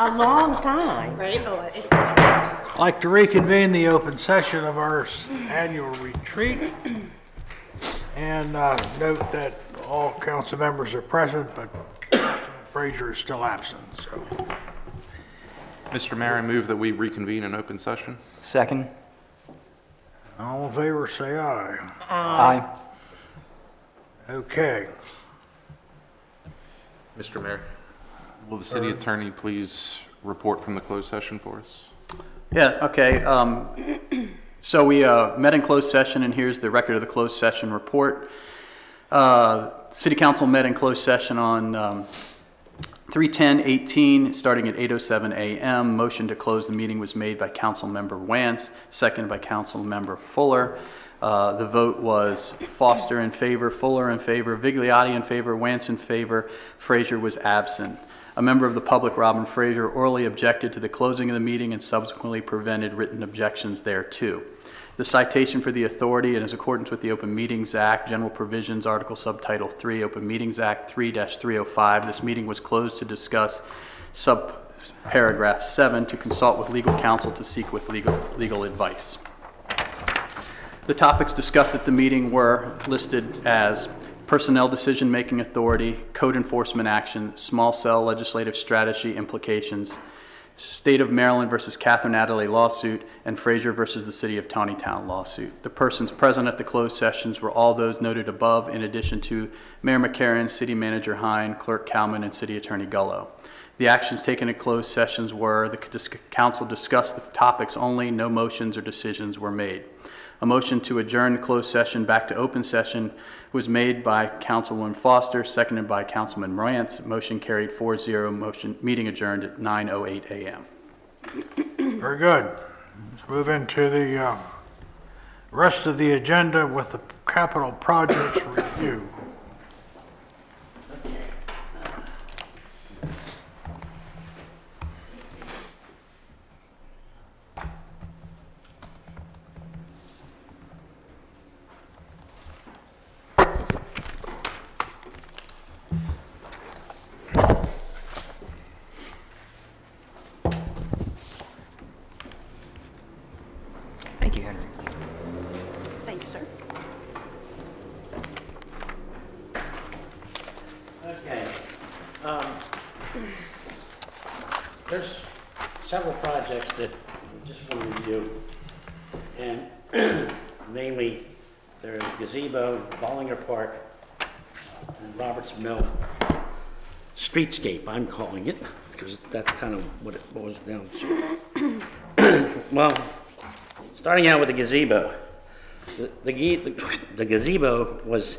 A long time. Right? Oh, it's I'd like to reconvene the open session of our annual retreat and note that all council members are present, but Frazier is still absent. So, Mr. Mayor, I move that we reconvene in open session. Second. all in favor, say aye. Aye. Okay. Mr. Mayor, will the city attorney please report from the closed session for us? Yeah, okay. So we met in closed session, and here's the record of the closed session report. City Council met in closed session on 3/10/18, starting at 8:07 a.m. Motion to close the meeting was made by Council Member Wance, seconded by Council Member Fuller. The vote was Foster in favor, Fuller in favor, Vigliotti in favor, Wance in favor, Frazier was absent. A member of the public, Robin Frazier, orally objected to the closing of the meeting and subsequently prevented written objections thereto. The citation for the authority and is accordance with the Open Meetings Act, General Provisions, Article Subtitle 3, Open Meetings Act 3-305. This meeting was closed to discuss subparagraph 7, to consult with legal counsel to seek with legal advice. The topics discussed at the meeting were listed as personnel decision-making authority, code enforcement action, small cell legislative strategy implications, State of Maryland versus Catherine Adelaide lawsuit, and Frazier versus the City of Taneytown lawsuit. The persons present at the closed sessions were all those noted above, in addition to Mayor McCarron, City Manager Hine, Clerk Cowman, and City Attorney Gullo. The actions taken at closed sessions were the council discussed the topics only, no motions or decisions were made. A motion to adjourn the closed session back to open session was made by Councilwoman Foster, seconded by Councilman Morantz. Motion carried 4-0. Meeting adjourned at 9:08 a.m. Very good. Let's move into the rest of the agenda with the capital projects review. Thank you, Henry. Thank you, sir. Okay. There's several projects that we just want to review, and namely, there's Gazebo, Bollinger Park, and Roberts Mill Streetscape, I'm calling it, because that's kind of what it boils down to. Well, starting out with the gazebo. The gazebo was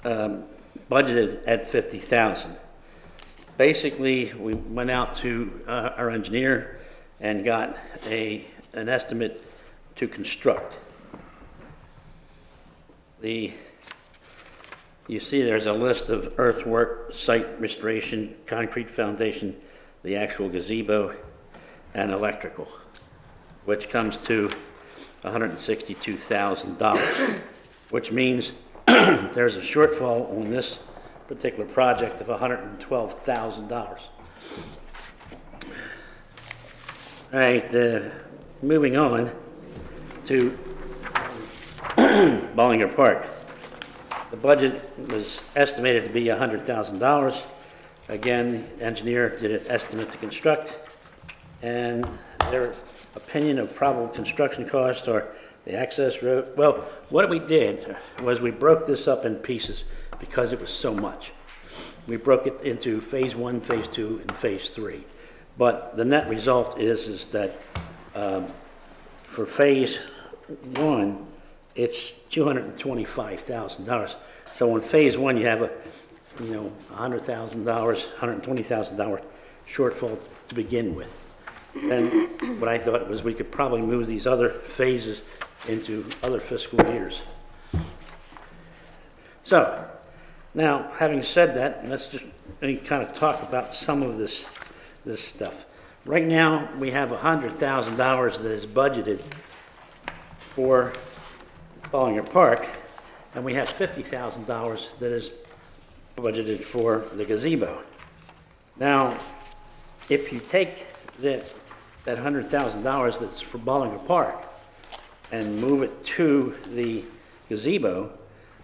budgeted at $50,000. Basically, we went out to our engineer and got an estimate to construct. You see there's a list of earthwork, site restoration, concrete foundation, the actual gazebo, and electrical, which comes to $162,000, which means there's a shortfall on this particular project of $112,000. All right, moving on to Bollinger Park. The budget was estimated to be $100,000. Again, the engineer did an estimate to construct, and their opinion of probable construction cost or the access road. Well, what we did was we broke this up in pieces because it was so much. We broke it into phase 1, phase 2, and phase 3. But the net result is that for phase 1, it's $225,000. So in phase 1, you have a $100,000, $120,000 shortfall to begin with. And what I thought was we could probably move these other phases into other fiscal years. So, now, having said that, let's just kind of talk about some of this stuff. Right now, we have $100,000 that is budgeted for Bollinger Park, and we have $50,000 that is budgeted for the gazebo. Now, if you take that $100,000 that's for Bollinger Park and move it to the gazebo,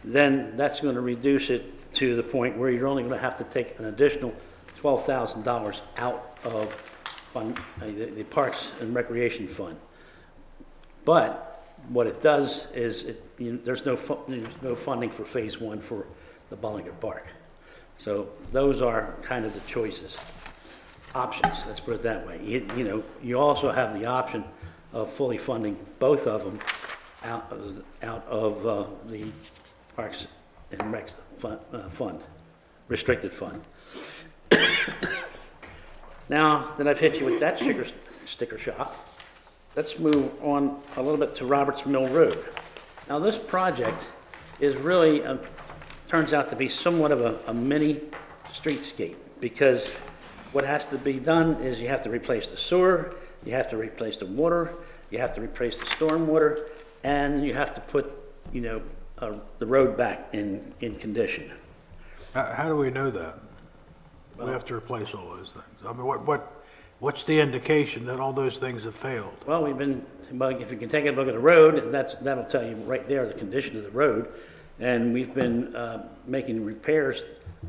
then that's going to reduce it to the point where you're only going to have to take an additional $12,000 out of the Parks and Recreation Fund. But what it does is there's no funding for phase one for the Bollinger Park. So those are kind of the choices, options, let's put it that way. You also have the option of fully funding both of them out of the Parks and Rec fund, restricted fund. Now that I've hit you with that sticker shock, let's move on a little bit to Roberts Mill Road. Now this project is really, turns out to be somewhat of a mini streetscape, because what has to be done is you have to replace the sewer, you have to replace the water, you have to replace the storm water, and you have to put, the road back in condition. How do we know that? We have to replace all those things. I mean, what's the indication that all those things have failed? Well, if you can take a look at the road, that'll tell you right there the condition of the road. And we've been making repairs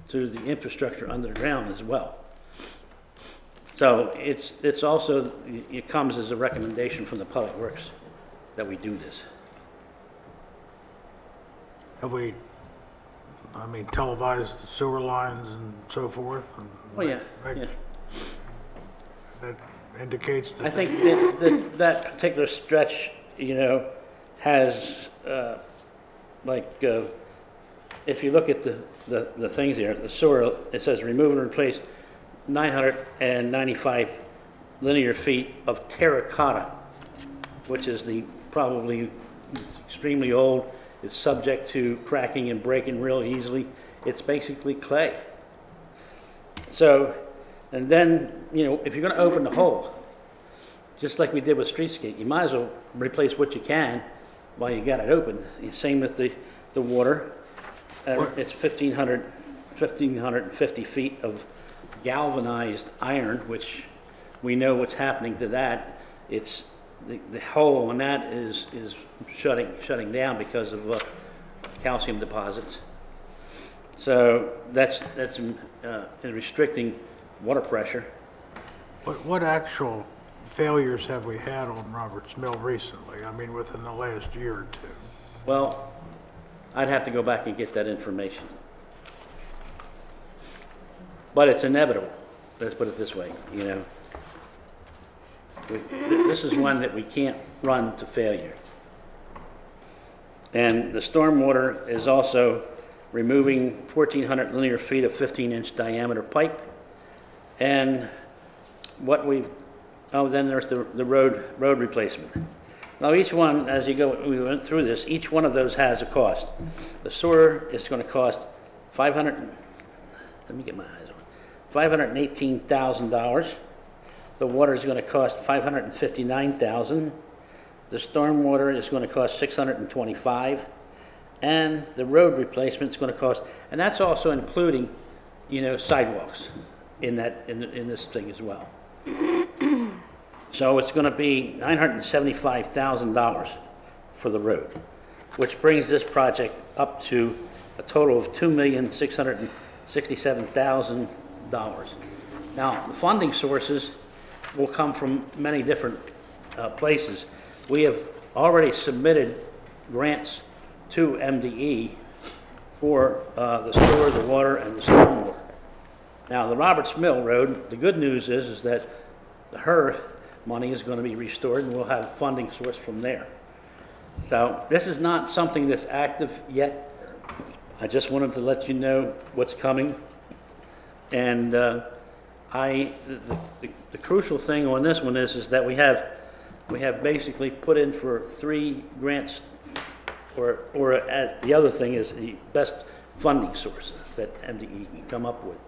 to the infrastructure under the ground as well. So it's also, it comes as a recommendation from the Public Works that we do this. Have we, televised the sewer lines and so forth? Oh, yeah. That indicates that. I think that particular stretch, has, if you look at the things here, the sewer, it says remove and replace 995 linear feet of terracotta, which is probably extremely old. It's subject to cracking and breaking real easily. It's basically clay. So, and then, if you're going to open the hole, just like we did with streetscape, you might as well replace what you can while you got it open. Same with the water. It's 1,550 feet of galvanized iron, which we know what's happening to that. It's the hole on that is shutting down because of calcium deposits. So that's restricting water pressure. What actual failures have we had on Roberts Mill recently? Within the last year or two? Well, I'd have to go back and get that information. But it's inevitable. Let's put it this way, This is one that we can't run to failure. And the stormwater is also removing 1,400 linear feet of 15-inch diameter pipe. And then there's the road replacement. Now each one, we went through this, each one of those has a cost. The sewer is going to cost $518,000. The water is going to cost $559,000. The storm water is going to cost $625,000, and the road replacement is going to cost, and that's also including, sidewalks in this thing as well. So it's going to be $975,000 for the road, which brings this project up to a total of $2,667,000. Now, the funding sources will come from many different places. We have already submitted grants to MDE for the sewer, the water, and the stormwater. Now, the Roberts Mill Road, the good news is that the HER money is going to be restored, and we'll have funding source from there. So this is not something that's active yet. I just wanted to let you know what's coming. And the crucial thing on this one is that we have basically put in for 3 grants, or the other thing is the best funding source that MDE can come up with.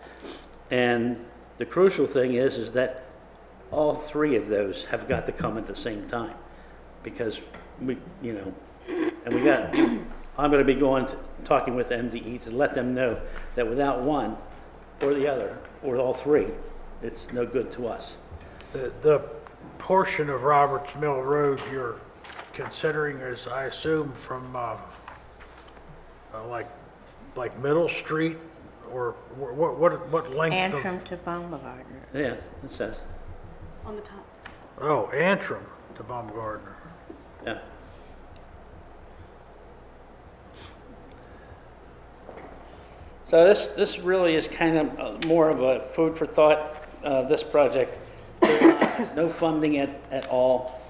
And the crucial thing is that all 3 of those have got to come at the same time, because I'm going to be talking with MDE to let them know that without one or the other, or all 3, it's no good to us. The portion of Roberts Mill Road you're considering is, I assume, from like Middle Street, or what length of? Antrim to Baumgartner. Yeah, it says, On the top. Oh, Antrim to Baumgartner. yeah. So this really is kind of more of a food for thought, this project. There's no funding at all.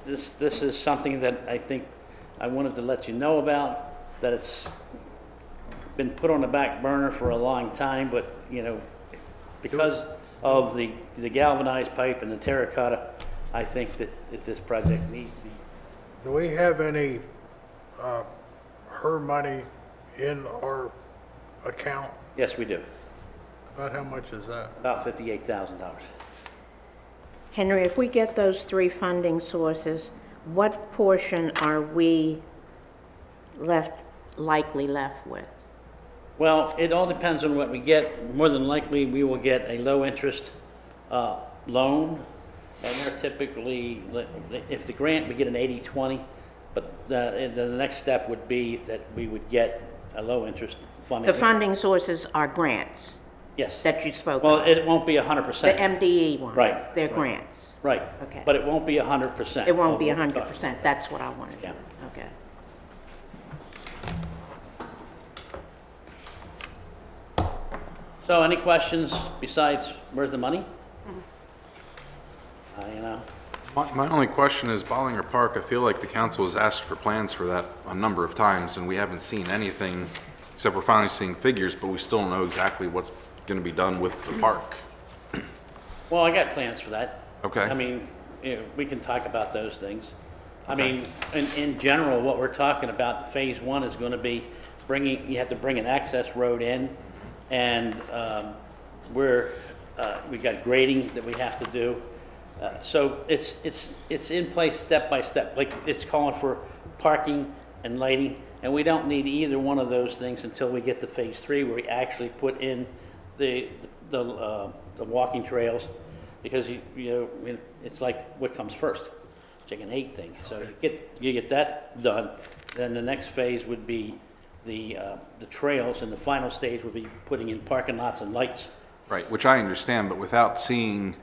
This is something that I think I wanted to let you know about, that it's been put on the back burner for a long time, but, you know, because of the galvanized pipe and the terracotta, I think that this project needs to be. Do we have any her money in our account? Yes, we do. About how much is that? About $58,000. Henry, if we get those three funding sources, what portion are we likely left with? Well, it all depends on what we get. More than likely, we will get a low-interest loan, and they're typically, if the grant, we get an 80-20, but the next step would be that we would get a low-interest funding. The funding sources are grants Yes. that you spoke Well, of. it won't be 100%. The MDE ones. Right, They're right. grants. Right. Okay. But it won't be 100%. It won't be of what we're 100%. That's what I wanted. Yeah. Okay. So any questions besides, where's the money? You know, My only question is Bollinger Park, I feel like the council has asked for plans for that a number of times, and we haven't seen anything, except we're finally seeing figures, but we still don't know exactly what's going to be done with the park. well, I got plans for that. Okay. I mean, you know, we can talk about those things. I Okay. mean, in general, what we're talking about, phase one is going to be you have to bring an access road in, and we got grading that we have to do. So it's in place step by step. Like, it's calling for parking and lighting, and we don't need either one of those things until we get to phase three, where we actually put in the walking trails, because you know, it's like what comes first, chicken egg thing. So you get that done, then the next phase would be the trails, and the final stage would be putting in parking lots and lights. Right, which I understand, but without seeing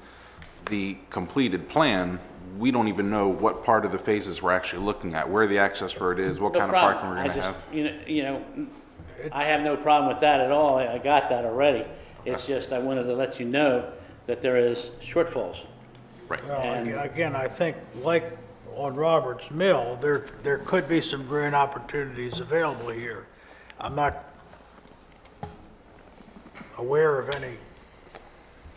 the completed plan, we don't even know what part of the phases we're actually looking at, where the access road is, what No kind of problem. parking we're I going to just, have. you know, I have no problem with that at all. I got that already. It's just I wanted to let you know that there is shortfalls. Right. Well, And- again, I think, like on Roberts Mill, there could be some grant opportunities available here. I'm not aware of any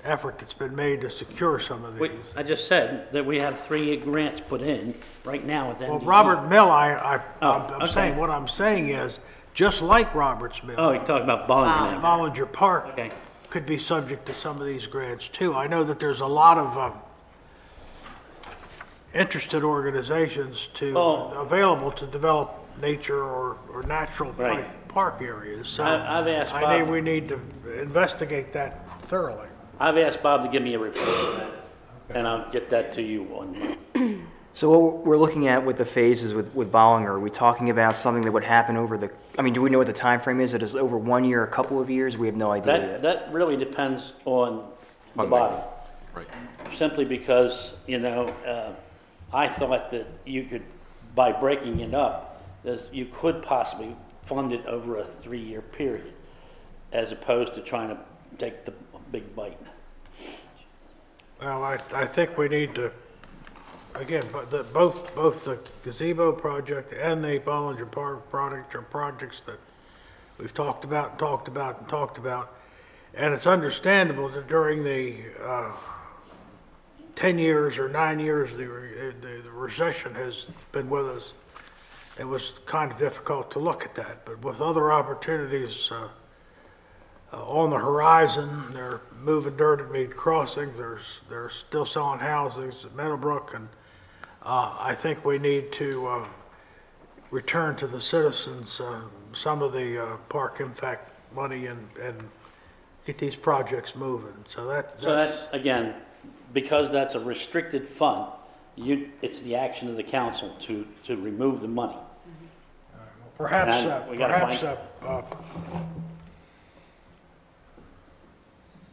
effort that's been made to secure some of these. I just said that we have 3 grants put in right now with Well, MDE. Robert Mill, I'm okay. saying, what I'm saying is, just like Roberts Mill, Oh, you're talking about Bollinger now. Bollinger Park Okay. could be subject to some of these grants too. I know that there's a lot of interested organizations available to develop nature or natural Right. type park areas. So I've asked I think Bob- we need to investigate that thoroughly. I've asked Bob to give me a report on that, and I'll get that to you on Monday. So what we're looking at with the phases with Bollinger, are we talking about something that would happen over the, I mean, do we know what the time frame is? It is over 1 year, a couple of years? We have no idea yet. That really depends on the Funding. body. Right. Simply because, you know, I thought that you could, by breaking it up, you could possibly fund it over a 3-year period, as opposed to trying to take the big bite. Well, I think we need to, again, both the gazebo project and the Bollinger Park project are projects that we've talked about. And it's understandable that during the 10 years or 9 years the recession has been with us, it was kind of difficult to look at that. But with other opportunities on the horizon, they're moving dirt at Mead Crossing, they're still selling houses at Meadowbrook, and I think we need to return to the citizens some of the park impact money and get these projects moving. So So that, again, because that's a restricted fund, it's the action of the council to remove the money. Perhaps, And we gotta perhaps find- a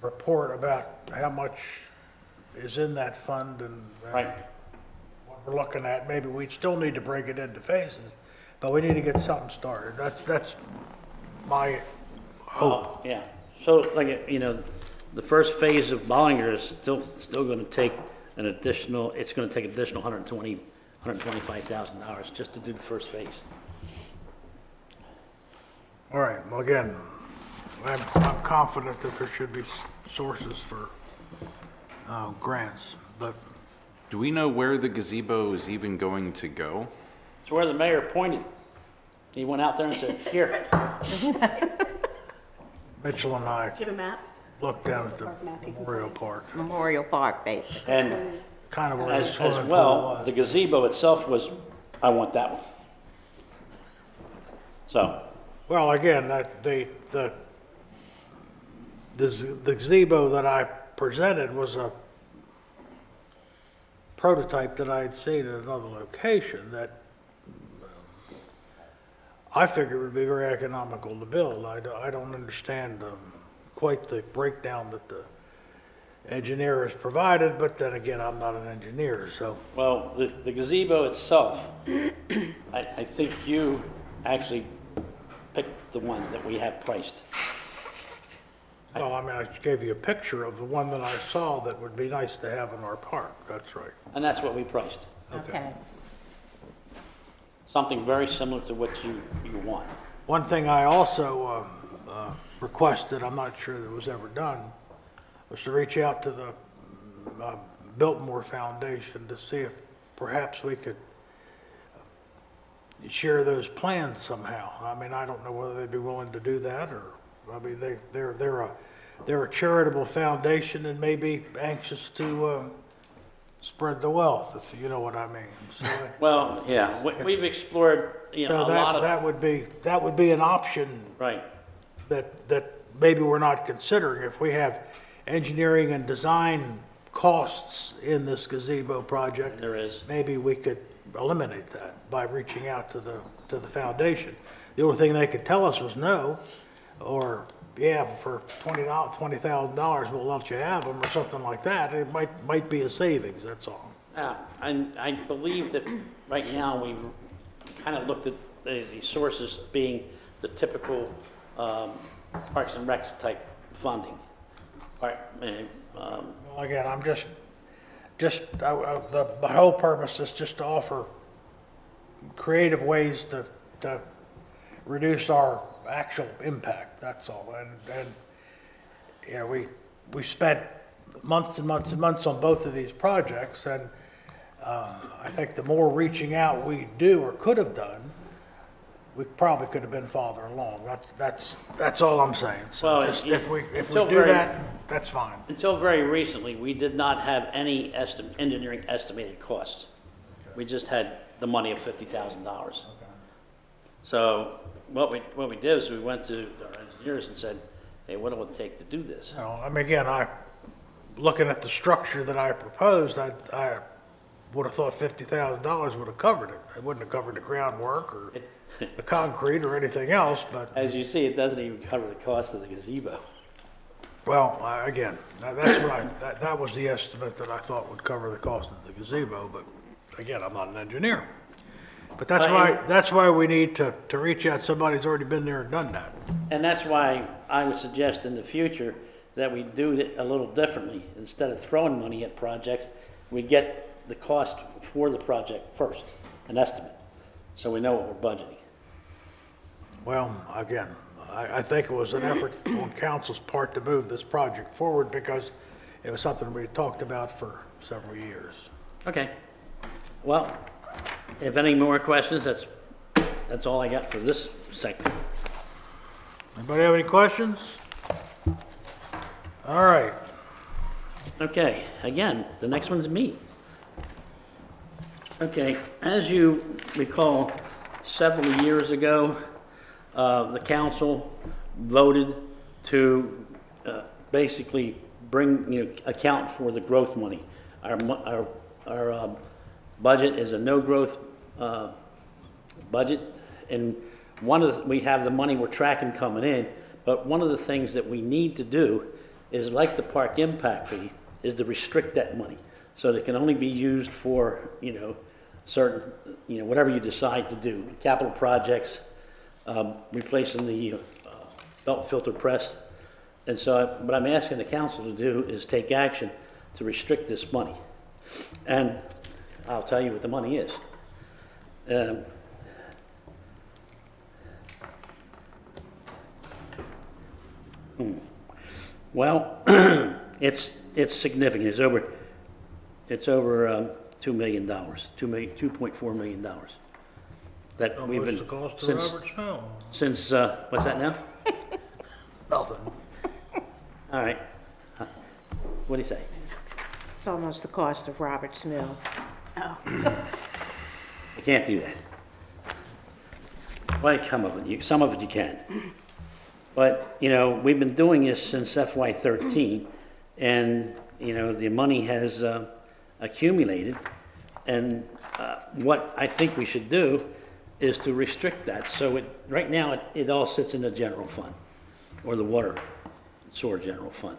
report about how much is in that fund and Right. what we're looking at. Maybe we still need to break it into phases, but we need to get something started. That's my hope. Oh, yeah. So, like, you know, the first phase of Bollinger is still gonna take an additional, it's gonna take additional $125,000 just to do the first phase. All right, well, again, I'm confident that there should be sources for grants, but Do we know where the gazebo is even going to go? It's where the mayor pointed. He went out there and said, here. Mitchell and I Do you have a map? looked down at the Memorial Park, Memorial Park, basically. And kind of where the as swimming pool well, was. the gazebo itself was, I want that one. So, Well, again, the gazebo that I presented was a prototype that I had seen at another location that I figured would be very economical to build. I don't understand quite the breakdown that the engineer has provided, but then again, I'm not an engineer, so. well, the gazebo itself, I think you actually picked the one that we have priced. Well, I mean, I gave you a picture of the one that I saw that would be nice to have in our park, that's right. And that's what we priced. Okay. Something very similar to what you want. One thing I also requested, I'm not sure that it was ever done, was to reach out to the Biltmore Foundation to see if perhaps we could share those plans somehow. I mean, I don't know whether they'd be willing to do that, or, I mean, they're a charitable foundation and may be anxious to spread the wealth, if you know what I mean. So, Well, yeah, we've explored, you know, so a lot of, that would be an option right. that maybe we're not considering. If we have engineering and design costs in this gazebo project, There is. maybe we could eliminate that by reaching out to the foundation. The only thing they could tell us was no, or yeah, for $20,000 we'll let you have them, or something like that. It might be a savings, that's all. And I believe that right now we've kind of looked at the sources being the typical Parks and Recs type funding. Well, again, I'm the whole purpose is just to offer creative ways to reduce our actual impact, that's all. And you know, we spent months and months and months on both of these projects, and I think the more reaching out we do or could have done, we probably could have been farther along. That's all I'm saying. So Well, just it- if we until do very- that, that's fine. Until very recently, we did not have any engineering estimated costs. We just had the money of $50,000. So what we did is we went to our engineers and said, hey, what will it take to do this? No, I mean, again, looking at the structure that I proposed, I would have thought $50,000 would have covered it. It wouldn't have covered the groundwork or the concrete or anything else, but, As you see, it doesn't even cover the cost of the gazebo. well, again, that was the estimate that I thought would cover the cost of the gazebo, but again, I'm not an engineer. But that's why we need to reach out, somebody who's already been there and done that. And that's why I would suggest in the future that we do it a little differently. Instead of throwing money at projects, we get the cost for the project first, an estimate, so we know what we're budgeting. Well, again, I think it was an effort on council's part to move this project forward because it was something we had talked about for several years. Okay. Well, if any more questions, that's all I got for this segment. Anybody have any questions? All right. Okay, again, the next one's me. Okay, as you recall, several years ago, the council voted to basically account for the growth money. Our budget is a no-growth budget, and we have the money we're tracking coming in, but one of the things that we need to do is, like the park impact fee, is to restrict that money so that it can only be used for, certain, whatever you decide to do, capital projects, replacing the belt filter press. And so what I'm asking the council to do is take action to restrict this money. And I'll tell you what the money is. Well, it's significant. It's over $2 million, $2.4 million. That we've been Almost the cost of since Robert's Mill. since what's that now? Nothing. All right. What do you say? It's almost the cost of Robert's Mill. You can't do that. Well, some of it you can. But, we've been doing this since FY13, and, the money has accumulated. And what I think we should do is to restrict that. So right now, it all sits in the general fund, or the water sewer general fund.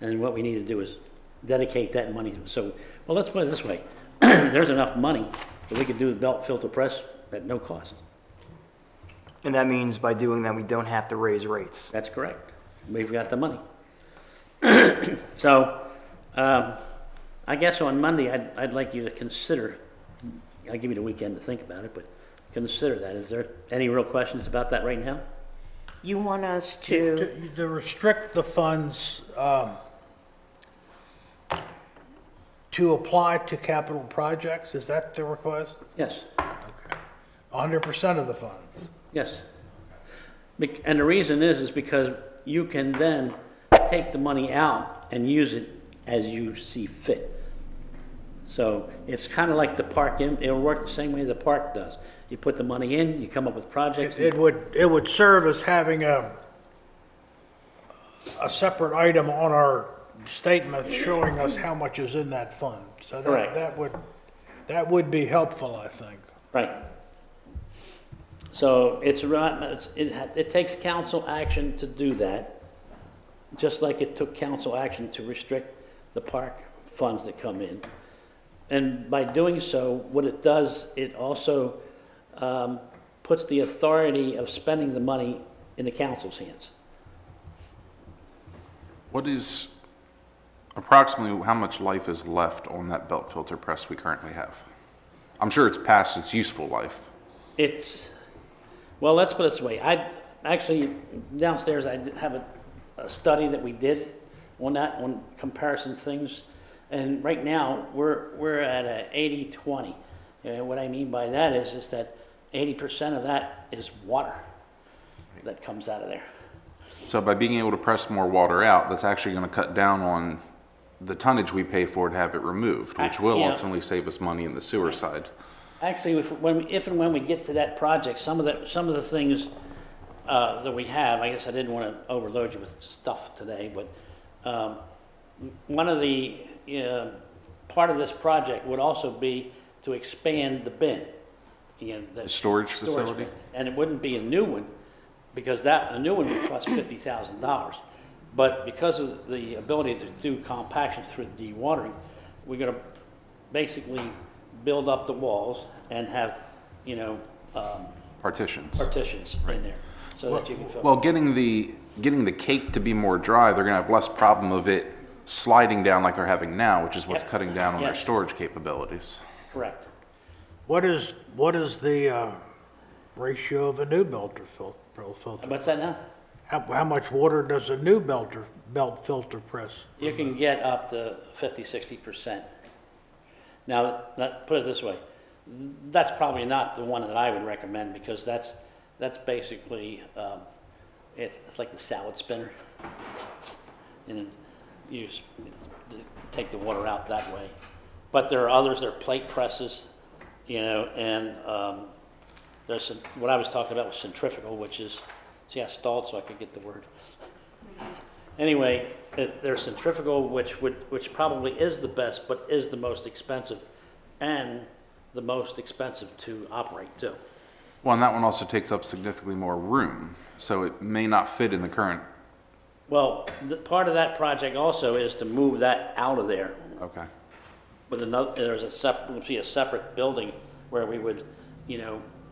And what we need to do is dedicate that money. So, well, let's put it this way. There's enough money that we could do the belt filter press at no cost. And that means by doing that, we don't have to raise rates. That's correct. We've got the money. So, I guess on Monday, I'd like you to consider, I'll give you the weekend to think about it, but consider that. Is there any real questions about that right now? You want us to, To restrict the funds to apply to capital projects, is that the request? Yes, Okay. 100% of the funds? yes. And the reason is because you can then take the money out and use it as you see fit. So it's kind of like the park, it'll work the same way the park does. You put the money in, you come up with projects. It would serve as having a separate item on our statement showing us how much is in that fund. So Correct. that would be helpful, I think. Right. So it takes council action to do that, just like it took council action to restrict the park funds that come in. And by doing so, what it does, it also puts the authority of spending the money in the council's hands. What is approximately how much life is left on that belt filter press we currently have? I'm sure it's past its useful life. Well, let's put it this way. Actually, downstairs, I have a study that we did on comparison things. And right now, we're at a 80-20. And what I mean by that is that 80% of that is water that comes out of there. So by being able to press more water out, that's actually going to cut down on the tonnage we pay for to have it removed, which will Yeah. ultimately save us money in the sewer side. Actually, if and when we get to that project, some of the things that we have, I guess I didn't want to overload you with stuff today, but one of the part of this project would also be to expand the bin. The storage facility? bin. And it wouldn't be a new one, because a new one would cost $50,000. But because of the ability to do compaction through dewatering, we're going to basically build up the walls and have, Partitions. in there, so that you can fill. Well, getting the cake to be more dry, they're going to have less problem of it sliding down like they're having now, which is what's Yep. cutting down on their Yes. storage capabilities. Correct. What is the ratio of a new belt filter? What's that now? How much water does a new belt filter press? You can get up to 50-60%. Now, put it this way, that's probably not the one that I would recommend, because that's basically it's like the salad spinner, and you just take the water out that way. But there are others. There are plate presses, and there's what I was talking about was centrifugal, which is, see, I stalled so I could get the word. Anyway, there's centrifugal, which probably is the best, but is the most expensive, and the most expensive to operate too. Well, and that one also takes up significantly more room, so it may not fit in the current, Well, part of that project also is to move that out of there. okay. With another, there's a separate building where we would,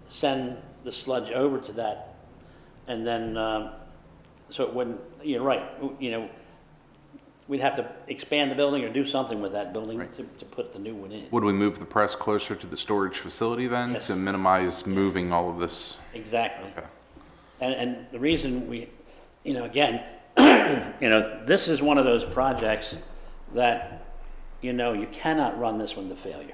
send the sludge over to that, and then, so it wouldn't, you're right, we'd have to expand the building or do something with that building Right. to put the new one in. Would we move the press closer to the storage facility then Yes. to minimize moving all of this? Exactly. Okay. And the reason we, again, this is one of those projects that, you cannot run this one to failure.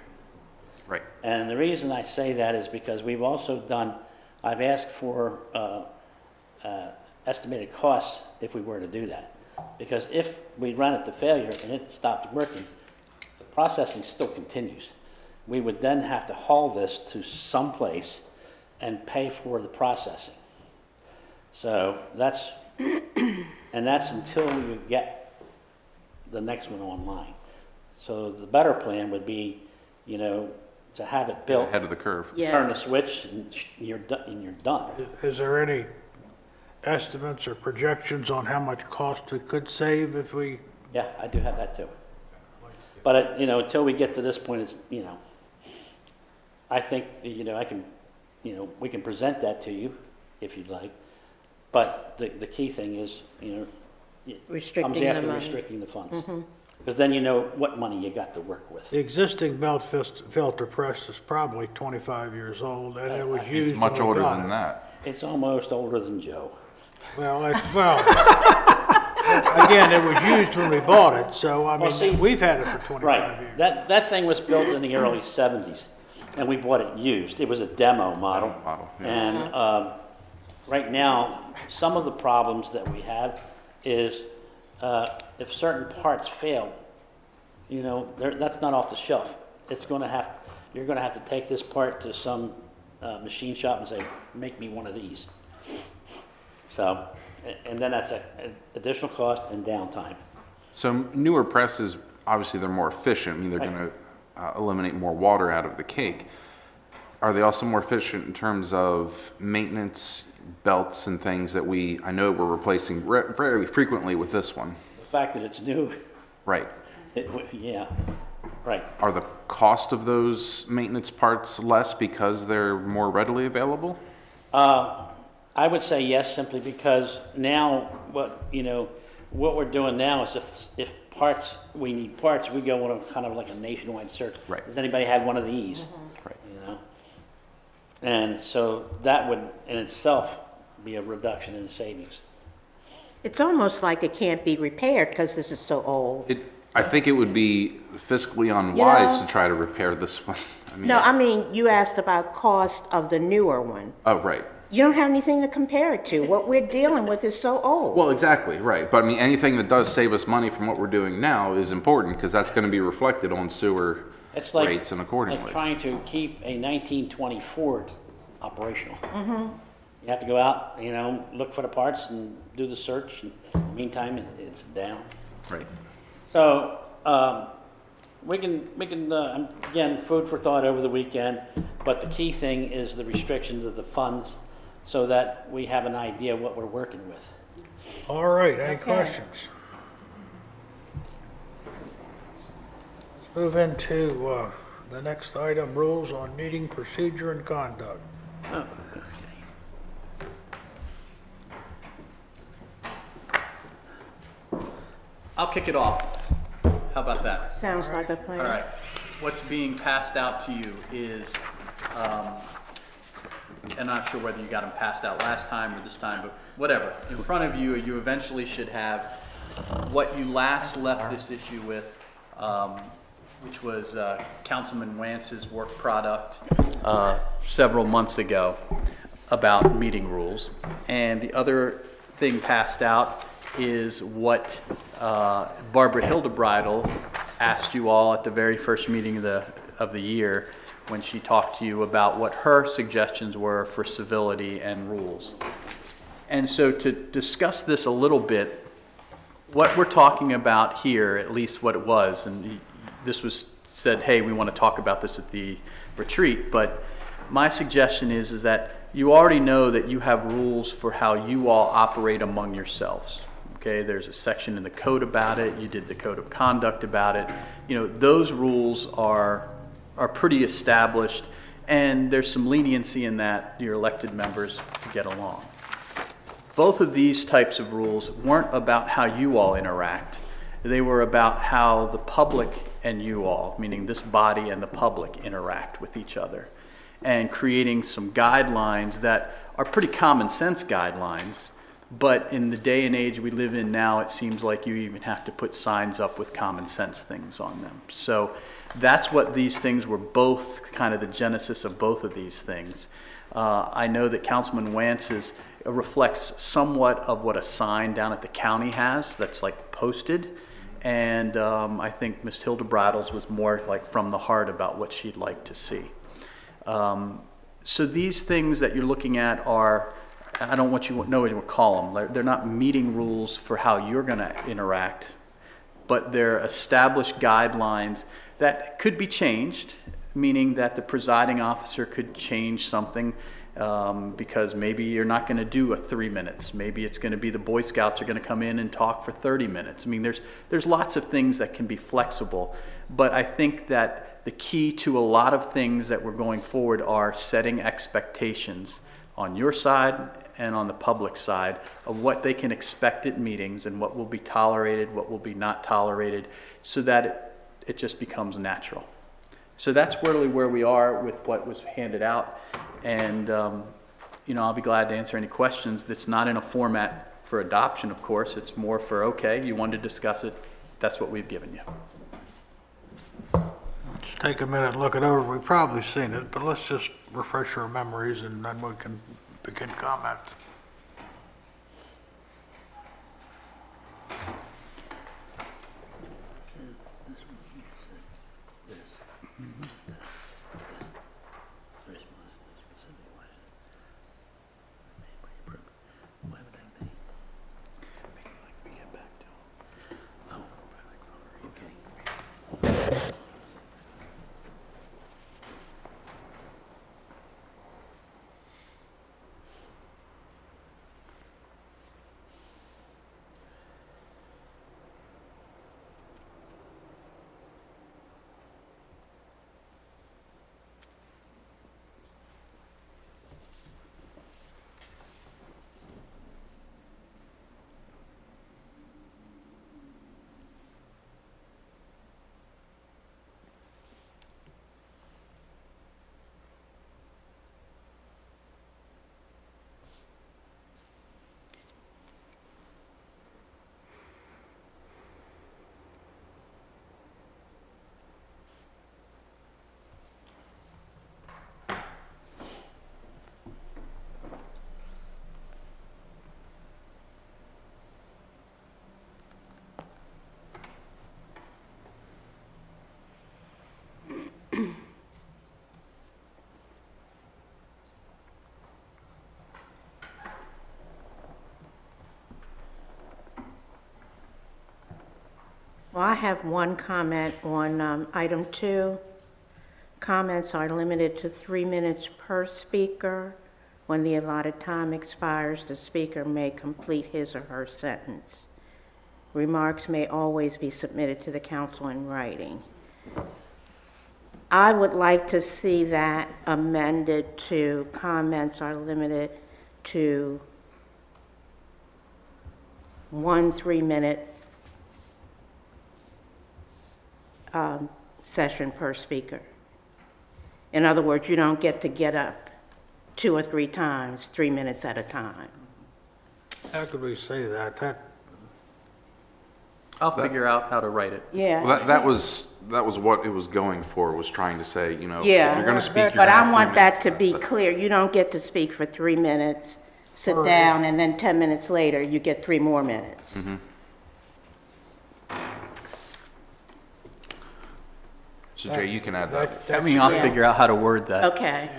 Right. And the reason I say that is because we've also done, I've asked for estimated costs if we were to do that. Because if we run it to failure and it stopped working, the processing still continues. We would then have to haul this to some place and pay for the processing. So that's, and that's until you get the next one online. So the better plan would be, to have it built, Ahead of the curve. Yeah. turn the switch, and you're done. Is there any estimates or projections on how much cost we could save if we, Yeah, I do have that too. But, until we get to this point, it's, I think, I can, we can present that to you if you'd like. But the key thing is, Restricting comes the after money. restricting the funds. Because then you know what money you got to work with. the existing belt filter press is probably 25 years old, and it was used It's much when we older got than it. that. It's almost older than Joe. Well, again, it was used when we bought it, so, I Well, see- mean, we've had it for 25 Right. years. That thing was built in the early 70s, and we bought it used. It was a demo model. Demo model, yeah. And right now, some of the problems that we have is if certain parts fail, that's not off the shelf. You're going to have to take this part to some machine shop and say, make me one of these. So, and then that's an additional cost and downtime. So newer presses, obviously they're more efficient. I mean, they're Right. going to eliminate more water out of the cake. Are they also more efficient in terms of maintenance, belts and things that I know we're replacing very frequently with this one? The fact that it's new, Right. yeah, right. Are the cost of those maintenance parts less because they're more readily available? I would say yes, simply because now what we're doing now is if we need parts, we go on a kind of like a nationwide search. Right. Does anybody have one of these? Right. And so that would in itself be a reduction in savings. It's almost like it can't be repaired because this is so old. I think it would be fiscally unwise know- to try to repair this one. No, I mean, you asked about cost of the newer one. Oh, right. You don't have anything to compare it to. What we're dealing with is so old. Well, exactly, right. But I mean, anything that does save us money from what we're doing now is important because that's going to be reflected on sewer It's like, rates and accordingly. like trying to keep a 1920 Ford operational. You have to go out, look for the parts and do the search. And in the meantime, it's down. Right. So, we can, again, food for thought over the weekend, but the key thing is the restrictions of the funds so that we have an idea what we're working with. All right, any Okay. questions? Let's move into the next item, rules on meeting procedure and conduct. Oh, I'll kick it off. How about that? Sounds like a plan. All right. What's being passed out to you is, I'm not sure whether you got them passed out last time or this time, but whatever. In front of you, you eventually should have what you last left this issue with, which was Councilman Wance's work product several months ago about meeting rules. And the other thing passed out is what Barbara Hildebridle asked you all at the very first meeting of the year when she talked to you about what her suggestions were for civility and rules. And so to discuss this a little bit, What we're talking about here, at least what it was, and this was said, hey, we want to talk about this at the retreat, but my suggestion is that you already know that you have rules for how you all operate among yourselves. Okay, there's a section in the code about it. You did the code of conduct about it. You know, those rules are pretty established, and there's some leniency in that your elected members to get along. Both of these types of rules weren't about how you all interact. They were about how the public and you all, meaning this body and the public, interact with each other, and creating some guidelines that are pretty common sense guidelines. But in the day and age we live in now, it seems like you even have to put signs up with common sense things on them. So that's what these things were, both kind of the genesis of both of these things. I know that Councilman Wance's reflects somewhat of what a sign down at the county has that's like posted. And I think Ms. Hilda Brattles was more like from the heart about what she'd like to see. So these things that you're looking at are, I don't want you to know what you would call them. They're not meeting rules for how you're going to interact, but they're established guidelines that could be changed, meaning that the presiding officer could change something because maybe you're not going to do a 3 minutes. Maybe it's going to be the Boy Scouts are going to come in and talk for 30 minutes. I mean, there's lots of things that can be flexible, but I think that the key to a lot of things that we're going forward are setting expectations on your side and on the public side of what they can expect at meetings and what will be tolerated, what will be not tolerated, so that it just becomes natural. So that's really where we are with what was handed out. And, you know, I'll be glad to answer any questions. That's not in a format for adoption, of course. It's more for, okay, you wanted to discuss it. That's what we've given you. Let's take a minute and look it over. We've probably seen it, but let's just refresh our memories and then we can begin comment. Well, I have one comment on item 2. Comments are limited to 3 minutes per speaker. When the allotted time expires, the speaker may complete his or her sentence. Remarks may always be submitted to the council in writing. I would like to see that amended to comments are limited to 1 3-minute session per speaker. In other words, you don't get to get up 2 or 3 times, 3 minutes at a time. How could we say that? I'll figure out how to write it. Yeah. Well, that was what it was going for, was trying to say, you know, if Yeah, you're going to speak, you're but gonna have I 3 want that minutes. to be clear. You don't get to speak for 3 minutes, sit down, and then 10 minutes later, you get 3 more minutes. Mm-hmm. So Jay, you can add that. I mean, I'll figure out how to word that. Okay.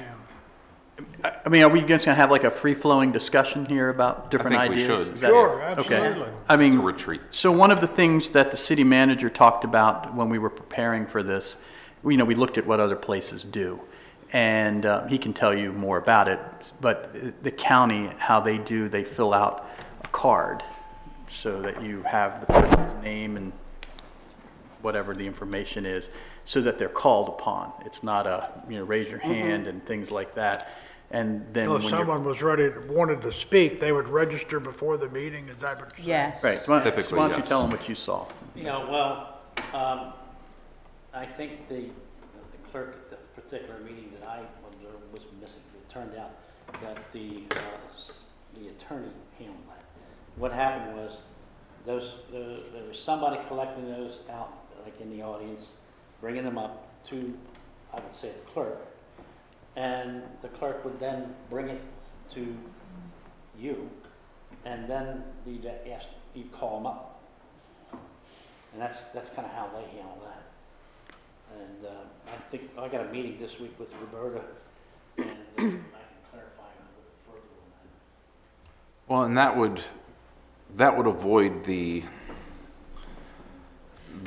I mean, are we just gonna have like a free-flowing discussion here about different think we ideas? should. Is that- Sure, okay. absolutely. I mean, It's a retreat. so one of the things that the city manager talked about when we were preparing for this, we looked at what other places do. And he can tell you more about it, but the county, how they do, they fill out a card so that you have the person's name and whatever the information is, so that they're called upon. It's not a, raise your hand and things like that. And then Well, when if you're, someone was wanted to speak, they would register before the meeting, is that what you're saying? Yes. right, so why Typically, don't you yes. tell them what you saw? I think the clerk at the particular meeting that I observed was missing. It turned out that the attorney handled that. What happened was, there was somebody collecting those out, like in the audience, bringing them up to, I would say, the clerk, and the clerk would then bring it to you, and then you'd call them up. And that's kind of how they handle that. And I think I got a meeting this week with Roberta, and I can clarify a little further on that. Well, and that would avoid the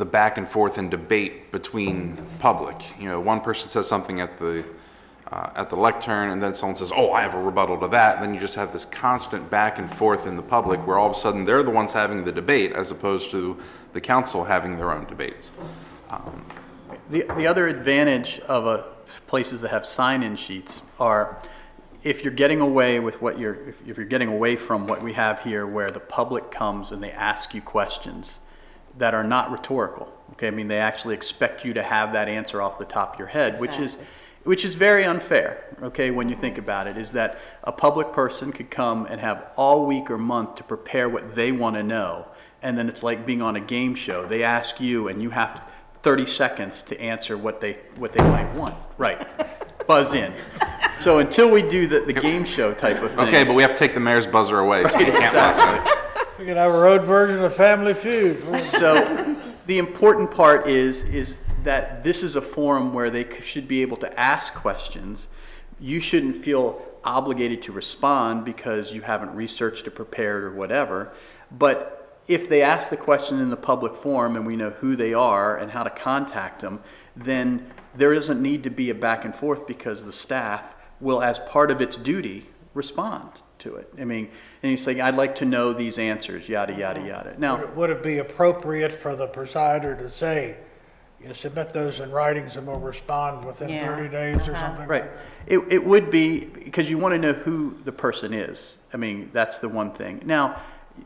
back and forth and debate between public. One person says something at the lectern, and then someone says, "Oh, I have a rebuttal to that." And then you just have this constant back and forth in the public, where all of a sudden they're the ones having the debate, as opposed to the council having their own debates. The other advantage of places that have sign-in sheets are, if you're getting away with if you're getting away from what we have here, where the public comes and they ask you questions that are not rhetorical. Okay, I mean, they actually expect you to have that answer off the top of your head, which is very unfair. Okay, when you think about it, is that a public person could come and have all week or month to prepare what they want to know, and then it's like being on a game show. They ask you, and you have 30 seconds to answer what they might want. Right. Buzz in. So until we do the game show type of thing. Okay, but we have to take the mayor's buzzer away, so you can't listen. We could have our own version of Family Feud. So the important part is that this is a forum where they should be able to ask questions. You shouldn't feel obligated to respond because you haven't researched or prepared or whatever. But if they ask the question in the public forum and we know who they are and how to contact them, then there doesn't need to be a back and forth, because the staff will, as part of its duty, respond to it. I mean, and you say, "I'd like to know these answers," yada, yada, yada. Now, Would it be appropriate for the presider to say, submit those in writings and we'll respond within 30 days or something? right. It would be, because you want to know who the person is. I mean, that's the one thing. Now,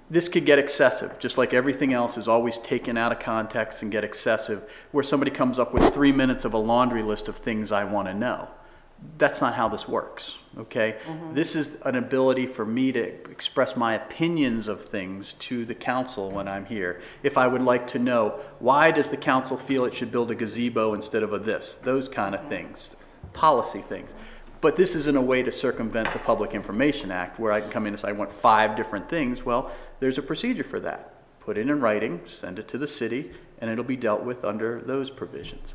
this could get excessive, just like everything else is always taken out of context and get excessive, where somebody comes up with 3 minutes of a laundry list of things I want to know. That's not how this works, okay? This is an ability for me to express my opinions of things to the council when I'm here. If I would like to know, why does the council feel it should build a gazebo instead of a this? Those kind of things, policy things. But this isn't a way to circumvent the Public Information Act, where I can come in and say, I want 5 different things. Well, there's a procedure for that. Put it in writing, send it to the city, and it'll be dealt with under those provisions.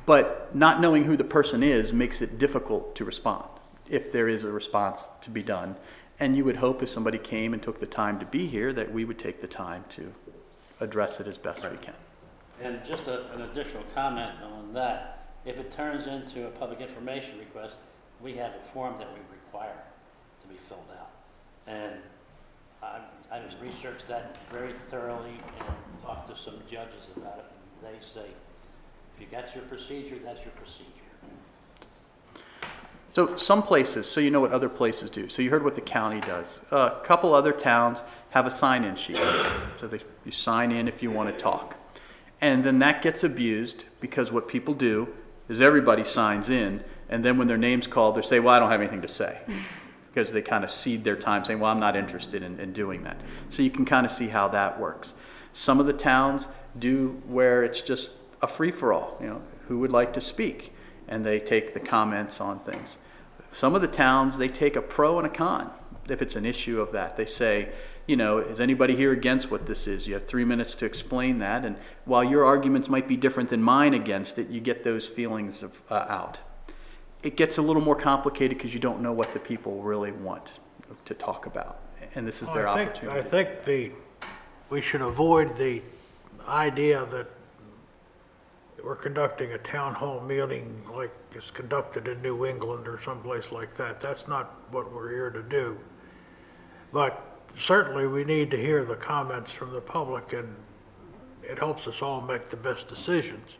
But not knowing who the person is makes it difficult to respond, if there is a response to be done. And you would hope if somebody came and took the time to be here, that we would take the time to address it as best we can. And just an additional comment on that, if it turns into a public information request, we have a form that we require to be filled out. And I just researched that very thoroughly and talked to some judges about it. And they say, if that's your procedure, that's your procedure. So some places, so you know what other places do. So you heard what the county does. A couple other towns have a sign-in sheet. So you sign in if you want to talk. And then that gets abused, because what people do is everybody signs in, and then when their name's called, they say, well, I don't have anything to say. Because they kind of cede their time saying, well, I'm not interested in doing that. So you can kind of see how that works. Some of the towns do where it's just a free-for-all, who would like to speak, and they take the comments on things. Some of the towns, they take a pro and a con, if it's an issue of that. They say, is anybody here against what this is? You have 3 minutes to explain that, and while your arguments might be different than mine against it, you get those feelings out. it gets a little more complicated because you don't know what the people really want to talk about. And this is their opportunity. I think we should avoid the idea that we're conducting a town hall meeting like it's conducted in New England or someplace like that. That's not what we're here to do. But certainly we need to hear the comments from the public, and it helps us all make the best decisions.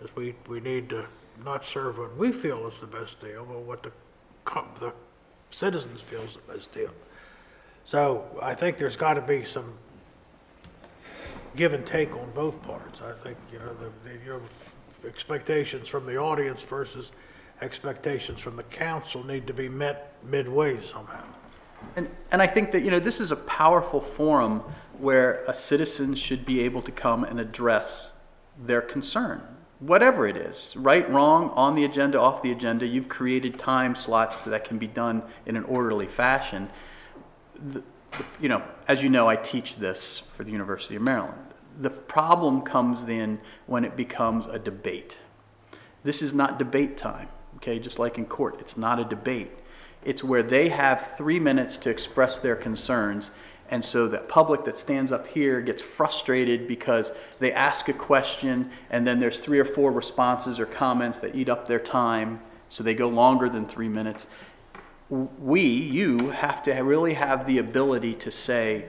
As we need to not serve what we feel is the best deal, but what the citizens feel is the best deal. So I think there's got to be some give and take on both parts. I think, your expectations from the audience versus expectations from the council need to be met midway somehow. And I think that, this is a powerful forum where a citizen should be able to come and address their concern, whatever it is, right, wrong, on the agenda, off the agenda. You've created time slots that can be done in an orderly fashion. As you know, I teach this for the University of Maryland. The problem comes in when it becomes a debate. This is not debate time, okay? Just like in court, it's not a debate. It's where they have 3 minutes to express their concerns, and so the public that stands up here gets frustrated because they ask a question and then there's 3 or 4 responses or comments that eat up their time, so they go longer than 3 minutes. You have to really have the ability to say,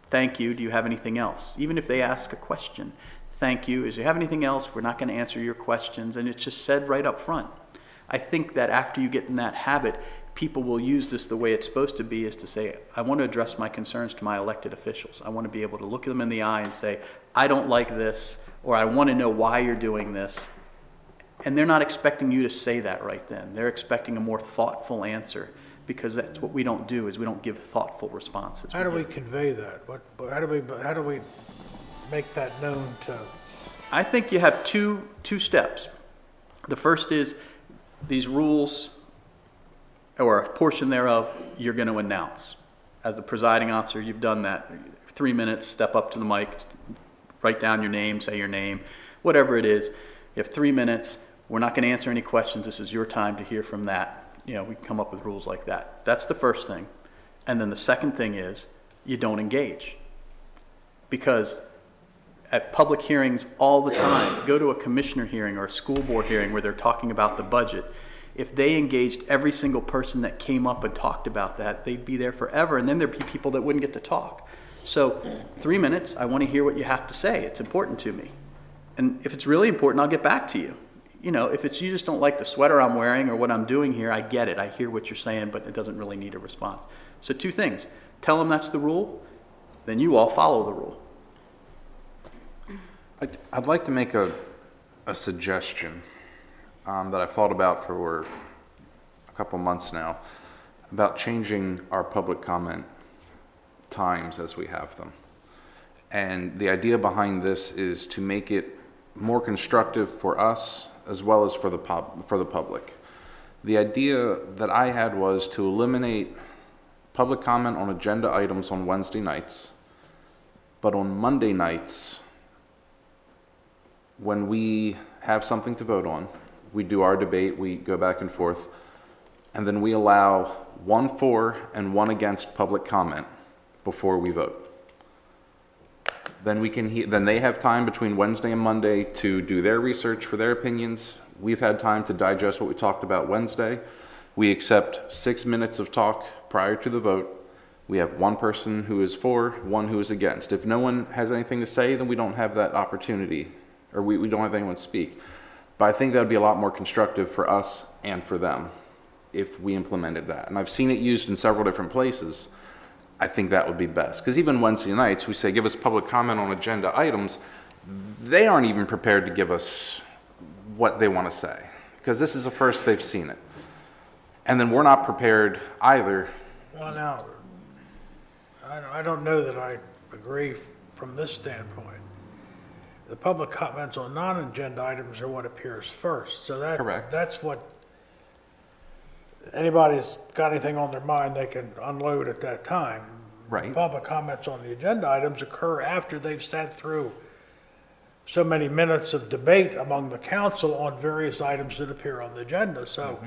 thank you, do you have anything else? Even if they ask a question, thank you, do you have anything else? We're not going to answer your questions, and it's just said right up front. I think that after you get in that habit, people will use this the way it's supposed to be, is to say, I want to address my concerns to my elected officials. I want to be able to look them in the eye and say, I don't like this, or I want to know why you're doing this. And they're not expecting you to say that right then. They're expecting a more thoughtful answer, because that's what we don't do, is we don't give thoughtful responses. How do we convey that? How do we make that known to? I think you have two steps. The first is these rules, or a portion thereof, you're going to announce. As the presiding officer, you've done that. 3 minutes, step up to the mic, write down your name, say your name, whatever it is. You have 3 minutes. We're not going to answer any questions. This is your time to hear from that. We can come up with rules like that. That's the first thing. And then the second thing is you don't engage. Because at public hearings all the time, go to a commissioner hearing or a school board hearing where they're talking about the budget. If they engaged every single person that came up and talked about that, they'd be there forever, and then there'd be people that wouldn't get to talk. So 3 minutes, I want to hear what you have to say. It's important to me. And if it's really important, I'll get back to you. If it's you just don't like the sweater I'm wearing or what I'm doing here, I get it. I hear what you're saying, but it doesn't really need a response. So 2 things. Tell them that's the rule, then you all follow the rule. I'd like to make a suggestion that I've thought about for a couple months now, about changing our public comment times as we have them. And the idea behind this is to make it more constructive for us as well as for the public. The idea that I had was to eliminate public comment on agenda items on Wednesday nights, but on Monday nights, when we have something to vote on, we do our debate, we go back and forth, and then we allow 1 for and 1 against public comment before we vote. Then then they have time between Wednesday and Monday to do their research for their opinions. We've had time to digest what we talked about Wednesday. We accept 6 minutes of talk prior to the vote. We have 1 person who is for, 1 who is against. If no one has anything to say, then we don't have that opportunity, or we don't have anyone speak. But I think that would be a lot more constructive for us and for them if we implemented that. And I've seen it used in several different places. I think that would be best. Because even Wednesday nights, we say, give us public comment on agenda items. They aren't even prepared to give us what they want to say, because this is the first they've seen it. And then we're not prepared either. Well, now, I don't know that I agree from this standpoint. The public comments on non-agenda items are what appears first. So Correct. That's what, anybody's got anything on their mind, they can unload at that time. Right. Public comments on the agenda items occur after they've sat through so many minutes of debate among the council on various items that appear on the agenda. So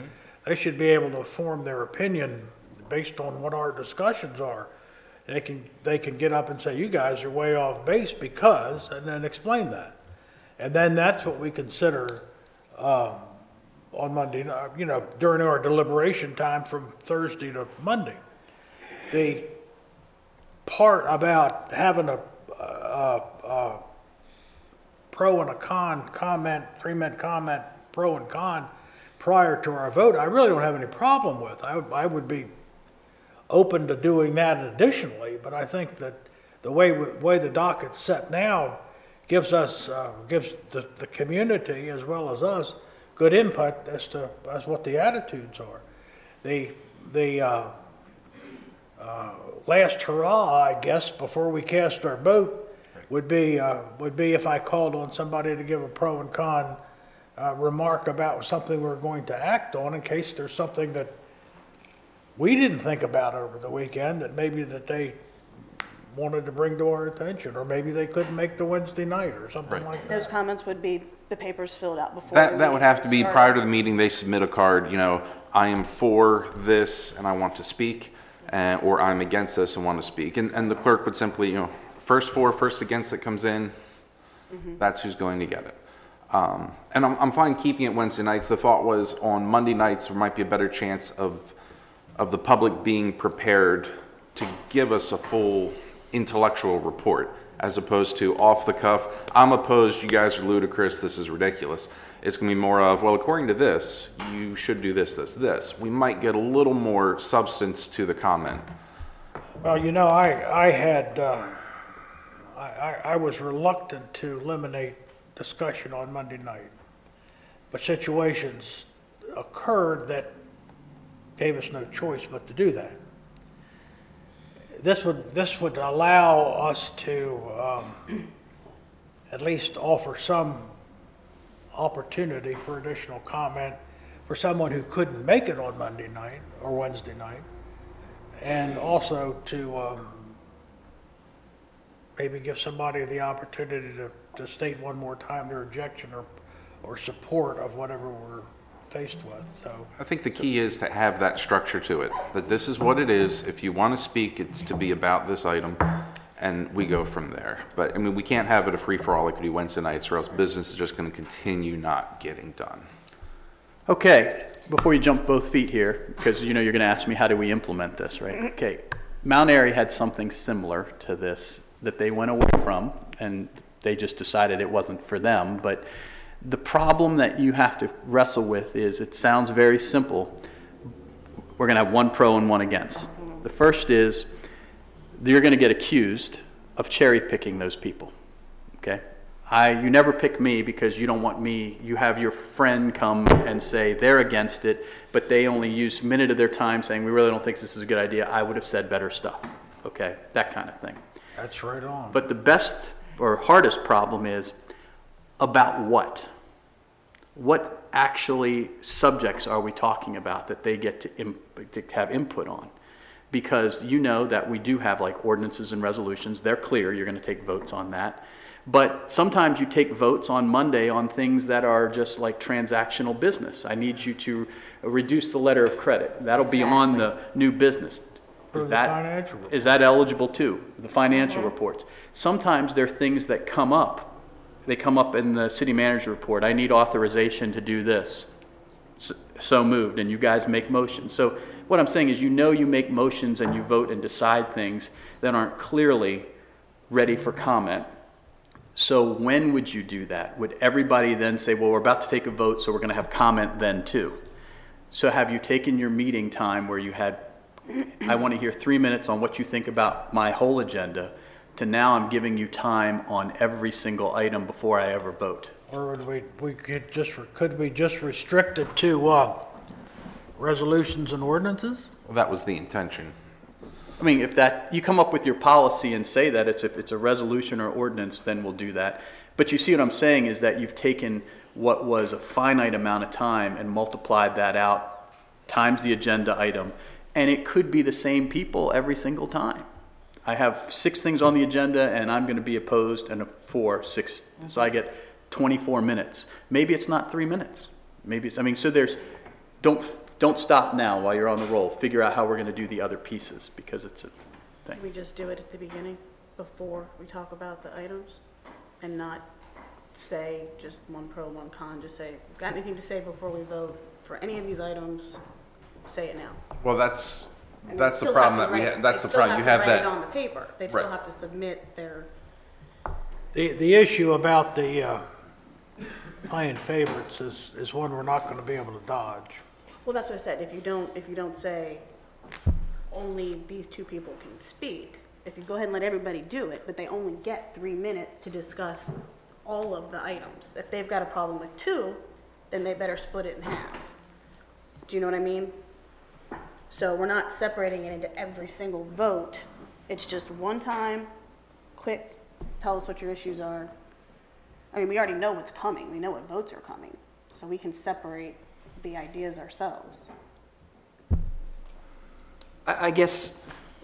they should be able to form their opinion based on what our discussions are. They can get up and say, you guys are way off base because, and then explain that. And then that's what we consider on Monday, during our deliberation time from Thursday to Monday. The part about having a pro and a con comment, 3-minute comment, pro and con, prior to our vote, I really don't have any problem with. I would be open to doing that additionally, but I think that the way the docket's set now gives the community as well as us good input as what the attitudes are. The last hurrah, I guess, before we cast our vote would be if I called on somebody to give a pro and con remark about something we're going to act on, in case there's something that we didn't think about over the weekend that maybe that they wanted to bring to our attention, or maybe they couldn't make the Wednesday night or something like that. Those comments would be the papers filled out before. That would have to be prior to the meeting. They submit a card, I am for this and I want to speak, or I'm against this and want to speak. And the clerk would simply, first for, first against that comes in, that's who's going to get it. And I'm fine keeping it Wednesday nights. The thought was on Monday nights, there might be a better chance of the public being prepared to give us a full intellectual report, as opposed to off the cuff, I'm opposed, you guys are ludicrous, this is ridiculous. It's going to be more of, well, according to this, you should do this, this, this. We might get a little more substance to the comment. Well, I was reluctant to eliminate discussion on Monday night, but situations occurred that gave us no choice but to do that. This would allow us to at least offer some opportunity for additional comment for someone who couldn't make it on Monday night or Wednesday night, and also to maybe give somebody the opportunity to state one more time their objection or support of whatever we're faced with. So I think the key is to have that structure to it, that this is what it is. If you want to speak, it's to be about this item, and we go from there. But I mean, we can't have it a free-for-all like we do Wednesday nights, or else business is just going to continue not getting done. Okay, before you jump both feet here, because you're going to ask me how do we implement this, right? Okay, Mount Airy had something similar to this that they went away from, and they just decided it wasn't for them. But the problem that you have to wrestle with is, it sounds very simple. We're going to have one pro and one against. The first is you're going to get accused of cherry picking those people. Okay? You never pick me because you don't want me. You have your friend come and say they're against it, but they only use a minute of their time saying, we really don't think this is a good idea. I would have said better stuff. Okay? That kind of thing. that's right on. But the best or hardest problem is about what? What actually subjects are we talking about that they get to have input on? Because you know that we do have like ordinances and resolutions. They're clear. You're going to take votes on that. But sometimes you take votes on Monday on things that are just like transactional business. I need you to reduce the letter of credit. That'll be on the new business. Is that eligible too? The financial reports. Sometimes there are things that come up. They come up in the city manager report. I need authorization to do this. So moved, and you guys make motions. So what I'm saying is, you make motions and you vote and decide things that aren't clearly ready for comment. So when would you do that? Would everybody then say, well, we're about to take a vote, so we're going to have comment then too? So have you taken your meeting time where you had, I want to hear 3 minutes on what you think about my whole agenda, to now I'm giving you time on every single item before I ever vote? Or could we just restrict it to resolutions and ordinances? Well, that was the intention. I mean, if that, you come up with your policy and say that if it's a resolution or ordinance, then we'll do that. But you see what I'm saying is that you've taken what was a finite amount of time and multiplied that out times the agenda item, and it could be the same people every single time. I have 6 things on the agenda and I'm going to be opposed and for 6, so I get 24 minutes. Maybe it's not 3 minutes. Maybe it's, so don't don't stop now while you're on the roll. Figure out how we're going to do the other pieces, because it's a thing. We just do it at the beginning, before we talk about the items, and not say just one pro, one con, just say, got anything to say before we vote for any of these items, say it now. Well, that's And the they'd still problem have that to we write- have, that's the they'd still problem, you have to write it that. on the paper, they'd still Right. have to submit their, The issue about the playing favorites is one we're not going to be able to dodge. well, that's what I said, if you don't say only these two people can speak, if you go ahead and let everybody do it, but they only get 3 minutes to discuss all of the items. If they've got a problem with 2, then they better split it in half. Do you know what I mean? So we're not separating it into every single vote. It's just one time, quick, tell us what your issues are. I mean, we already know what's coming. We know what votes are coming. So we can separate the ideas ourselves. I guess,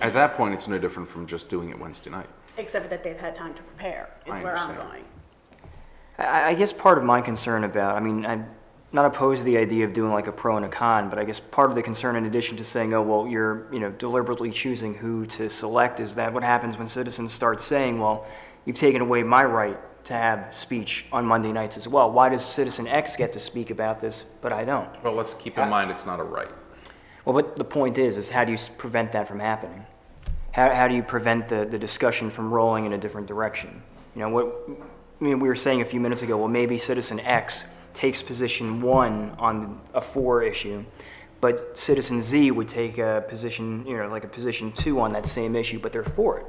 At that point, it's no different from just doing it Wednesday night. Except that they've had time to prepare, is I where I'm understand. going. I guess part of my concern about, I mean, I'm not opposed to the idea of doing like a pro and a con, but I guess part of the concern, in addition to saying, oh, well, you're, deliberately choosing who to select, is that what happens when citizens start saying, well, you've taken away my right to have speech on Monday nights as well. Why does citizen X get to speak about this, but I don't? Well, let's keep in mind, it's not a right. Well, but the point is how do you prevent that from happening? How do you prevent the discussion from rolling in a different direction? We were saying a few minutes ago, well, maybe citizen X takes position 1 on a 4 issue, but citizen Z would take a position, like a position 2 on that same issue, but they're for it.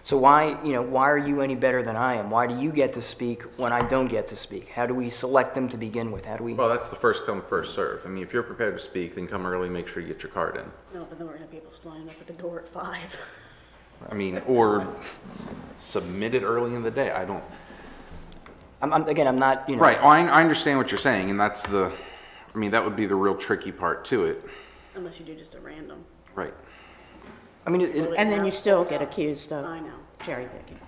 So why are you any better than I am? Why do you get to speak when I don't get to speak? How do we select them to begin with? How do we? Well, that's the first come, first serve. I mean, if you're prepared to speak, then come early, make sure you get your card in. No, but then we're gonna have people lining up at the door at 5. I mean, or submit it early in the day. I don't. I'm not, Right, I understand what you're saying, and that's the, I mean, that would be the real tricky part to it. Unless you do just a random. Right. I mean, And then you still get accused of I know. cherry picking.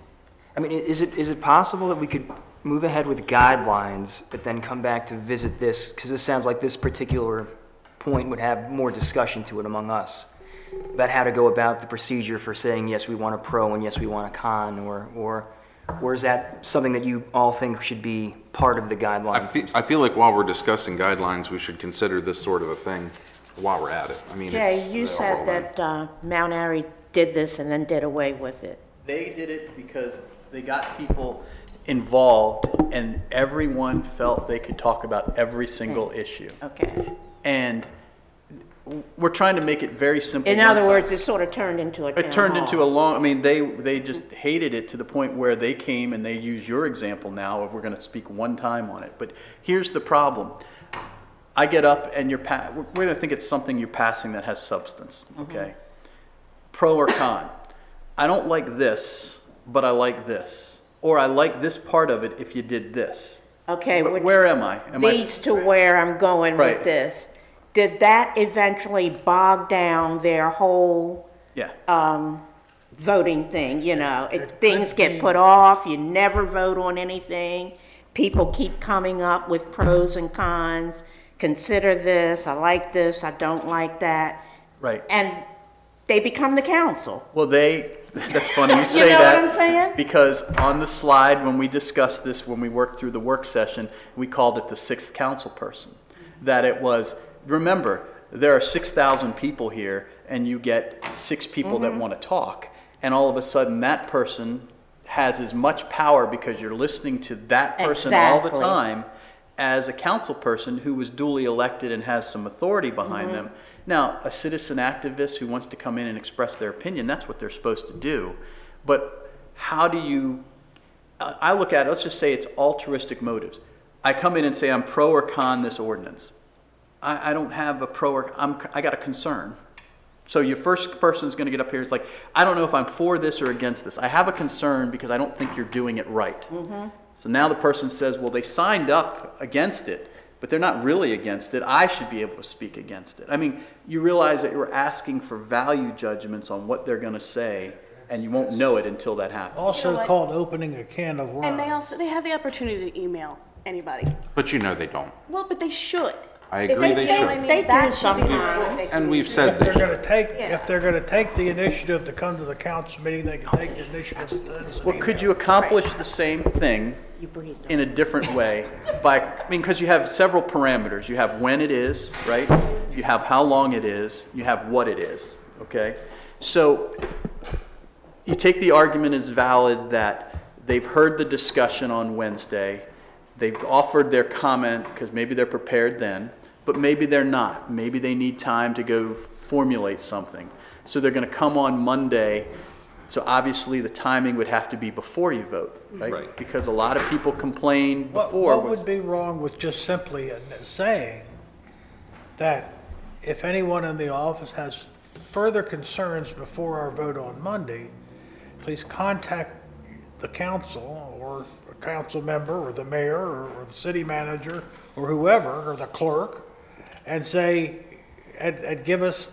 I mean, is it possible that we could move ahead with guidelines, but then come back to visit this? Because this sounds like this particular point would have more discussion to it among us about how to go about the procedure for saying, yes, we want a pro and yes, we want a con, or is that something that you all think should be part of the guidelines? I feel like while we're discussing guidelines, we should consider this sort of a thing while we're at it. I mean, Jay, you it's said overwhelming. that Mount Airy did this and then did away with it. They did it because they got people involved and everyone felt they could talk about every single issue. Okay. And we're trying to make it very simple. In other one-sided. words, it sort of turned into a town It turned into a hall. long, I mean, they just hated it to the point where they came and they use your example now of we're going to speak one time on it. But here's the problem. I get up and we're going to think it's something you're passing that has substance, okay? Pro or con. I don't like this, but I like this. Or I like this part of it if you did this. Okay, which Where am I? leads to where I'm going Right. with this. Did that eventually bog down their whole Yeah. voting thing, things get put off, you never vote on anything, people keep coming up with pros and cons, consider this, I like this, I don't like that, Right. and they become the council. Well, that's funny you say know that. what I'm saying? Because on the slide, when we discussed this, when we worked through the work session, we called it the sixth council person. That it was, remember, there are 6,000 people here, and you get 6 people that want to talk, and all of a sudden that person has as much power because you're listening to that person all the Exactly. time as a council person who was duly elected and has some authority behind them. Now, a citizen activist who wants to come in and express their opinion, that's what they're supposed to do. But how do you, I look at it, let's just say it's altruistic motives. I come in and say I'm pro or con this ordinance. I don't have a pro or, I got a concern. So your first person is going to get up here, it's like, I don't know if I'm for this or against this. I have a concern because I don't think you're doing it right. So now the person says, well, they signed up against it, but they're not really against it. I should be able to speak against it. I mean, you realize that you're asking for value judgments on what they're going to say, and you won't know it until that happens. Also You know what? called opening a can of worms. And they have the opportunity to email anybody. But they don't. Well, but they should. I agree they should. They That do should be sometimes. And we've said If they they're should. gonna take, Yeah. if they're gonna take the initiative to come to the council meeting, they can take the initiative to send us an Well, could email. you accomplish the same thing in a different way? Because you have several parameters. You have when it is, right? You have how long it is, you have what it is, okay? So you take the argument as valid that they've heard the discussion on Wednesday, they've offered their comment because maybe they're prepared then, but maybe they're not. Maybe they need time to go formulate something. So they're going to come on Monday. So obviously the timing would have to be before you vote, right? Right. Because a lot of people complained What before. would be wrong with just simply saying that if anyone in the office has further concerns before our vote on Monday, please contact the council or a council member or the mayor or the city manager or whoever, or the clerk, and say, and give us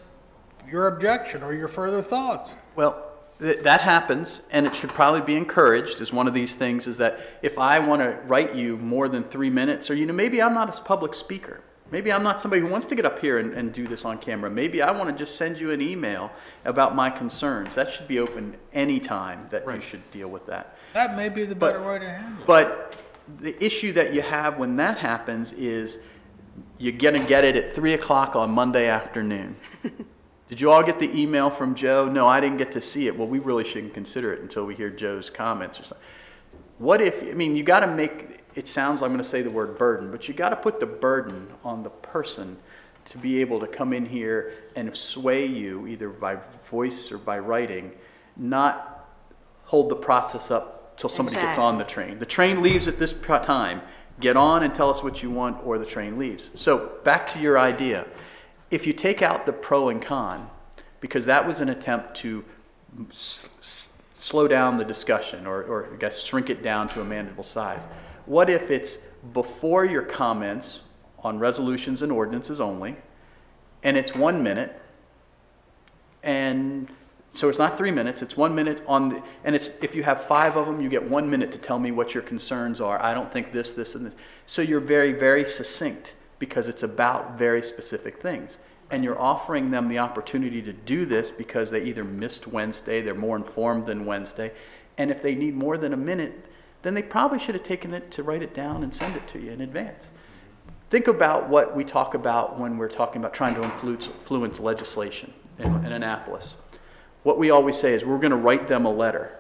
your objection or your further thoughts. Well, that happens, and it should probably be encouraged as one of these things is that if I want to write you more than 3 minutes, or, maybe I'm not a public speaker. Maybe I'm not somebody who wants to get up here and do this on camera. Maybe I want to just send you an email about my concerns. That should be open any time that you should deal with that. That may be the better way to handle it. But the issue that you have when that happens is you're going to get it at 3 o'clock on Monday afternoon. Did you all get the email from Joe? No, I didn't get to see it. Well, we really shouldn't consider it until we hear Joe's comments or something. What if, you got to make, it sounds, I'm going to say the word burden, but you got to put the burden on the person to be able to come in here and sway you either by voice or by writing, not hold the process up till somebody gets on the train. The train leaves at this time. Get on and tell us what you want, or the train leaves. So back to your idea. If you take out the pro and con, because that was an attempt to slow down the discussion or I guess shrink it down to a manageable size. What if it's before your comments on resolutions and ordinances only, and it's 1 minute, and so it's not 3 minutes, it's 1 minute and it's, if you have 5 of them, you get 1 minute to tell me what your concerns are. I don't think this, and this. So you're very, very succinct because it's about very specific things. And you're offering them the opportunity to do this because they either missed Wednesday, they're more informed than Wednesday, and if they need more than a minute, then they probably should have taken it to write it down and send it to you in advance. Think about what we talk about when we're talking about trying to influence legislation in Annapolis. What we always say is we're going to write them a letter.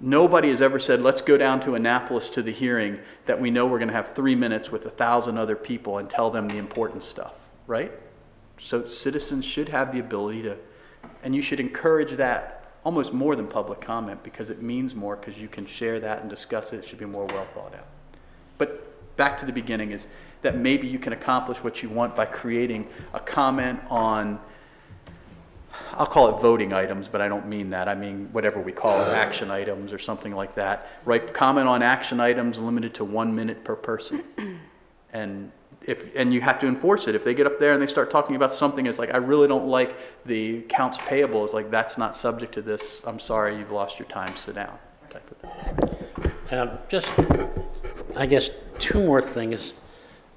Nobody has ever said, let's go down to Annapolis to the hearing that we know we're going to have 3 minutes with 1,000 other people and tell them the important stuff, right? So citizens should have the ability to, and you should encourage that almost more than public comment because it means more because you can share that and discuss it. It should be more well thought out. But back to the beginning is that maybe you can accomplish what you want by creating a comment on, I'll call it voting items, but I don't mean that. I mean whatever we call it, action items or something like that. Right? Comment on action items limited to 1 minute per person. And you have to enforce it. If they get up there and they start talking about something, it's like, I really don't like the accounts payable. It's like, that's not subject to this. I'm sorry, you've lost your time. Sit down. Type of thing. Just, I guess, 2 more things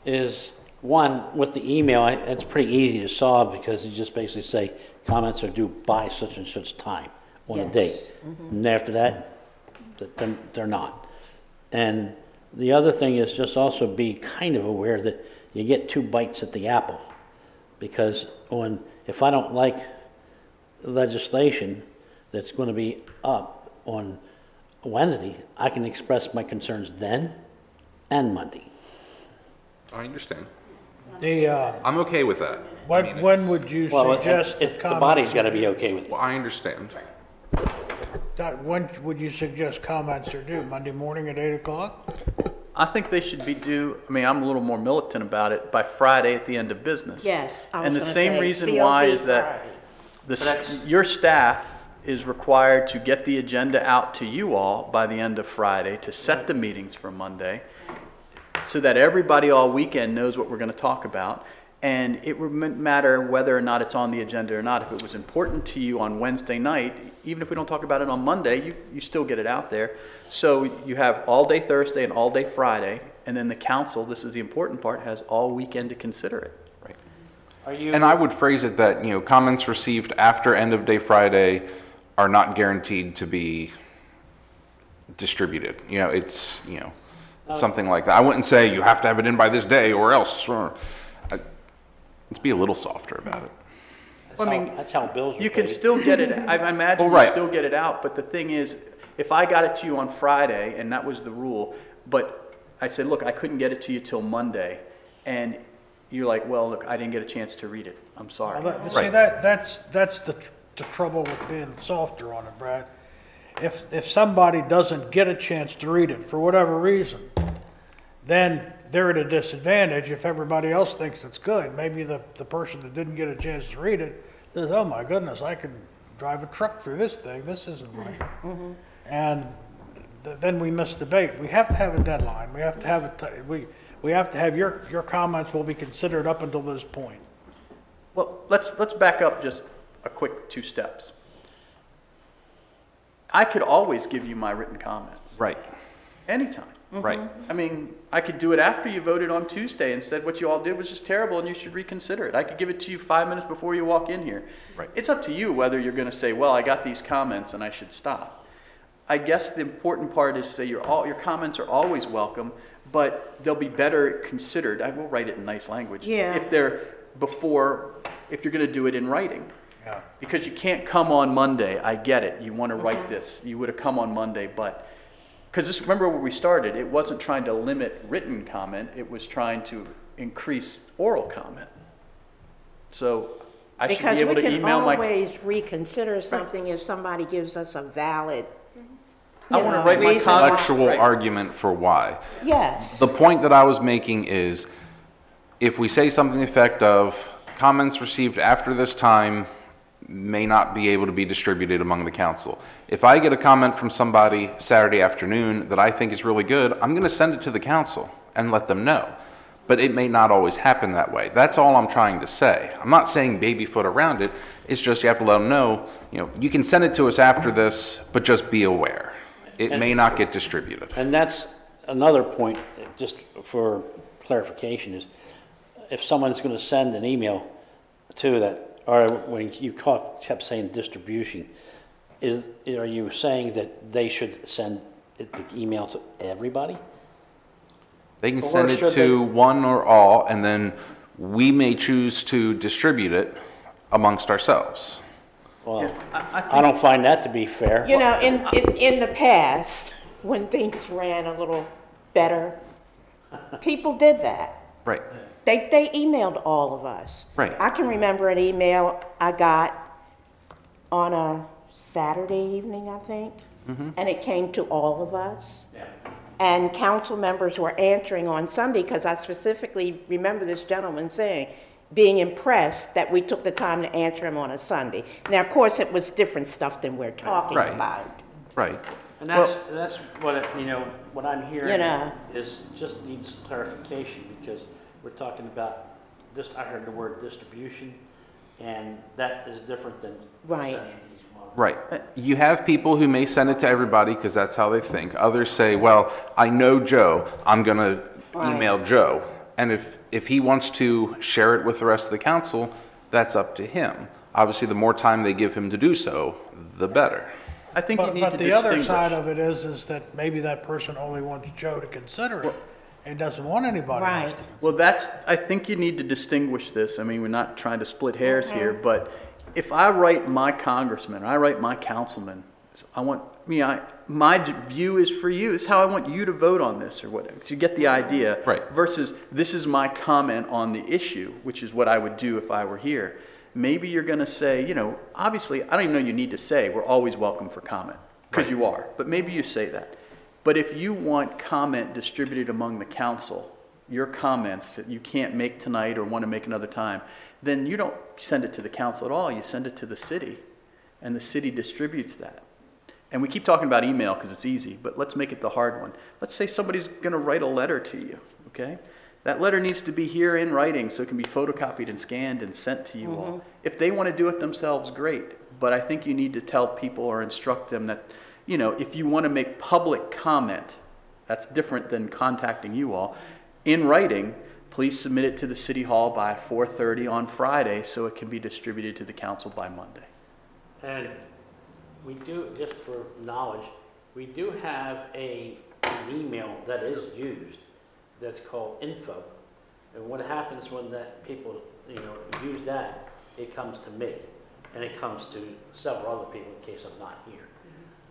is one, with the email, it's pretty easy to solve because you just basically say comments are due by such and such time on a date. And after that, then they're not. And the other thing is just also be kind of aware that you get 2 bites at the apple. Because if I don't like legislation that's going to be up on Wednesday, I can express my concerns then and Monday. I understand. I'm okay with that. When would you suggest the body's got to be okay with it. Well, I understand. When would you suggest comments are due? Monday morning at 8 o'clock? I think they should be due, I'm a little more militant about it, by Friday at the end of business. Yes, I was And the gonna same say, reason why COB is that Friday. your staff is required to get the agenda out to you all by the end of Friday to set the meetings for Monday so that everybody all weekend knows what we're going to talk about. And it wouldn't matter whether or not it's on the agenda or not. If it was important to you on Wednesday night, even if we don't talk about it on Monday, you still get it out there. So you have all day Thursday and all day Friday, and then the council, this is the important part, has all weekend to consider it. And I would phrase it that, comments received after end of day Friday are not guaranteed to be distributed. It's, something like that. I wouldn't say you have to have it in by this day or else. Let's be a little softer about it. That's how bills are You can paid. still get it, I imagine Well, right. you still get it out, but the thing is, if I got it to you on Friday, and that was the rule, but I said, look, I couldn't get it to you till Monday, and you're like, well, look, I didn't get a chance to read it, I'm sorry. Well, see, Right. that's the trouble with being softer on it, Brad. If somebody doesn't get a chance to read it for whatever reason, then they're at a disadvantage if everybody else thinks it's good. Maybe the person that didn't get a chance to read it says, oh my goodness, I can drive a truck through this thing, this isn't right. And then we miss the bait. We have to have a deadline. We have to have we have to have your comments will be considered up until this point. Well, let's back up just a quick 2 steps. I could always give you my written comments, Right, anytime. right. I mean, I could do it after you voted on Tuesday and said what you all did was just terrible and you should reconsider it. I could give it to you 5 minutes before you walk in here. Right. It's up to you whether you're going to say, well, I got these comments and I should stop. I guess the important part is to say your comments are always welcome, but they'll be better considered. I will write it in nice language. Yeah. If you're going to do it in writing. Yeah. Because you can't come on Monday. I get it. You want to write this. You would have come on Monday, but because just remember where we started. It wasn't trying to limit written comment. It was trying to increase oral comment. So I should be able to email my. Because we can always reconsider something if somebody gives us a valid, I want to write my reason. comment. Intellectual Right. argument for why. yes. The point that I was making is, if we say something to the effect of, comments received after this time may not be able to be distributed among the council. If I get a comment from somebody Saturday afternoon that I think is really good, I'm going to send it to the council and let them know. But it may not always happen that way. That's all I'm trying to say. I'm not saying baby foot around it. It's just you have to let them know, you can send it to us after this, but just be aware. It may not get distributed. And that's another point, just for clarification, is if someone's going to send an email to that, or when you kept saying distribution, are you saying that they should send the email to everybody? They can Or send it should to one or all, and then we may choose to distribute it amongst ourselves. Well, I I don't find that to be fair. In the past, when things ran a little better, people did that. Right. They emailed all of us. Right. I can remember an email I got on a Saturday evening, I think, and it came to all of us. Yeah. And council members were answering on Sunday, because I specifically remember this gentleman saying, being impressed that we took the time to answer him on a Sunday. Now, of course, it was different stuff than we're talking Right. about. Right. And that's what, what I'm hearing know. is just needs clarification, because we're talking about, I heard the word distribution, and that is different than Right. sending these ones. Right. You have people who may send it to everybody because that's how they think. Others say, well, I know Joe, I'm going to email Joe. And if he wants to share it with the rest of the council, that's up to him. Obviously, the more time they give him to do so, the better. I think you But, need but to the distinguish. other side of it is that maybe that person only wants Joe to consider it and doesn't want anybody else Right. to. Well, I think you need to distinguish this. I mean, we're not trying to split hairs here, but if I write my congressman, I write my councilman, my view is for you. This is how I want you to vote on this or whatever. So you get the idea. Right. Versus this is my comment on the issue, which is what I would do if I were here. Maybe you're going to say, obviously, I don't even know you need to say we're always welcome for comment, because you are. But maybe you say that. But if you want comment distributed among the council, your comments that you can't make tonight or want to make another time, then you don't send it to the council at all. You send it to the city, and the city distributes that. And we keep talking about email because it's easy, but let's make it the hard one. Let's say somebody's going to write a letter to you, okay? That letter needs to be here in writing so it can be photocopied and scanned and sent to you all. If they want to do it themselves, great. But I think you need to tell people or instruct them that, if you want to make public comment, that's different than contacting you all, in writing, please submit it to the City Hall by 4:30 on Friday so it can be distributed to the council by Monday. And we do, just for knowledge, we do have an email that is used that's called info. And what happens when that people, use that, it comes to me. And it comes to several other people in case I'm not here.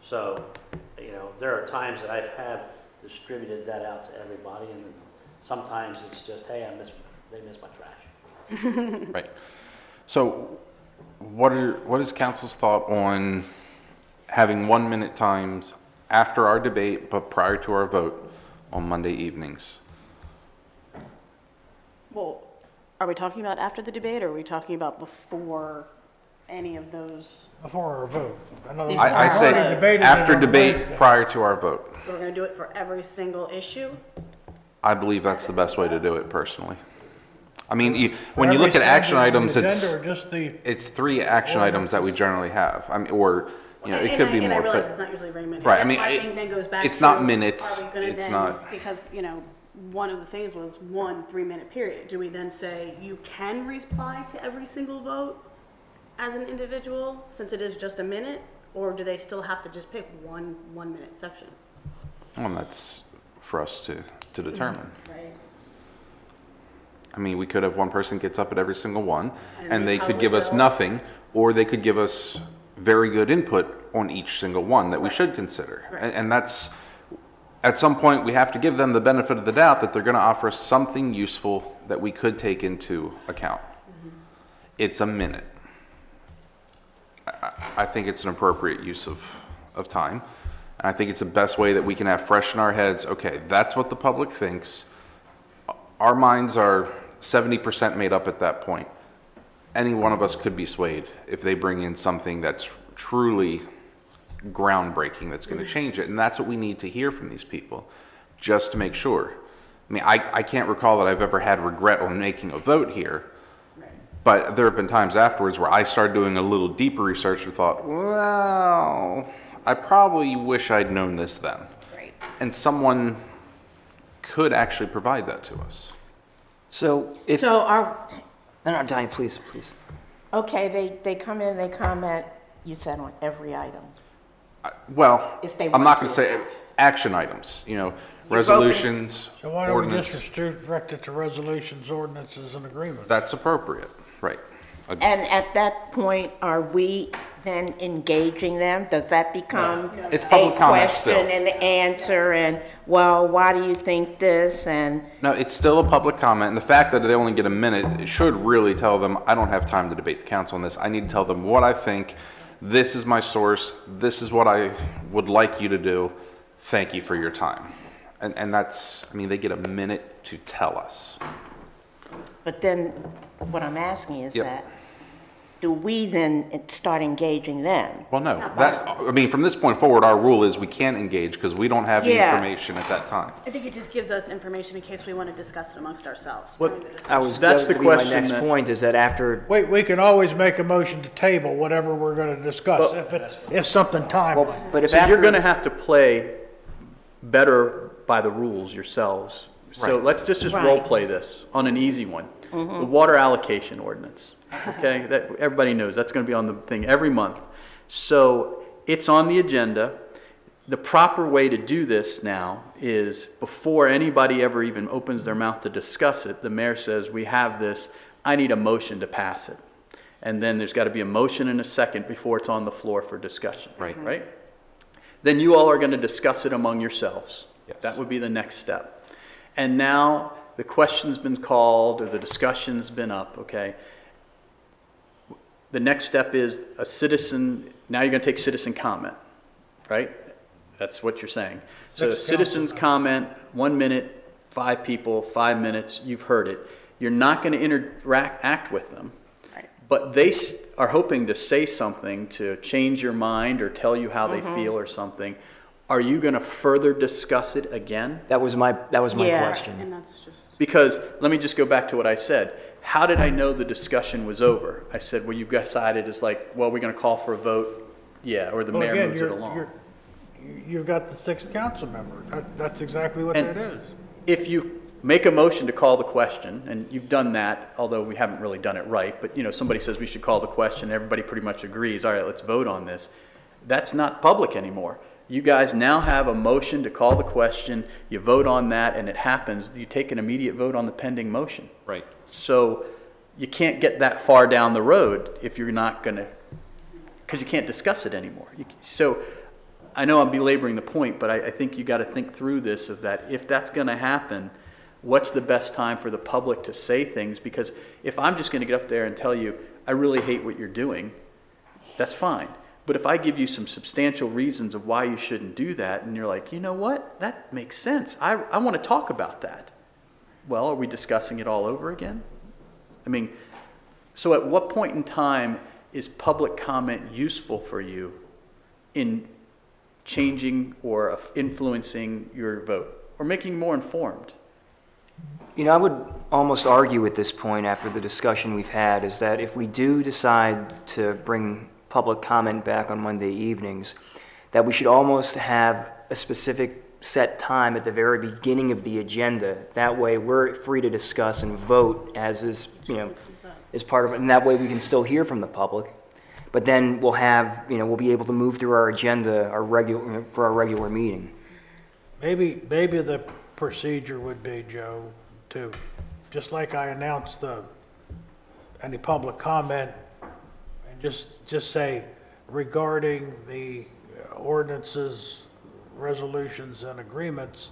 So, there are times that I've had distributed that out to everybody, and sometimes it's just, hey, they missed my trash. Right. So what is council's thought on having 1 minute times after our debate but prior to our vote on Monday evenings? Well, are we talking about after the debate, or are we talking about before any of those? Before our vote. In other words, I we've say already debated it after on debate, Wednesday. prior to our vote. So we're gonna do it for every single issue? I believe that's the best way to do it personally. I mean, For when you every look at action subject on items, the agenda or just the, it's 3 action items that we generally have. I mean, or, it could be And I more, realize it's but not usually very many. Right, I That's mean, my it- thing then goes back it's to, not minutes, are we gonna it's then- not- Because, one of the things was 1 3-minute period. Do we then say you can reply to every single vote as an individual, since it is just a minute? Or do they still have to just pick one 1-minute section? well, that's for us to determine. Right. I mean, we could have one person gets up at every single one, and they could probably give us will. nothing, or they could give us very good input on each single one that we should consider. And that's, at some point, we have to give them the benefit of the doubt that they're going to offer us something useful that we could take into account. It's a minute. I think it's an appropriate use of time. And I think it's the best way that we can have fresh in our heads, okay, that's what the public thinks. Our minds are 70% made up at that point. Any one of us could be swayed if they bring in something that's truly groundbreaking, that's going to change it. And that's what we need to hear from these people, just to make sure. I mean, I can't recall that I've ever had regret on making a vote here. But there have been times afterwards where I started doing a little deeper research and thought, well, I probably wish I'd known this then. Right. And someone could actually provide that to us. So if, So are, no, Diane, please. okay, they come in, they comment, you said on every item. Well, If they I'm want not going to to. say action items, resolutions, so why don't we ordinance. just direct it to resolutions, ordinances, and agreements? That's appropriate, right. And at that point, are we then engaging them? Does that become It's public a comment still. question and answer, and, well, why do you think this, and, No, it's still a public comment, and the fact that they only get a minute, it should really tell them, I don't have time to debate the council on this. I need to tell them what I think. This is my source. This is what I would like you to do. Thank you for your time. And that's, I mean, they get a minute to tell us. but then, what I'm asking is Yep. that, do we then start engaging them? Well, no, I mean, from this point forward, our rule is we can't engage because we don't have the Yeah. information at that time. I think it just gives us information in case we want to discuss it amongst ourselves. What- during the I was, discussion. That's that the would be my question next that- point, is that after, We can always make a motion to table whatever we're going to discuss, if something timely. but if So you're going to after, have to play better by the rules yourselves. So Right. let's just Right. role play this on an easy one. The water allocation ordinance, okay? That, everybody knows, that's going to be on the thing every month. So it's on the agenda. The proper way to do this now is before anybody ever even opens their mouth to discuss it, the mayor says, we have this, I need a motion to pass it. And then there's got to be a motion and a second before it's on the floor for discussion. Right. Right? Then you all are going to discuss it among yourselves. Yes. That would be the next step. And now the question's been called or the discussion's been up, okay? The next step is a citizen, now you're going to take citizen comment, right? That's what you're saying. So Six citizens comment, 1 minute, 5 people, 5 minutes, you've heard it. You're not going to interact with them. Right. But they are hoping to say something to change your mind or tell you how they feel or something. Are you going to further discuss it again? that was my Yeah. question. And that's just, Because, let me just go back to what I said. How did I know the discussion was over? I said, well, you decided it's like, well, we're going to call for a vote? Yeah, or the Well, mayor again, moves it along. you've got the 6th council member. That's exactly what And- that is. If you make a motion to call the question, and you've done that, although we haven't really done it right, but somebody says we should call the question, everybody pretty much agrees, all right, let's vote on this. That's not public anymore. You guys now have a motion to call the question, you vote on that, and it happens, you take an immediate vote on the pending motion. Right. So you can't get that far down the road if you're not going to, because you can't discuss it anymore. So I know I'm belaboring the point, but I think you got to think through this of that. If that's going to happen, what's the best time for the public to say things? Because if I'm just going to get up there and tell you, I really hate what you're doing, that's fine. But if I give you some substantial reasons of why you shouldn't do that, and you're like, you know what, that makes sense. I want to talk about that. Well, are we discussing it all over again? I mean, so at what point in time is public comment useful for you in changing or influencing your vote or making you more informed? I would almost argue at this point, after the discussion we've had, is that if we do decide to bring public comment back on Monday evenings, that we should almost have a specific set time at the very beginning of the agenda. That way we're free to discuss and vote as is, as part of it, and that way we can still hear from the public. But then we'll have, we'll be able to move through our agenda, for our regular meeting. Maybe the procedure would be, Joe, to, just like I announced any public comment, and just say regarding the ordinances, resolutions, and agreements,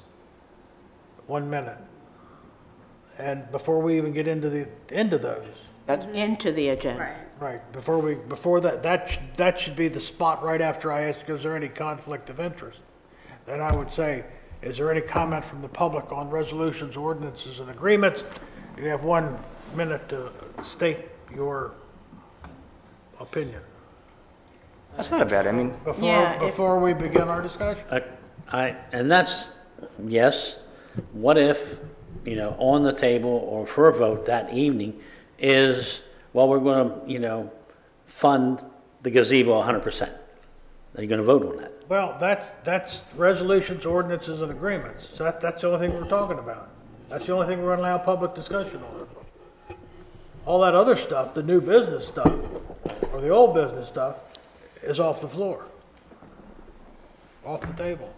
1 minute. And before we even get into those. Into the agenda. Right, before that should be the spot right after I ask, is there any conflict of interest? Then I would say, is there any comment from the public on resolutions, ordinances, and agreements? You have 1 minute to state your opinion. That's not bad. I mean, Before we begin our discussion. And that's, yes, what if, on the table or for a vote that evening is, well, we're going to, fund the gazebo 100%. Are you going to vote on that? Well, that's resolutions, ordinances, and agreements. So that's the only thing we're talking about. That's the only thing we're going to allow public discussion on. All that other stuff, the new business stuff, or the old business stuff, is off the floor, off the table.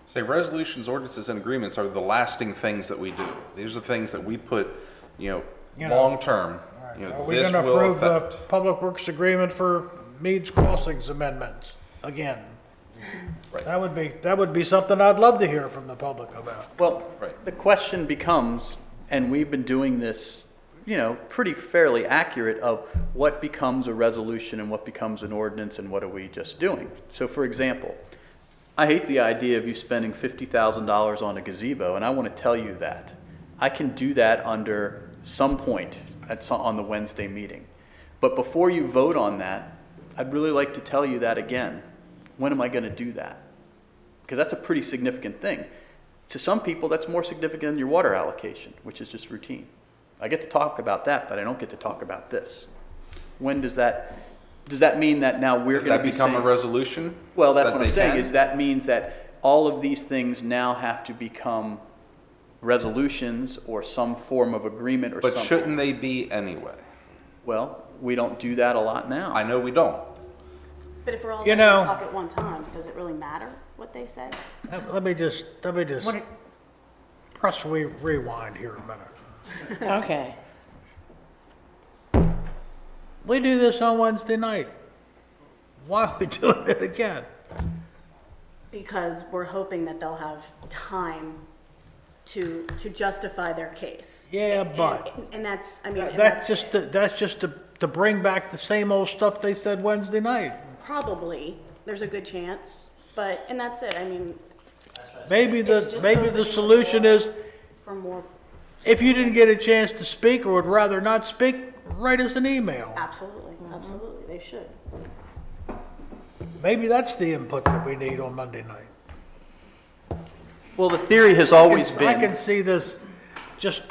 Say resolutions, ordinances, and agreements are the lasting things that we do. These are the things that we put, long term. Are we This going to will approve the affect. Public Works Agreement for Meads Crossings amendments again? Right. That would be something I'd love to hear from the public about. Well, Right. the question becomes, and we've been doing this, pretty fairly accurate of what becomes a resolution and what becomes an ordinance and what are we just doing. So for example, I hate the idea of you spending $50,000 on a gazebo, and I want to tell you that. I can do that under some point on the Wednesday meeting. But before you vote on that, I'd really like to tell you that again. When am I going to do that? Because that's a pretty significant thing. To some people, that's more significant than your water allocation, which is just routine. I get to talk about that, but I don't get to talk about this. When does that mean that now we're going to be become saying, a resolution? well, that's that what I'm they saying, can? is that means that all of these things now have to become resolutions or some form of agreement or But something. shouldn't they be anyway? Well, we don't do that a lot now. I know we don't. But if we're all You going to know- talk at one time, does it really matter what they say? Let me just press rewind here a minute. Okay. We do this on Wednesday night. Why are we doing it again? Because we're hoping that they'll have time to justify their case. Yeah, but And that's, I mean. and that's just to bring back the same old stuff they said Wednesday night. Probably, there's a good chance, but, and that's it, I mean, Maybe It's just the opening the solution door. is, for more, if you didn't get a chance to speak or would rather not speak, write us an email. absolutely, absolutely, they should. Maybe that's the input that we need on Monday night. Well, the theory has always I can been, see this just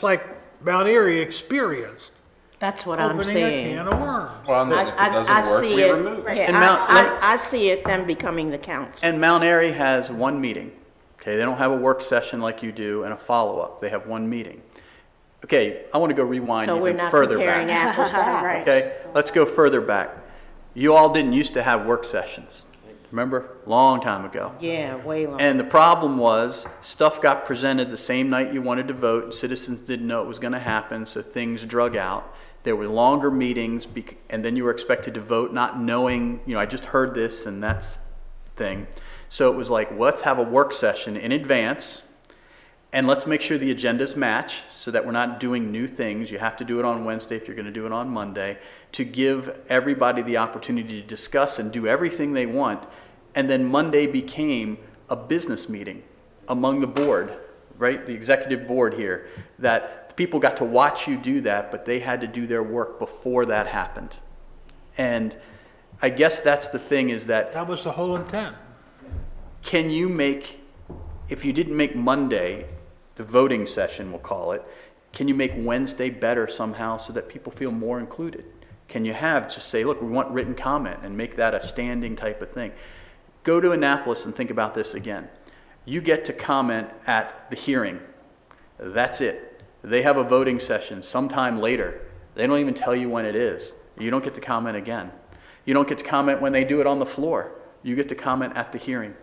like Mount Erie experienced, That's what I'm opening a saying. can of worms. Well, and then if it I doesn't work, see we it. remove it. Yeah, And Mount- I see it them becoming the council. and Mount Airy has one meeting, Okay, they don't have a work session like you do and a follow-up. They have one meeting. Okay, I want to go rewind So we're even not further comparing back. apples to apples. Okay, let's go further back. You all didn't used to have work sessions. Remember? Long time ago. Yeah, way long. And the problem was, stuff got presented the same night you wanted to vote, and citizens didn't know it was going to happen, so things drug out. There were longer meetings, and then you were expected to vote not knowing, I just heard this and that's the thing. So it was like, well, let's have a work session in advance, and let's make sure the agendas match so that we're not doing new things. You have to do it on Wednesday if you're going to do it on Monday, to give everybody the opportunity to discuss and do everything they want. And then Monday became a business meeting among the board, right? The executive board here, that people got to watch you do that, but they had to do their work before that happened. And I guess that's the thing, is that That was the whole intent. can you make, if you didn't make Monday, the voting session we'll call it, can you make Wednesday better somehow so that people feel more included? Can you have, just say, look, we want written comment, and make that a standing type of thing? Go to Annapolis and think about this again. You get to comment at the hearing. That's it. They have a voting session sometime later. They don't even tell you when it is. You don't get to comment again. You don't get to comment when they do it on the floor. You get to comment at the hearing.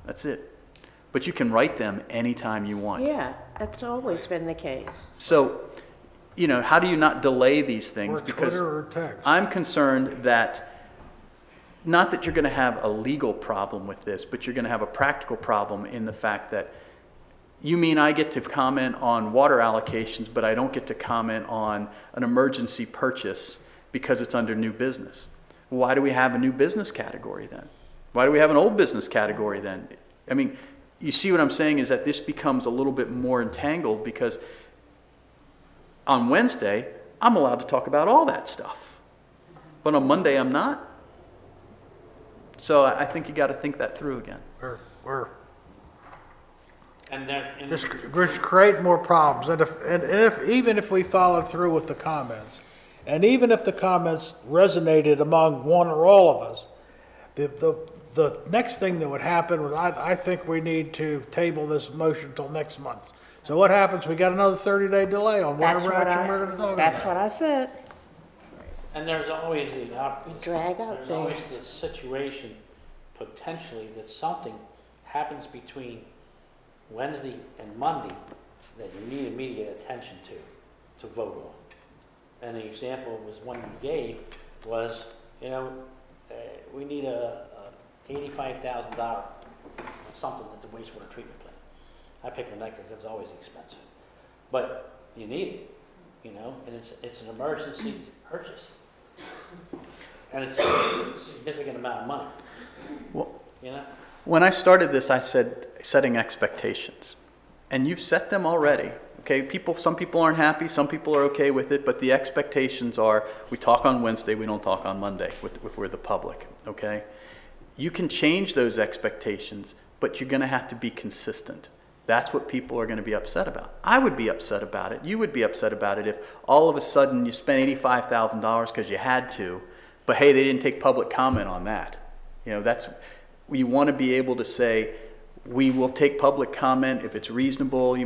That's it. But you can write them anytime you want. Yeah, that's always been the case. So, how do you not delay these things? Or Because Twitter or text. I'm concerned that, not that you're going to have a legal problem with this, but you're going to have a practical problem in the fact that you mean I get to comment on water allocations, but I don't get to comment on an emergency purchase because it's under new business. Why do we have a new business category then? Why do we have an old business category then? I mean, you see what I'm saying is that this becomes a little bit more entangled, because on Wednesday, I'm allowed to talk about all that stuff. But on Monday, I'm not. So I think you got to think that through again. We're And there, and just create more problems. And even if we followed through with the comments, and even if the comments resonated among one or all of us, the next thing that would happen was, I think we need to table this motion till next month. So what happens? We got another 30-day delay on That's whatever what action we're going to talk That's about. what I said. and there's always the Drag out there's always things. the situation potentially that something happens between Wednesday and Monday that you need immediate attention to vote on. And the example was one you gave was, we need a $85,000 something at the wastewater treatment plant. I pick on that because that's always expensive, but you need it, and it's an emergency purchase, and it's a significant amount of money. Well, You know? when I started this, I said setting expectations. And you've set them already. Okay, some people aren't happy, some people are okay with it, but the expectations are, we talk on Wednesday, we don't talk on Monday if we're the public, okay? You can change those expectations, but you're gonna have to be consistent. That's what people are gonna be upset about. I would be upset about it. You would be upset about it if all of a sudden you spent $85,000 because you had to, but hey, they didn't take public comment on that. You wanna be able to say, we will take public comment if it's reasonable.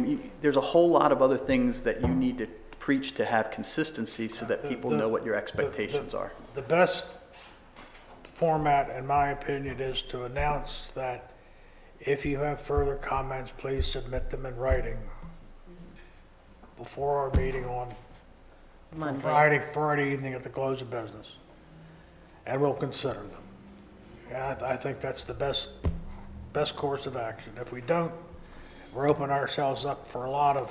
There's a whole lot of other things that you need to preach to have consistency so that people know what your expectations are. The best format, in my opinion, is to announce that if you have further comments, please submit them in writing before our meeting on Monday. Friday evening at the close of business. And we'll consider them. And I think that's the best course of action. If we don't, we're opening ourselves up for a lot of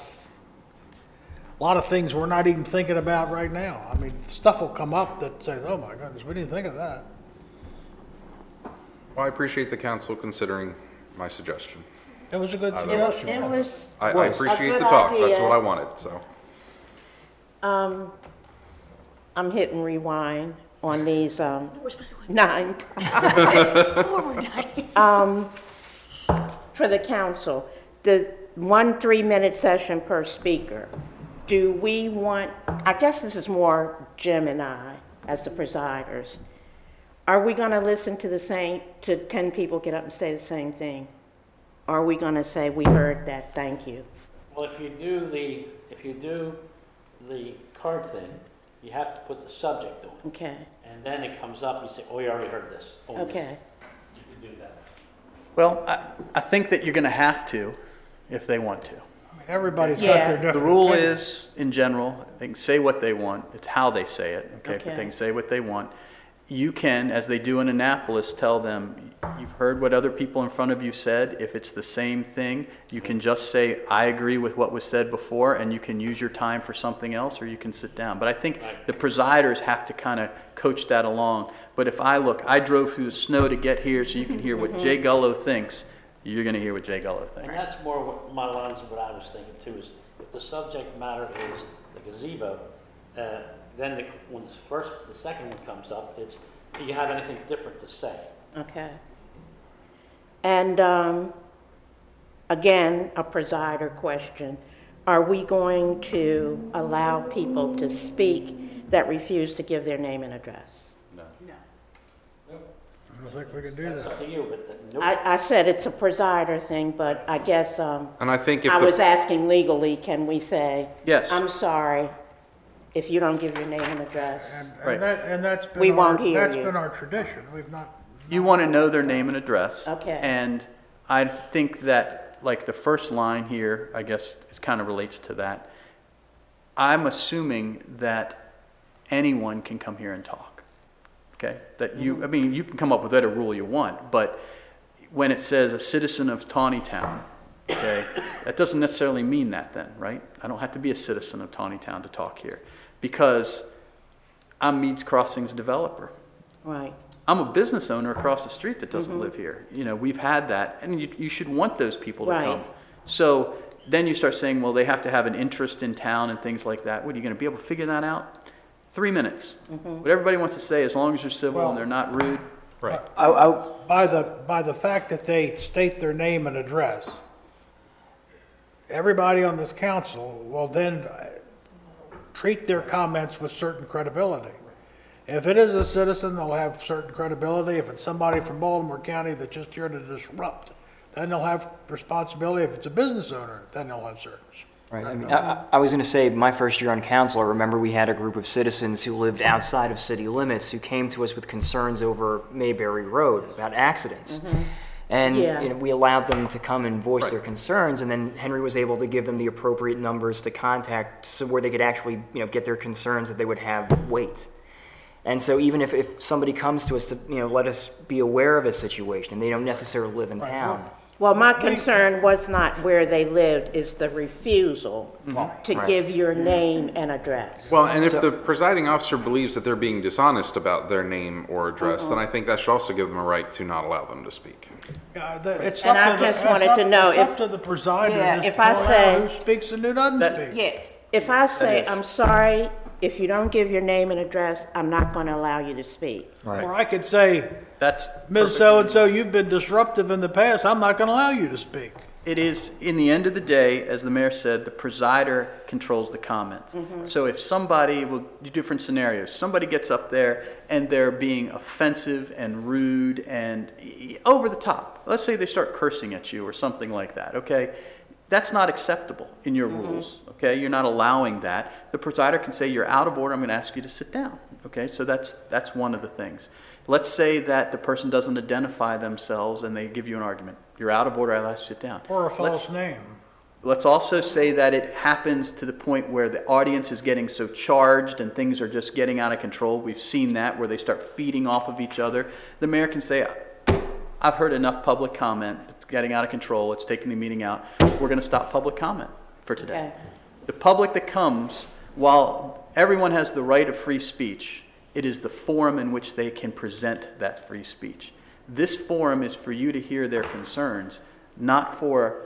things we're not even thinking about right now. I mean, stuff will come up that says, oh my goodness, we didn't think of that. Well, I appreciate the council considering my suggestion. It was a good suggestion. It was I a appreciate good the talk, that's idea. what I wanted, so. I'm hitting rewind on these We're supposed to be 9 forward. for the council. The 1 3-minute session per speaker. Do we want, I guess this is more Jim and I as the presiders. Are we going to listen to 10 people get up and say the same thing? Or are we going to say, we heard that, thank you? Well, if you do the card thing, you have to put the subject on. Okay, And then it comes up, you say, oh, you already heard this. Only this. okay. You can do that. Well, I think that you're going to have to if they want to. I mean, everybody's got Yeah. their different. The rule opinions. is, in general, they can say what they want. It's how they say it, okay? But Okay. they can say what they want. You can, as they do in Annapolis, tell them, you've heard what other people in front of you said. If it's the same thing, you can just say, I agree with what was said before, and you can use your time for something else, or you can sit down. But I think the presiders have to kind of coach that along. But if I drove through the snow to get here so you can hear what Jay Gullo thinks, you're going to hear what Jay Gullo thinks. And that's more what my lines of what I was thinking too, is if the subject matter is the gazebo, then when the second one comes up, it's, do you have anything different to say? Okay. And again, a presider question. Are we going to allow people to speak that refuse to give their name and address? I don't think we can do It's that. up to you, but nope. I said it's a presider thing, but I guess And I think if I was the, asking legally, can we say, Yes. I'm sorry if you don't give your name and address? Right. And that's been We our, won't hear that's you. been our tradition. We've not, You want to know their name and address. Okay. And I think that, like, the first line here, I guess, it kind of relates to that. I'm assuming that anyone can come here and talk. Okay? That you, I mean, you can come up with whatever rule you want, but when it says a citizen of Taneytown, okay, that doesn't necessarily mean that then, right? I don't have to be a citizen of Taneytown to talk here, because I'm Meads Crossing's developer. Right. I'm a business owner across the street that doesn't live here. You know, we've had that, and you should want those people to Right. come. So then you start saying, well, they have to have an interest in town and things like that. What, are you going to be able to figure that out? 3 minutes. What everybody wants to say, as long as they're civil Well- and they're not rude. right. by the fact that they state their name and address, everybody on this council will then treat their comments with certain credibility. If it is a citizen, they'll have certain credibility. If it's somebody from Baltimore County that's just here to disrupt, then they'll have responsibility. If it's a business owner, then they'll have certain. Right. I mean, I was going to say, my first year on council, I remember we had a group of citizens who lived outside of city limits who came to us with concerns over Mayberry Road about accidents. And Yeah. you know, we allowed them to come and voice their concerns, and then Henry was able to give them the appropriate numbers to contact, so where they could actually, you know, get their concerns that they would have weight. And so even if somebody comes to us to, you know, let us be aware of a situation, and they don't necessarily live in town. Well, my concern was not where they lived, is the refusal to Right. give your name and address. Well, and if the presiding officer believes that they're being dishonest about their name or address, then I think that should also give them a right to not allow them to speak. Yeah, it's And up I to the- just it's wanted up- to know it's if- up to the presider Yeah, just if to I allow say- who speaks and who doesn't speak. Yeah, if I say, is. I'm sorry, if you don't give your name and address, I'm not going to allow you to speak. Or I could say, That's Ms. So-and-so, you've been disruptive in the past, I'm not gonna allow you to speak. It is, in the end of the day, as the mayor said, the presider controls the comments. So if somebody, will do different scenarios, somebody gets up there and they're being offensive and rude and over the top. Let's say they start cursing at you or something like that, okay? That's not acceptable in your rules, okay? You're not allowing that. The presider can say, you're out of order, I'm gonna ask you to sit down, okay? So that's one of the things. Let's say that the person doesn't identify themselves and they give you an argument. You're out of order, I'll ask you to sit down. Or a false name. Let's also say that it happens to the point where the audience is getting so charged and things are just getting out of control. We've seen that, where they start feeding off of each other. The mayor can say, I've heard enough public comment. It's getting out of control. It's taking the meeting out. We're going to stop public comment for today. Okay. The public that comes, while everyone has the right of free speech, it is the forum in which they can present that free speech. This forum is for you to hear their concerns, not for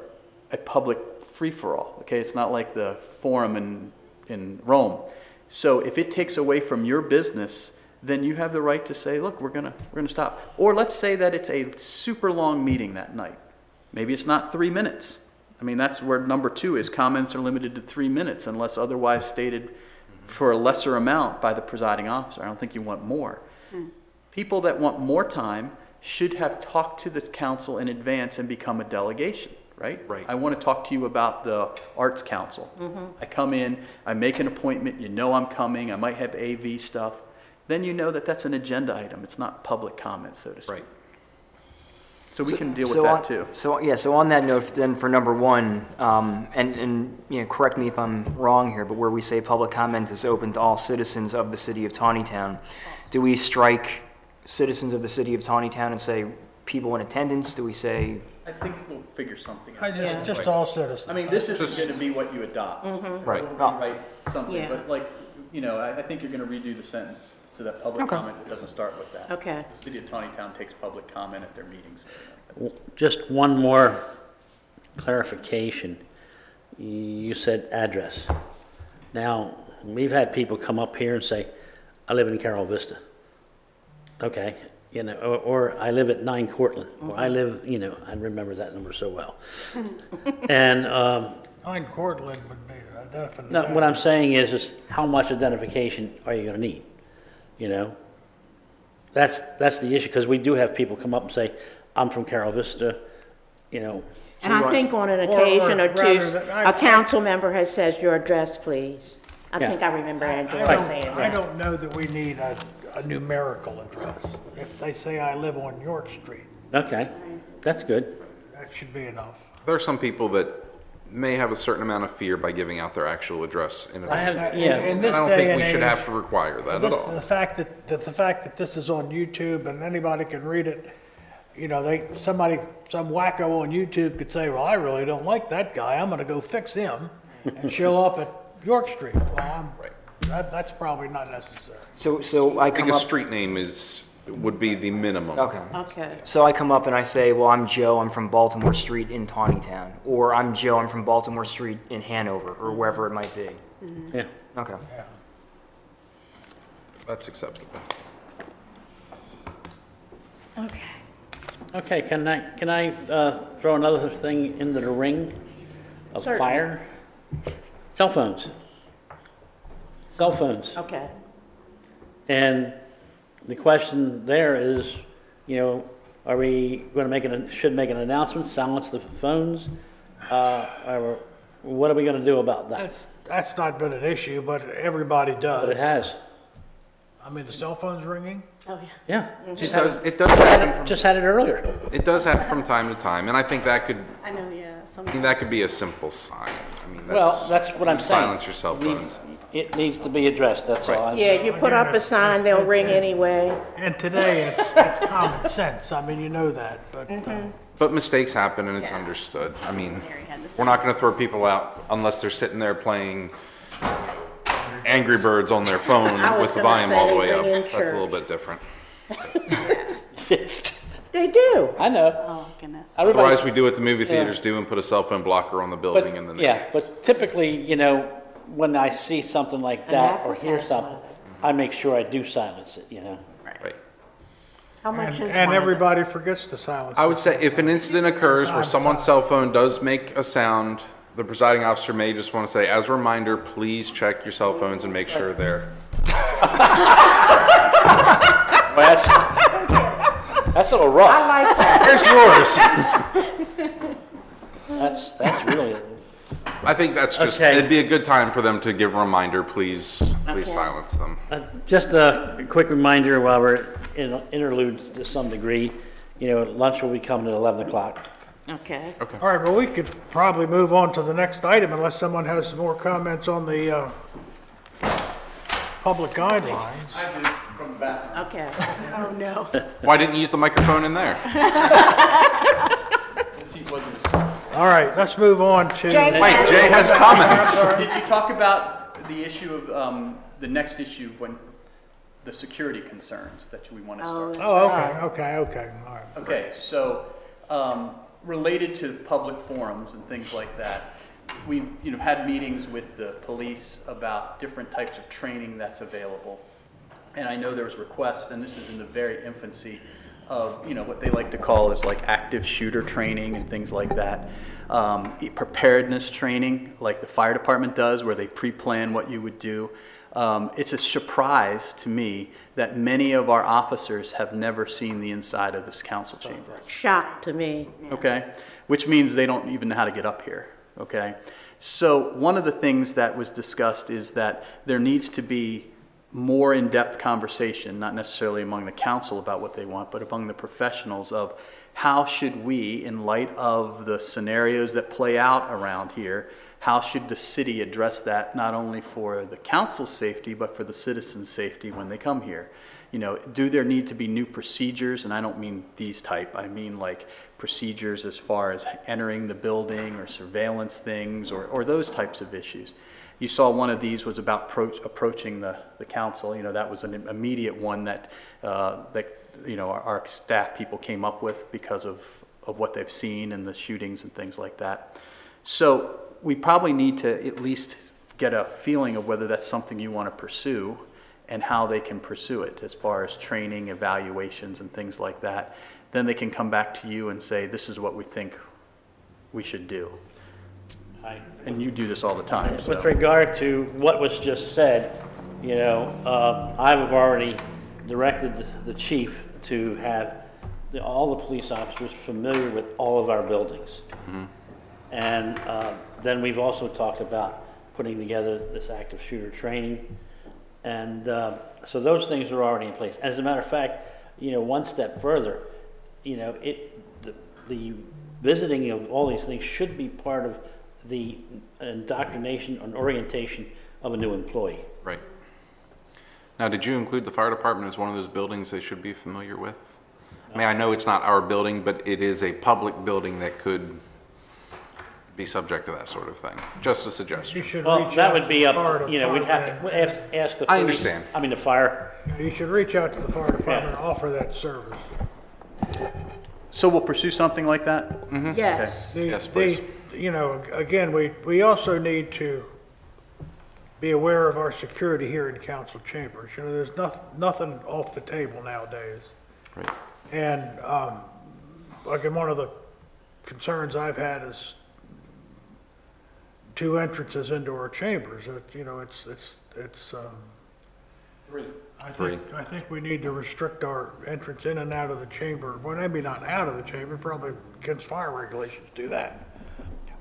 a public free-for-all, okay? It's not like the forum in Rome. So if it takes away from your business, then you have the right to say, look, we're gonna stop. Or let's say that it's a super long meeting that night. Maybe it's not 3 minutes. I mean, that's where number 2 is. Comments are limited to 3 minutes unless otherwise stated for a lesser amount by the presiding officer. I don't think you want more. People that want more time should have talked to the council in advance and become a delegation, right? Right. I want to talk to you about the Arts Council. I come in, I make an appointment, you know I'm coming, I might have AV stuff. Then you know that that's an agenda item. It's not public comment, so to speak. Right. So we can deal with So that on- too. So on that note, then for number one, and you know, correct me if I'm wrong here, but where we say public comment is open to all citizens of the city of Taneytown, do we strike citizens of the city of Taneytown and say people in attendance? Do we say, I think we'll figure something I out. just all citizens. I mean, this isn't going to be what you adopt. Right. We'll rewrite something, Yeah. but like, you know, I think you're going to redo the sentence so that public Okay. comment doesn't start with that. Okay. The city of Taneytown takes public comment at their meetings. Just one more clarification. You said address. Now, we've had people come up here and say, I live in Carol Vista. Okay, you know, or I live at 9 Cortland, or I live, you know, I remember that number so well. And, 9 Cortland would be a definite. no, what I'm saying is how much identification are you gonna need? You know? That's the issue, because we do have people come up and say, I'm from Carol Vista, you know. And I think on an occasion or two, rather than- a council member has said, your address, please. I Yeah. think I remember Angela saying I that. don't know that we need a numerical address. If they say I live on York Street, Okay, that's good. that should be enough. There are some people that may have a certain amount of fear by giving out their actual address in I have, advance. yeah. In And this I don't day think and we should age, have to require that at This, all. the fact that this is on YouTube and anybody can read it, you know, some wacko on YouTube could say, well, I really don't like that guy, I'm gonna go fix him, and show up at York Street. Well, Right. that's probably not necessary. so I I think come a up, street name would be the minimum. okay. Okay. So I come up and I say, well, I'm Joe, I'm from Baltimore Street in Taneytown, or I'm Joe, I'm from Baltimore Street in Hanover, or wherever it might be. Yeah. Okay. That's acceptable. Okay. Okay, can I throw another thing into the ring of Certainly. fire? Cell phones. Cell phones. Okay. And the question there is, you know, are we going to should make an announcement, silence the phones? Or what are we going to do about that? That's not been an issue, but everybody does. But it has. I mean, the cell phone's ringing? Oh, yeah. Yeah. It does happen from, Just had it earlier. it does happen from time to time, and I think that could, I know, yeah. I mean, that could be a simple sign. I mean, Well, that's what I'm you saying. Silence your cell phones. It needs to be addressed, that's all. I'm Yeah, you put up a sign, they'll ring anyway. And today, it's common sense, I mean, you know that, but, But mistakes happen and it's understood. I mean, Mary had the we're not gonna throw people out unless they're sitting there playing Angry Birds on their phone I was with the gonna volume all the say way up. ring in That's a little church. bit different. They do. I know. Oh, goodness. Everybody- Otherwise, we do what the movie theaters do and put a cell phone blocker on the building and then. But, yeah, but typically, you know, when I see something like that or hear something, I make sure I do silence it, you know? Right. How much is and one of everybody forgets to silence. I would say if an incident occurs where someone's cell phone does make a sound, the presiding officer may just want to say, as a reminder, please check your cell phones and make sure they're. Well, that's a little rough. I like that. Here's yours. That's really, I think that's just, Okay. it'd be a good time for them to give a reminder, please Okay. silence them. just a quick reminder while we're in interludes to some degree, you know, lunch will be coming at 11 o'clock. Okay. All right, well, we could probably move on to the next item unless someone has some more comments on the public guidelines. I do, from the back. Okay. Oh, no. Why didn't you use the microphone in there? The seat wasn't as- All right, let's move on to. Jay- Wait, Jay has comments. Did you talk about the issue of, the next issue when, the security concerns that we want to Oh, start? that's Oh, right. okay, all right. Okay, so, related to public forums and things like that, we've, you know, had meetings with the police about different types of training that's available. And I know there was requests, and this is in the very infancy, of, you know, what they like to call is like active shooter training and things like that. Preparedness training, like the fire department does, where they pre-plan what you would do. It's a surprise to me that many of our officers have never seen the inside of this council chamber. Shock to me. Okay, which means they don't even know how to get up here. Okay, so one of the things that was discussed is that there needs to be more in-depth conversation, not necessarily among the council about what they want, but among the professionals of how should we, in light of the scenarios that play out around here, how should the city address that, not only for the council's safety, but for the citizens' safety when they come here? You know, do there need to be new procedures? And I don't mean these type, I mean like procedures as far as entering the building or surveillance things or those types of issues. You saw one of these was about approaching the council. You know, that was an immediate one that, you know, our staff people came up with because of what they've seen and the shootings and things like that. So we probably need to at least get a feeling of whether that's something you want to pursue and how they can pursue it as far as training, evaluations, and things like that. Then they can come back to you and say, this is what we think we should do. And you do this all the time. With regard to what was just said, you know, I've already directed the chief to have all the police officers familiar with all of our buildings. Mm-hmm. And then we've also talked about putting together this active shooter training. And so those things are already in place. As a matter of fact, you know, one step further, you know, the visiting of all these things should be part of the indoctrination and orientation of a new employee. Right. Now, did you include the fire department as one of those buildings they should be familiar with? I mean, I know it's not our building, but it is a public building that could be subject to that sort of thing. Just a suggestion. You should Well, reach that out would be to the up, fire you know, we'd have to department. ask the police. I understand. I mean, the fire. You should reach out to the fire department and offer that service. So we'll pursue something like that? Yes. Yes, please. You know, again, we also need to be aware of our security here in council chambers. You know, there's nothing off the table nowadays. Right. And like one of the concerns I've had is two entrances into our chambers. You know, it's Three. I think we need to restrict our entrance in and out of the chamber. Well, maybe not out of the chamber, probably against fire regulations do that.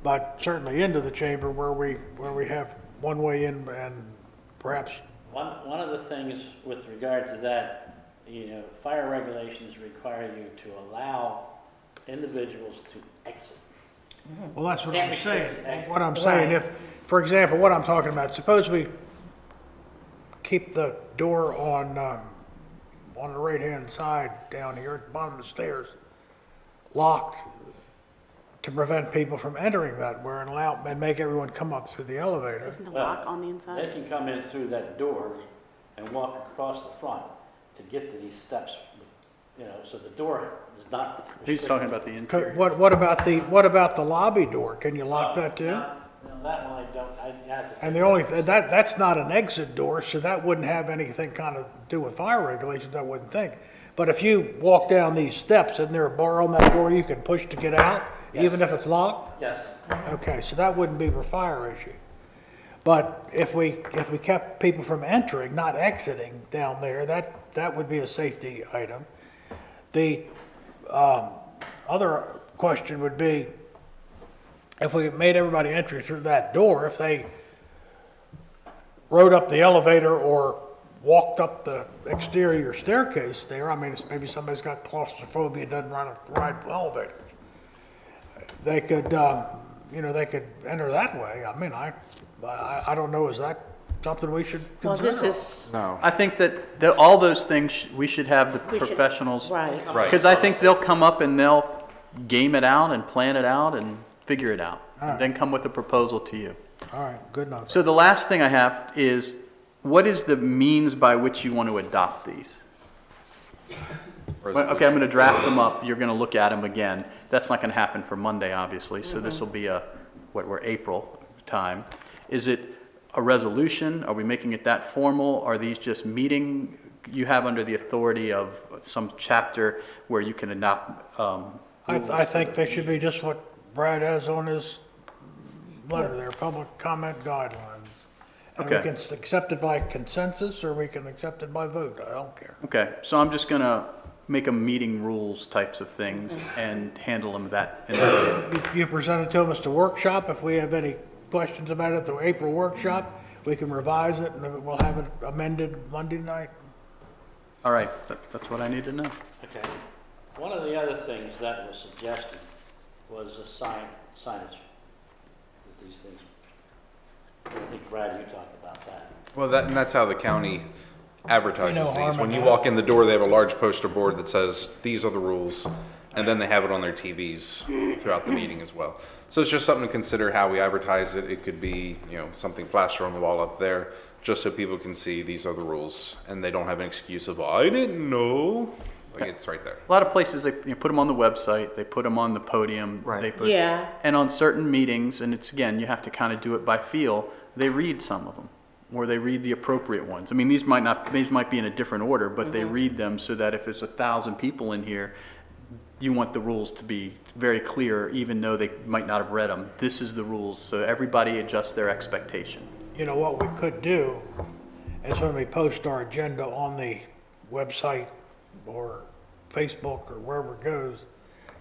But certainly into the chamber where we have one way in and perhaps. One of the things with regard to that, you know, fire regulations require you to allow individuals to exit. Well, that's what Can't I'm saying. restrict access. What I'm saying, if, for example, what I'm talking about, suppose we keep the door on the right-hand side down here at the bottom of the stairs locked to prevent people from entering that where and make everyone come up through the elevator. Isn't the lock on the They inside? can come in through that door and walk across the front to get to these steps, you know, so the door is not. He's talking about the interior. What about the lobby door? Can you lock that too? No, that one I don't, I have to. And the only, that's not an exit door, so that wouldn't have anything kind of do with fire regulations, I wouldn't think. But if you walk down these steps, isn't there a bar on that door you can push to get out, even if it's locked? Yes. Okay, so that wouldn't be a fire issue. But if we kept people from entering, not exiting down there, that would be a safety item. The other question would be, if we made everybody enter through that door, if they rode up the elevator or walked up the exterior staircase there, I mean, maybe somebody's got claustrophobia, doesn't ride elevators. They could, you know, they could enter that way. I mean, I don't know, is that something we should Well, consider? this is, No. I think that all those things, we should have the We should- professionals. right. Right. Because I think they'll come up and they'll game it out and plan it out and figure it out. And then come with a proposal to you. All right, good enough. So the last thing I have is, what is the means by which you want to adopt these? Well, okay, I'm going to draft them up. You're going to look at them again. That's not going to happen for Monday, obviously. So this will be we're April time. Is it a resolution? Are we making it that formal? Are these just meeting you have under the authority of some chapter where you can adopt, I think they should be just what Brad has on his letter there, public comment guidelines. And we Okay. can accept it by consensus, or we can accept it by vote, I don't care. okay, so I'm just gonna make them meeting rules types of things and handle them that, in that way. You present it to them as the workshop. If we have any questions about it at the April workshop, we can revise it, and we'll have it amended Monday night. All right, that's what I need to know. Okay. One of the other things that was suggested was a signage with these things. I think, Brad, you talked about that. Well, and that's how the county advertises No these. harm When in you that. walk in the door, they have a large poster board that says, these are the rules, and then they have it on their TVs throughout the meeting as well. So it's just something to consider how we advertise it. It could be, something plastered on the wall up there, just so people can see these are the rules, and they don't have an excuse of, I didn't know. Like, it's right there. A lot of places, they put them on the website, they put them on the podium. Right. They put, Yeah. And on certain meetings, and it's, again, you have to kind of do it by feel, they read some of them, or they read the appropriate ones. I mean, these might be in a different order, but they read them so that if there's 1,000 people in here, you want the rules to be very clear, even though they might not have read them. This is the rules, so everybody adjusts their expectation. You know, what we could do is when we post our agenda on the website or Facebook or wherever it goes,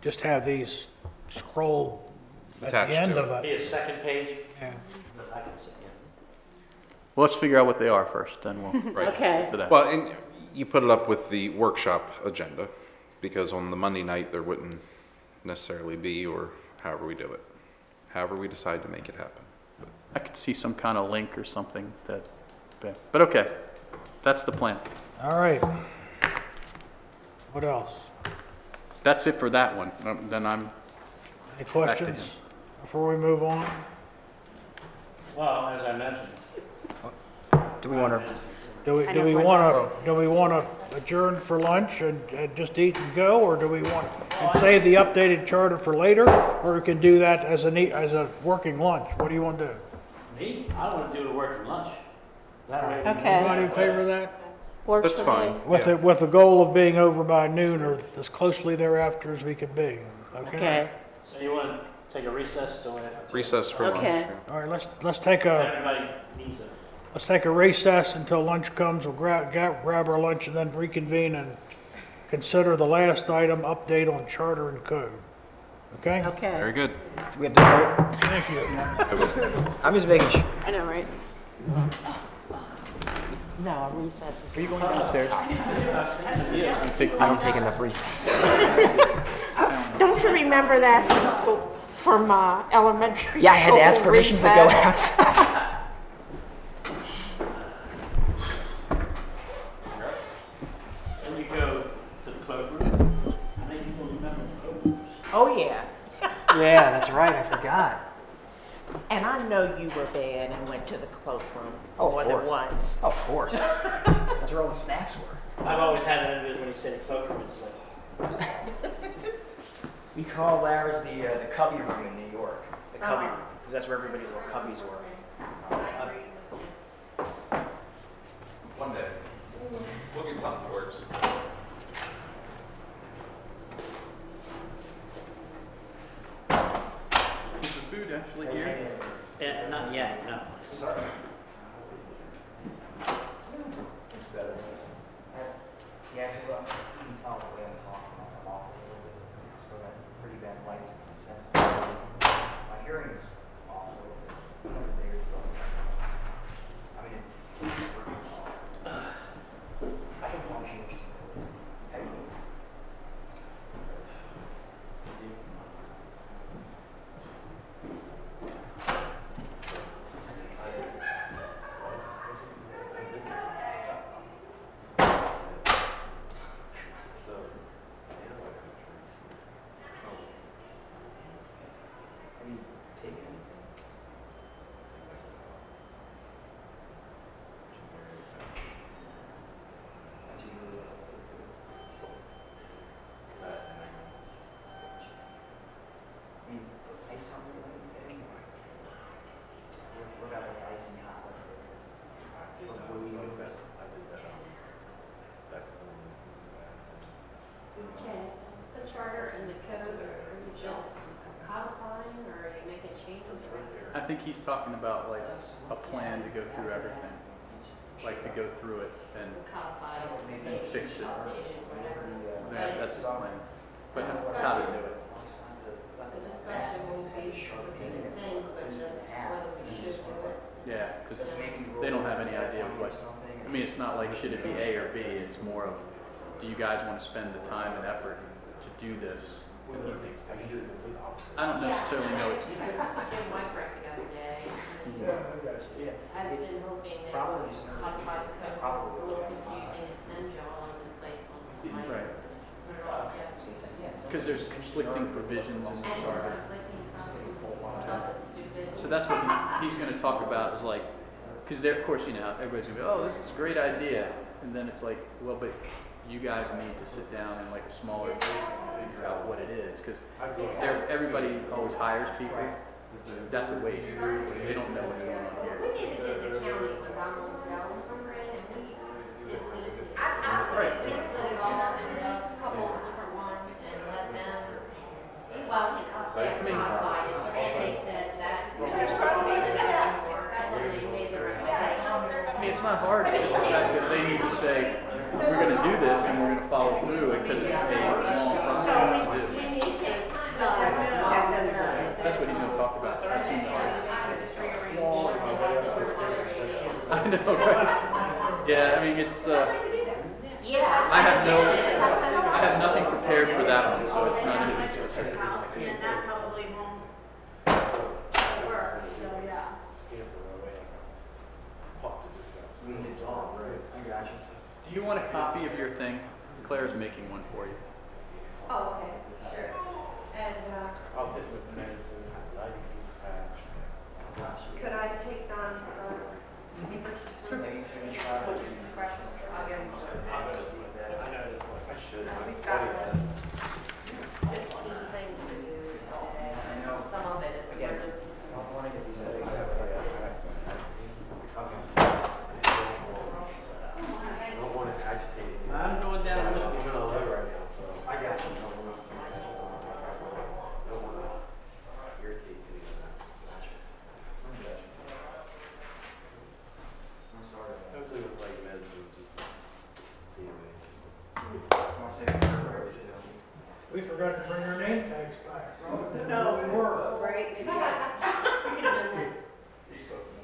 just have these scroll at the Attached end to of it. Be a second page? Yeah. I can say, yeah. Well, let's figure out what they are first, then we'll Right. Okay. do that. Well, and you put it up with the workshop agenda, because on the Monday night, there wouldn't necessarily be, or however we do it. However we decide to make it happen. I could see some kind of link or something that, but okay, that's the plan. All right. What else? That's it for that one. Then I'm, Any to questions him. before we move on? Well, as I mentioned, Do we want to, Do we, I do know we for want to adjourn for lunch and just eat and go, or do we want to save the updated charter for later, or we can do that as a working lunch? What do you want to do? me, I want to do the working lunch. That way we Okay. can- Everybody in favor of that? Works That's for me. fine. With the goal of being over by noon or as closely thereafter as we can be, okay? Okay. So you want to take a recess till Recess for lunch. Okay. yeah. All right, let's take a everybody needs it? let's take a recess until lunch comes. We'll grab our lunch and then reconvene and consider the last item, update on charter and code. Okay? Okay. Very good. do we have to vote? Thank you. I'm just making sure. I know, right? No, a recess is. are you going downstairs? I'm taking enough recess. Don't you remember that from school, from elementary? Yeah, I had to ask school permission to go recess? outside. Then you go to the cloakroom. I think people remember the cloakroom. Oh, yeah. Yeah, that's right, I forgot. And I know you were bad and went to the cloakroom Oh, of more than course. once. Of course. That's where all the snacks were. I've always had that image when you say the cloakroom, it's like, We call ours the cubby room in New York. The cubby Oh. room, because that's where everybody's little cubbies were. One day, we'll get something that works. Is the food actually here? not yet, no. Sorry. It's better than this. Yeah, so you can tell the way I'm talking, I'm off a little bit. I still got pretty bad lights and some sensitivity. My hearing is off a little bit. Whatever day is going. I mean, I can function, which is good. How do you? in the code, or are you just codifying, or are you making changes? I think he's talking about like a plan to go through everything, like to go through it and fix it. That's the plan. But how to do it. The discussion will be specific things, but just whether we should do it. Yeah, because they don't have any idea what, I mean, it's not like should it be A or B, it's more of, do you guys want to spend the time and effort to do this? I don't necessarily know it's, Jim Whitebread the other day has been hoping that we'll codify the code, because it's a little confusing, it sends you all over the place on some Right. items. And put it all together. because there's conflicting provisions in the And some charter. conflicting stuff that's stupid. So that's what he's going to talk about is like, because of course, you know, everybody's going to be, oh, this is a great idea. And then it's like, well, but you guys need to sit down in like a smaller group and figure out what it is. Because everybody always hires people. That's a waste. They don't know what's going on here. We did it in the county when Donald Dell was on ran, and we did citizen. Right. We split it all up into a couple of different ones and let them, well, you know, say modified it, but then they said that. And then they made their recommendation. I mean, it's not hard. It's just the fact that they need to say, we're going to do this and we're going to follow through it because it's a long process to do. We need to take time. That's what he's going to talk about. I know, right? Yeah, I mean, it's, Yeah. I have nothing prepared for that one, so it's not anything specific. And that probably won't work, so yeah. Do you want a copy of your thing? Claire's making one for you. Oh, okay, sure. And, I'll sit with the medicine. could I take Don's, papers? Sure. I'll give him. I know, I should. We've got 15 things to do today. Some of it is emergency stuff. I want to get these I don't want to agitate you. I'm going down. I'm in a low right now, so. I got you. I don't want to irritate you. I'm sorry. Hopefully with like meds, it'll just stay away. I'll save it for forever too. We forgot to bring our name tags back. No. We were. Right?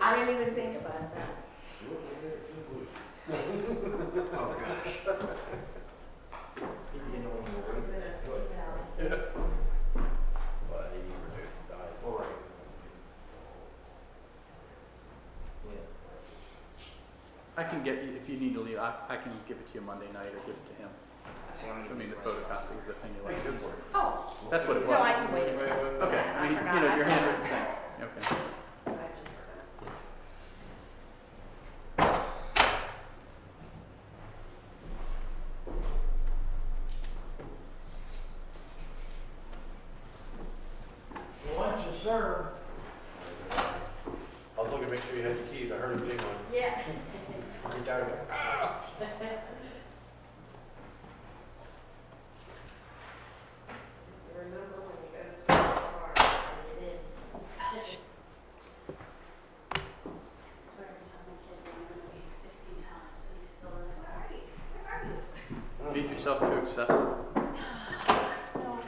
I didn't even think about that. Oh gosh. But they need to reduce the diet. All right. Yeah. I can get you, if you need to leave, I can give it to you Monday night or give it to him. Actually, I'm I gonna mean, the use the rest of photocopy of the thing you like. Oh, That's what it was. no, I can wait. Okay, I mean, you know, your handwritten thing. Okay. I just forgot. Lunch is served. I was looking to make sure you had your keys. I heard a big one. Yeah. Reach out and go, ah! Remember when you go to school car, and it is. Swear every time my kids want to be 50 times, and he's still in the car. Where are you? Made yourself too accessible. No.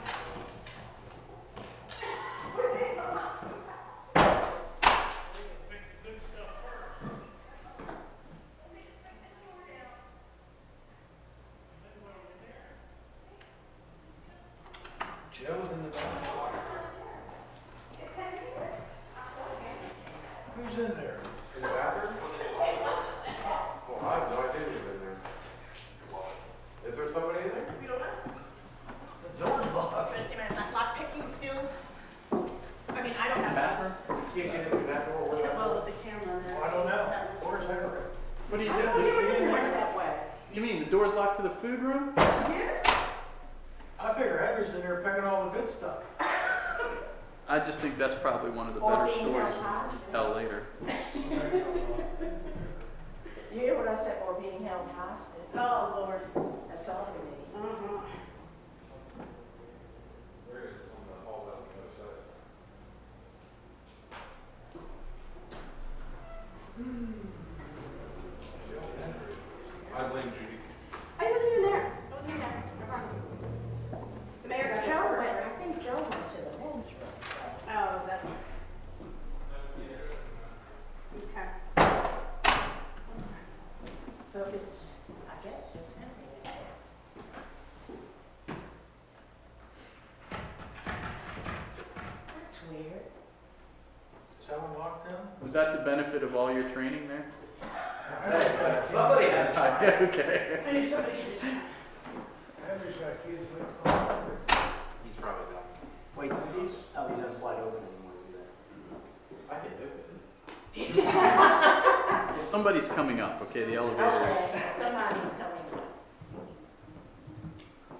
Joe's in the back. Who's in there? In the bathroom? Well, I have no idea who's in there. Is there somebody in there? We don't know. The door's locked. Trying to see my lock picking skills. I mean, I don't have those. You can't get in through that door. Where's that Well, door? with the camera there. Well, I don't know. Where's Everett? What do you I do? don't even went that way. You mean the door's locked to the food room? Yes. I figure Edgar's in there picking all the good stuff. I just think that's probably one of the Or better being stories held hostage. we'll tell later. You hear what I said, or being held hostage? Oh, Lord. That's all you need. benefit of all your training there? Somebody had time. Okay. I knew somebody. Henry's got keys to the car. He's probably done. Wait, these, oh, these don't slide open anymore, do they? I can do it. Well, somebody's coming up, okay? The elevator is. Okay, somebody's coming.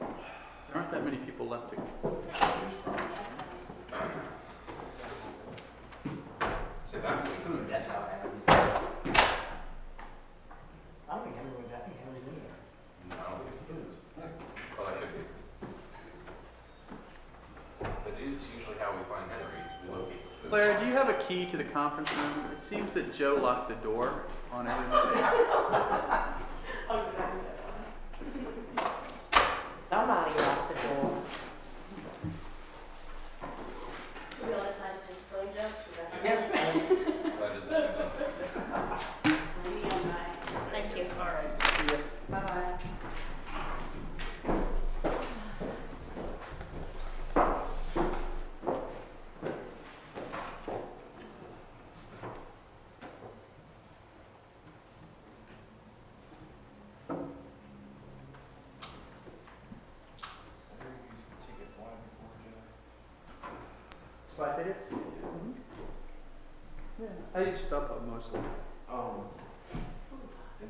There aren't that many people left to go. Say that. Food, that's how it happened. I don't think Henry's in there. No. Well, that could be. That is usually how we find Henry. We locate the food. Claire, do you have a key to the conference room? It seems that Joe locked the door on everybody. Somebody locked the door. We all decided to just play jokes. That is the Thank you. All right. Bye-bye. Buy tickets? Yeah, I use StubHub mostly. Is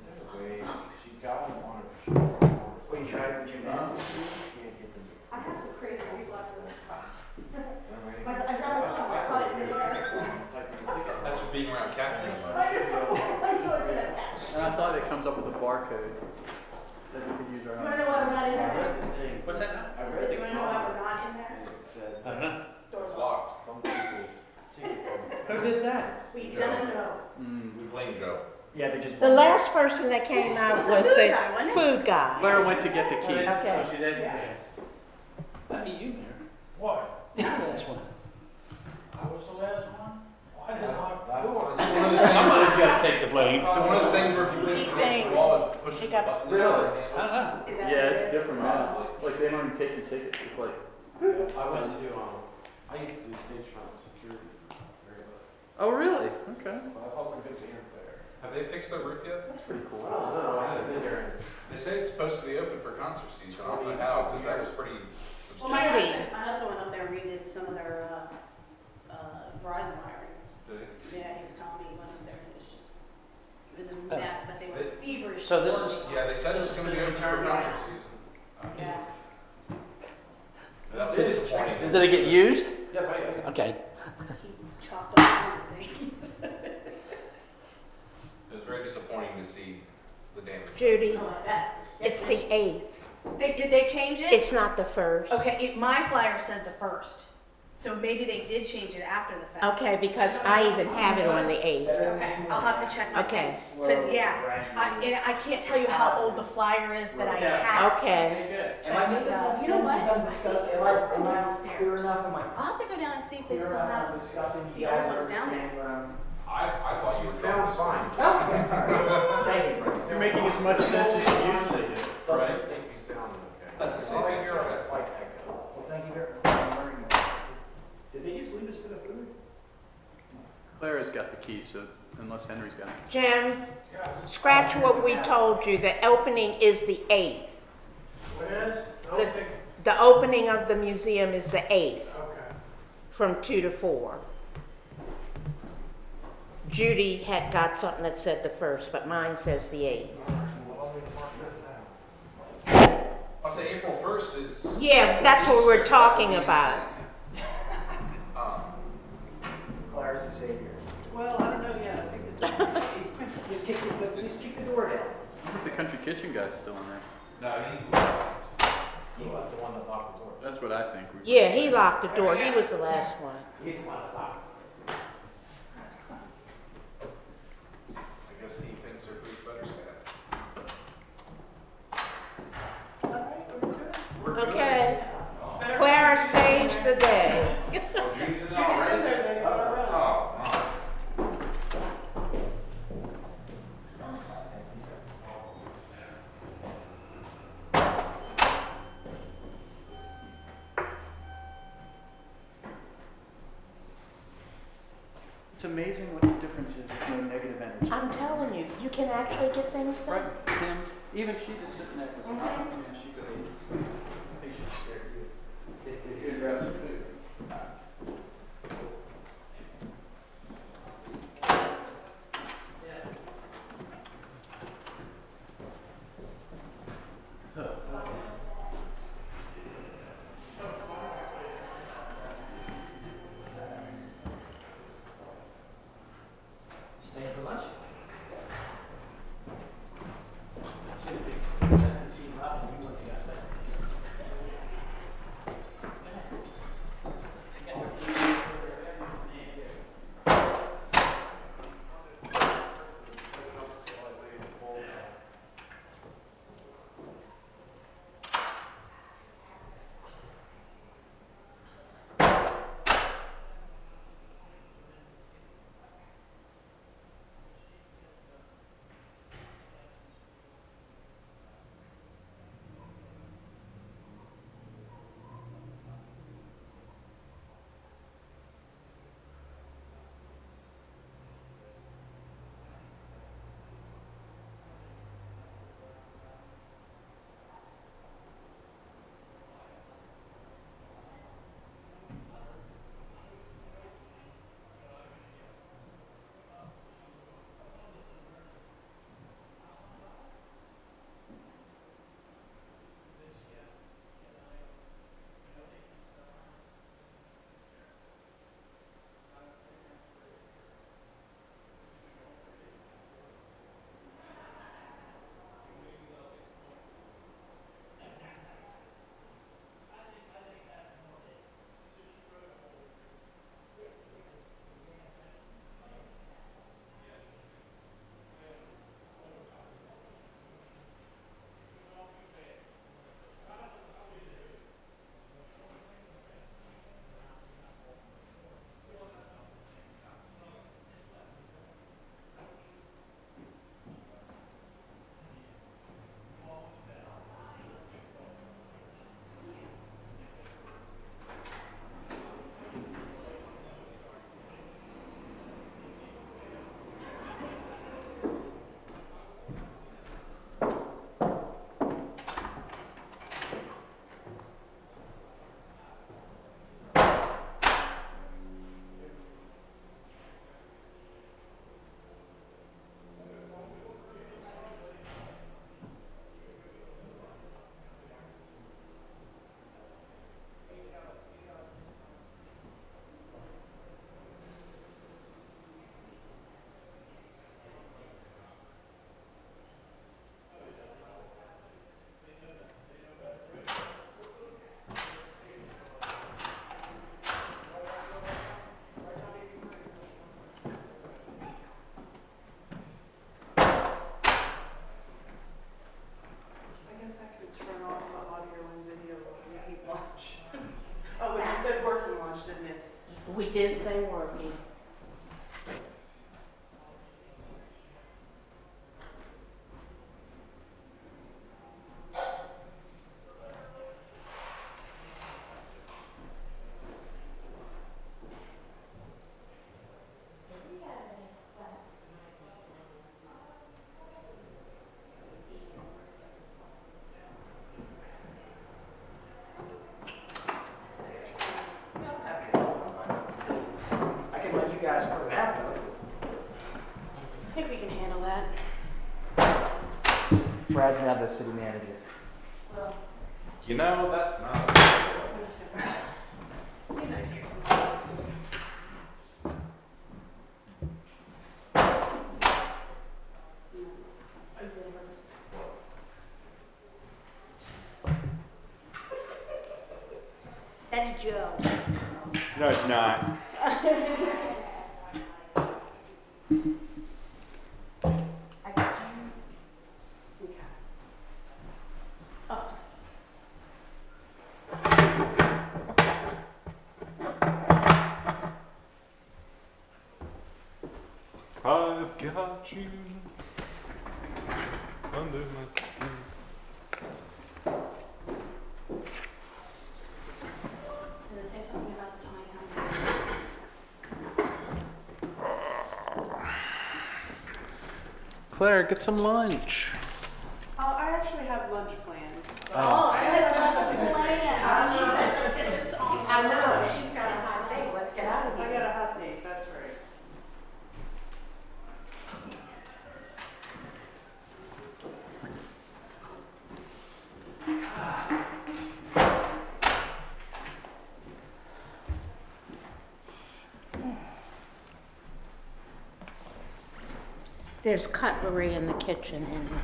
there a way, she got him on her. Well, you tried the gymnastics? I have some crazy reflexes. I I caught it in midair. That's for being around cats so much. And I thought it comes up with a barcode that we could use our You wanna own. know why we're not in there? What's that now? I read You wanna know why we're not in there? It said Door's It's locked. some people's tickets on. Who did that? We don't know. Mm. We blame Joe. Yeah, they just. The last person that came out was food the guy, wasn't it? food guy. Claire went to get the key. Okay. Oh, she did? Yeah. That'd be you, Mayor. What? Last one. I was the last one? Why did I? Last one. It's one of those things. Somebody's gotta take the blame. So one of those things where if you push it against the wall, it pushes the button. Really? down. I don't know. Is that Yeah, what it it's is? different, man. Like, they don't even take your ticket. It's like, I went to, I used to do stage front security for very much. oh, really? Okay. So I saw some good bands there. Have they fixed their roof yet? That's pretty cool. I don't know, I should have been there. They say it's supposed to be open for concert season. I don't know how, because that was pretty Well, my substantial. husband went up there and redid some of their, Verizon wiring. Did it? Yeah, he was telling me he went up there and it was just, it was a mess, but they were They- feverish. So this is- working on Yeah, it. they said it was gonna be open for concert season. Yeah. That was disappointing. Did it get used? Yes, I. Okay. He chopped all kinds of things. It was very disappointing to see the damage. Judy, Oh, I bet. it's the 8th. Did they change it? It's not the 1st. Okay, my flyer said the 1st. So maybe they did change it after the fact. Okay, because I even have it on the 8th. Okay, I'll have to check my Okay. things. Because, yeah, I can't tell you how old the flyer is that I have. Okay. Am I missing You sentences know what? I'm discussing? Let's Am go I downstairs. clear enough? Am I I'll have to go down and see if they clear still enough have. in discussing? the You old guys ones down there. understand what I'm- I thought you were Sounds fine. Thank you. You're making as much sense as you usually do. Right. I think you sound okay. That's a safe All I answer, hear Jack. is like echo. Well, thank you very much. Did they just leave us for the food? Claire has got the key, so unless Henry's got it. Jim, scratch what we told you. The opening is the 8th. What is? The, the opening of the museum is the 8th Okay. from 2 to 4. Judy had got something that said the 1st, but mine says the 8th. Well, let me mark that down. I'll say April 1st is. Yeah, that's what we're talking about. Claire's the savior. Well, I don't know yet, I think it's. Just kick the door down. I wonder if the country kitchen guy's still in there. No, He was the one that locked the door. That's what I think. Yeah, he locked the door. He was the last one. He's the one that locked I guess he thinks their food's better, Scott. We're good. Okay. Clara saves the day. Oh, Judy's in already? Oh, no. It's amazing what different differences with no negative energy. I'm telling you, you can actually get things done. Right, Kim, even she just sitting there for some time, and she could have patients there to get grab some food. Staying for lunch? We did say working. I can let you guys prove that, though. I think we can handle that. Brad's now the city manager. You know, that's not. He's not here somewhere. That's Joe. No, it's not. I got you. Okay. Oh, I've got you under my skin. Does it say something about the Taneytown? Claire, get some lunch. I actually have lunch plans. Oh, She has nothing planned. She said, let's get this on. I know, she's got a hot date, let's get out of I here. got a hot date, that's right. There's cutlery in the kitchen, Henry.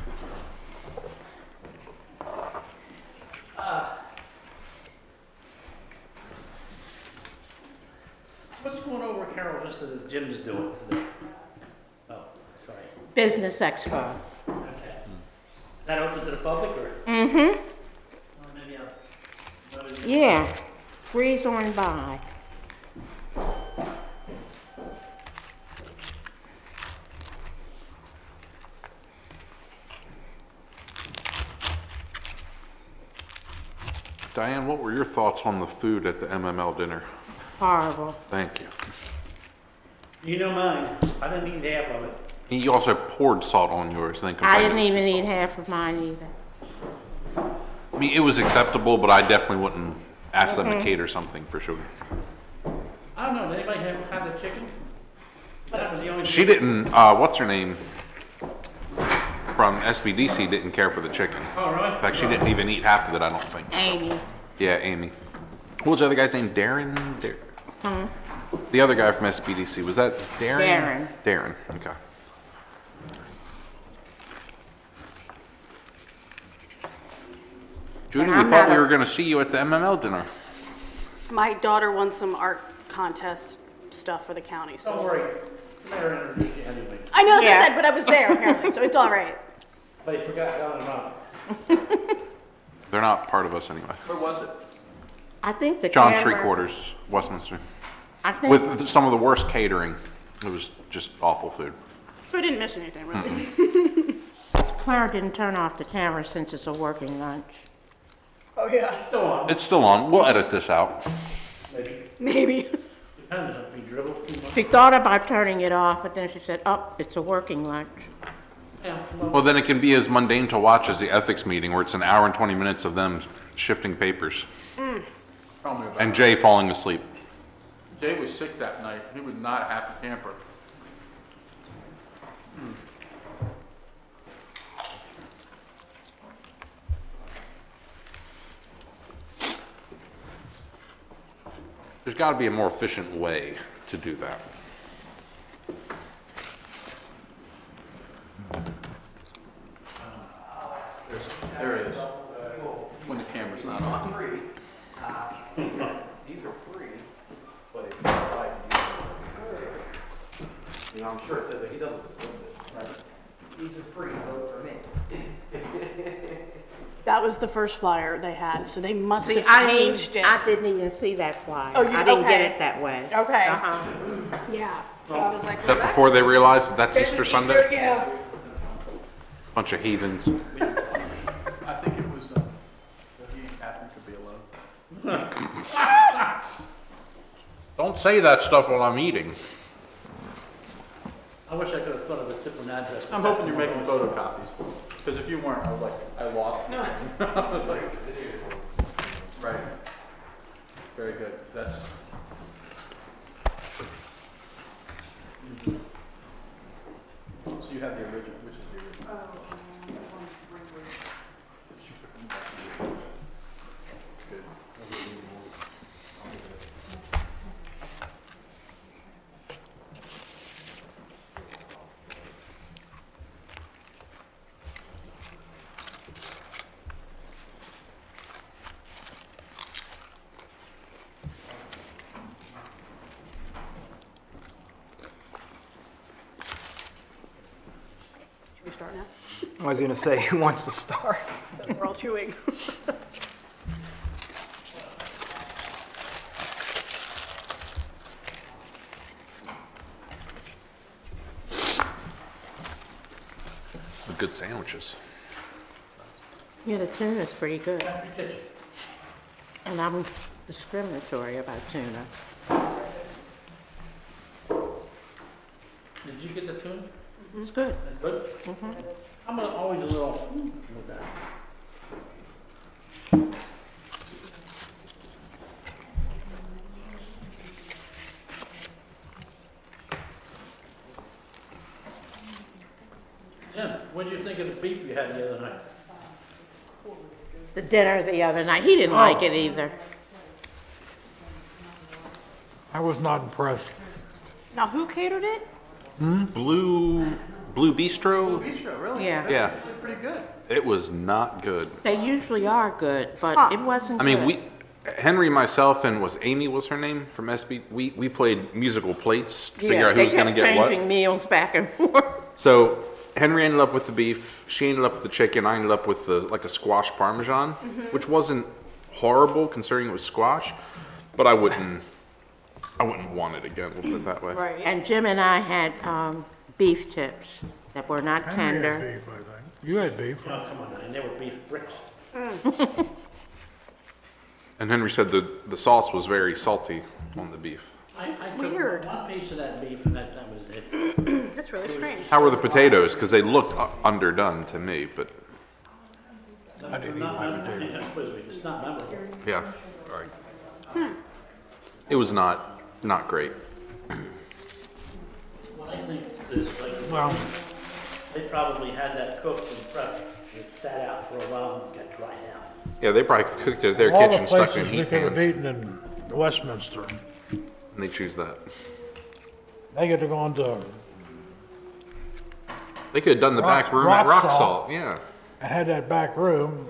What's going on with Carol, just that Jim's doing today? Oh, sorry. Business Expo. Okay. Is that open to the public, or? Mm-hmm, Oh, maybe I'll. yeah, breeze on by. Diane, what were your thoughts on the food at the MML dinner? Horrible. Thank you. You know mine. I didn't eat half of it. You also poured salt on yours, and then I complained didn't it was even too eat half of mine either. salty. I mean, it was acceptable, but I definitely wouldn't ask them to cater something for sure. I don't know, did anybody have the chicken? That was the only. She didn't, what's her name? From SBDC didn't care for the chicken. Oh, really? In fact, she didn't even eat half of it, I don't think. Amy. Yeah, Amy. What was the other guy's name? Darren? The other guy from SBDC, was that Darren? Darren, okay. Judy, we I'm thought not we a- were gonna see you at the MML dinner. My daughter won some art contest stuff for the county, Don't so. worry. Mayor introduced you anyway. I know, as Yeah. I said, but I was there apparently, so it's all right. But he forgot Don and Rob. They're not part of us anyway. Where was it? I think the John camera- Street Quarters, Westminster. I think, With some of the worst catering. It was just awful food. So I didn't miss anything, really. Claire didn't turn off the camera since it's a working lunch. Oh, yeah. Still on, It's still on. We'll edit this out. maybe. Maybe. Depends if we dribble too much. She thought about turning it off, but then she said, oh, it's a working lunch. Yeah, well, Well, then it can be as mundane to watch as the ethics meeting, where it's an hour and 20 minutes of them shifting papers Tell me about and it. Jay falling asleep. Jay was sick that night. He was not a happy camper. There's got to be a more efficient way to do that. There it is. When the camera's not on. These are free, but if you decide to use them, you know, I'm sure it says that he doesn't split it. Right. These are free, vote for me. That was the first flyer they had, so they must See, have changed it. I didn't even see that flyer. Oh, you- I didn't get okay. it that way. Okay. Uh-huh. Yeah. So I was like, Is that before they realized that that's Easter Sunday? Yeah. Bunch of heathens. I think it was, he happened to be alone. Don't say that stuff while I'm eating. I wish I could have thought of a different address. I'm hoping you're making photocopies, because if you weren't, I was like, I lost. No. Right. Very good. That's. So you have the original, which is the original? Good. Should we start now? I was gonna say, who wants to start? We're all chewing. The good sandwiches. Yeah, the tuna's pretty good. And I'm discriminatory about tuna. Did you get the tune? It's good. Good? I'm always a little with that. Jim, what did you think of the beef you had the other night? The dinner the other night, he didn't like it either. I was not impressed. Now, who catered it? Blue Bistro? Bistro, really? Yeah. Yeah, Pretty good. it was not good. They usually are good, but it wasn't I good. mean, Henry, myself, and Amy was her name from SB, we played musical plates to figure out who was gonna get They kept what. changing meals back and forth. So Henry ended up with the beef, she ended up with the chicken, I ended up with like a squash parmesan, which wasn't horrible considering it was squash, but I wouldn't want it again, we'll put it that way. Right. And Jim and I had beef tips that were not Henry had tender. beef, I think. You had beef. Oh, come on, and they were beef bricks. And Henry said the sauce was very salty on the beef. I took Weird. one piece of that beef and that was it. That's really strange. How were the potatoes? Because they looked underdone to me, but I didn't eat my potatoes. It's not memorable. yeah, sorry. It was not great. What I think is like, Well, they probably had that cooked and prepped, and it sat out for a while and got dried out. Yeah, they probably cooked it at their all the kitchen, stuck it in places we heat could have pans, eaten in Westminster, and they choose that. they could have gone to, They could have done the Rock- back room Rock at Rock Salt. Salt, yeah. and had that back room,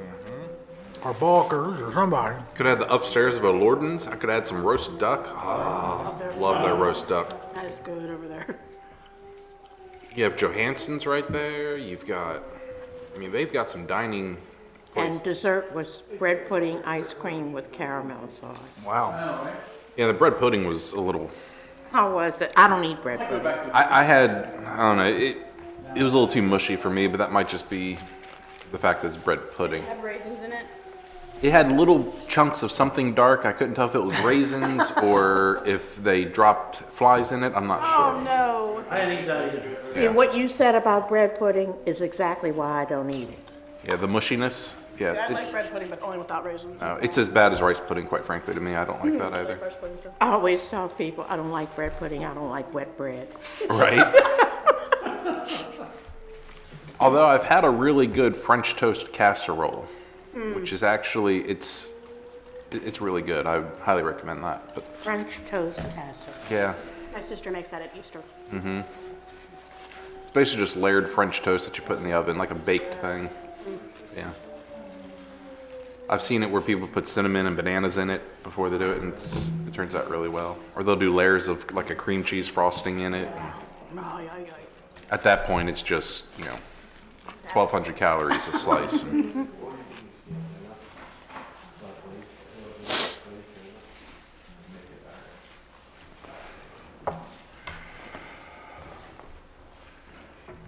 or Balkers, or somebody. Could have had the upstairs of a Lorden's. I could have had some roast duck. Ah, love their roast duck. That is good over there. You have Johansson's right there. You've got, I mean, they've got some dining places. And dessert was bread pudding, ice cream with caramel sauce. Wow. Yeah, the bread pudding was a little, How was it? I don't eat bread pudding. I don't know, it was a little too mushy for me, but that might just be the fact that it's bread pudding. Have raisins in it? It had little chunks of something dark. I couldn't tell if it was raisins or if they dropped flies in it. I'm not Oh, sure. no. I didn't eat that either. See, what you said about bread pudding is exactly why I don't eat it. Yeah, the mushiness. I Yeah, like bread pudding, but only without raisins. it's as bad as rice pudding, quite frankly, to me. I don't like that either. Rice pudding too. I always tell people I don't like bread pudding, I don't like wet bread. Right? Although I've had a really good French toast casserole, which is actually, it's really good. I would highly recommend that. But French toast casserole. yeah, My sister makes that at Easter. it's basically just layered French toast that you put in the oven, like a baked thing. Yeah. I've seen it where people put cinnamon and bananas in it before they do it, and it turns out really well. Or they'll do layers of like a cream cheese frosting in it. Oh, yeah, yeah. At that point, it's just, 1,200 calories a slice.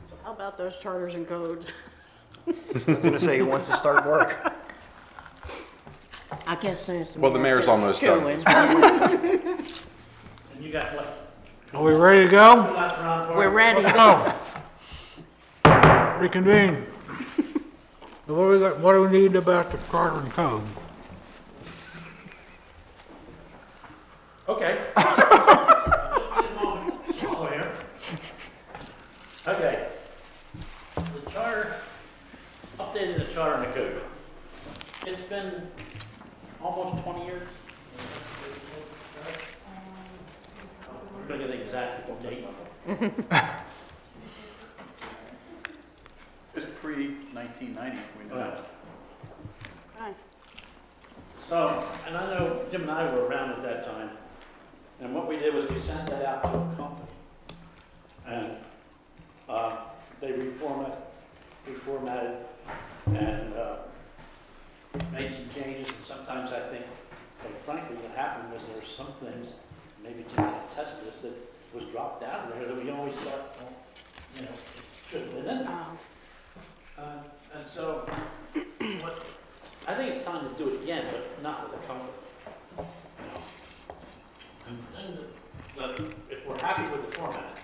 So how about those charters and codes? I was gonna say, he wants to start work. I guess there's some Well, the more mayor's things almost done. doing. And you got what? Are we ready to go? Last round for We're ready. Oh. Reconvene. What do we need about the charter and code? Okay. Oh, here. Okay. The charter, updated the charter and the code. It's been almost 20 years. I'm gonna get the exact date. It's pre-1990, we know. Yeah. Hi. So, and I know Jim and I were around at that time, and what we did was we sent that out to a company. And they reformatted, and made some changes, and sometimes I think, quite frankly, what happened was there were some things, maybe Jim can attest to this, that was dropped out of there that we always thought, well, it should have been in there. And so, I think it's time to do it again, but not with a company. You know? And the thing that if we're happy with the format,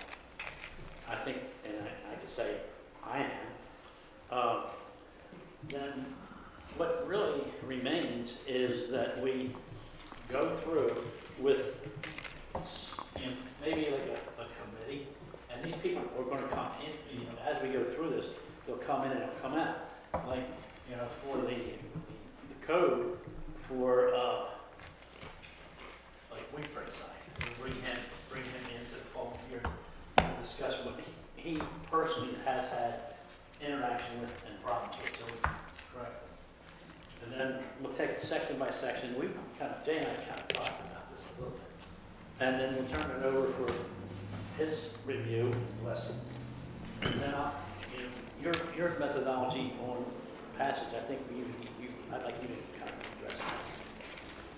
I think, and I can say I am, then what really remains is that we go through with maybe like a committee, and these people are going to come in, as we go through this, they'll come in and they'll come out. Like, for the code for, like Winfrey's side, we'll bring him into the fold here to discuss what he personally has had interaction with and problems with. So correct. And then we'll take it section by section. Jay and I kind of talked about this a little bit. And then we'll turn it over for his review lesson. And then your methodology on passage, I think I'd like you to kind of address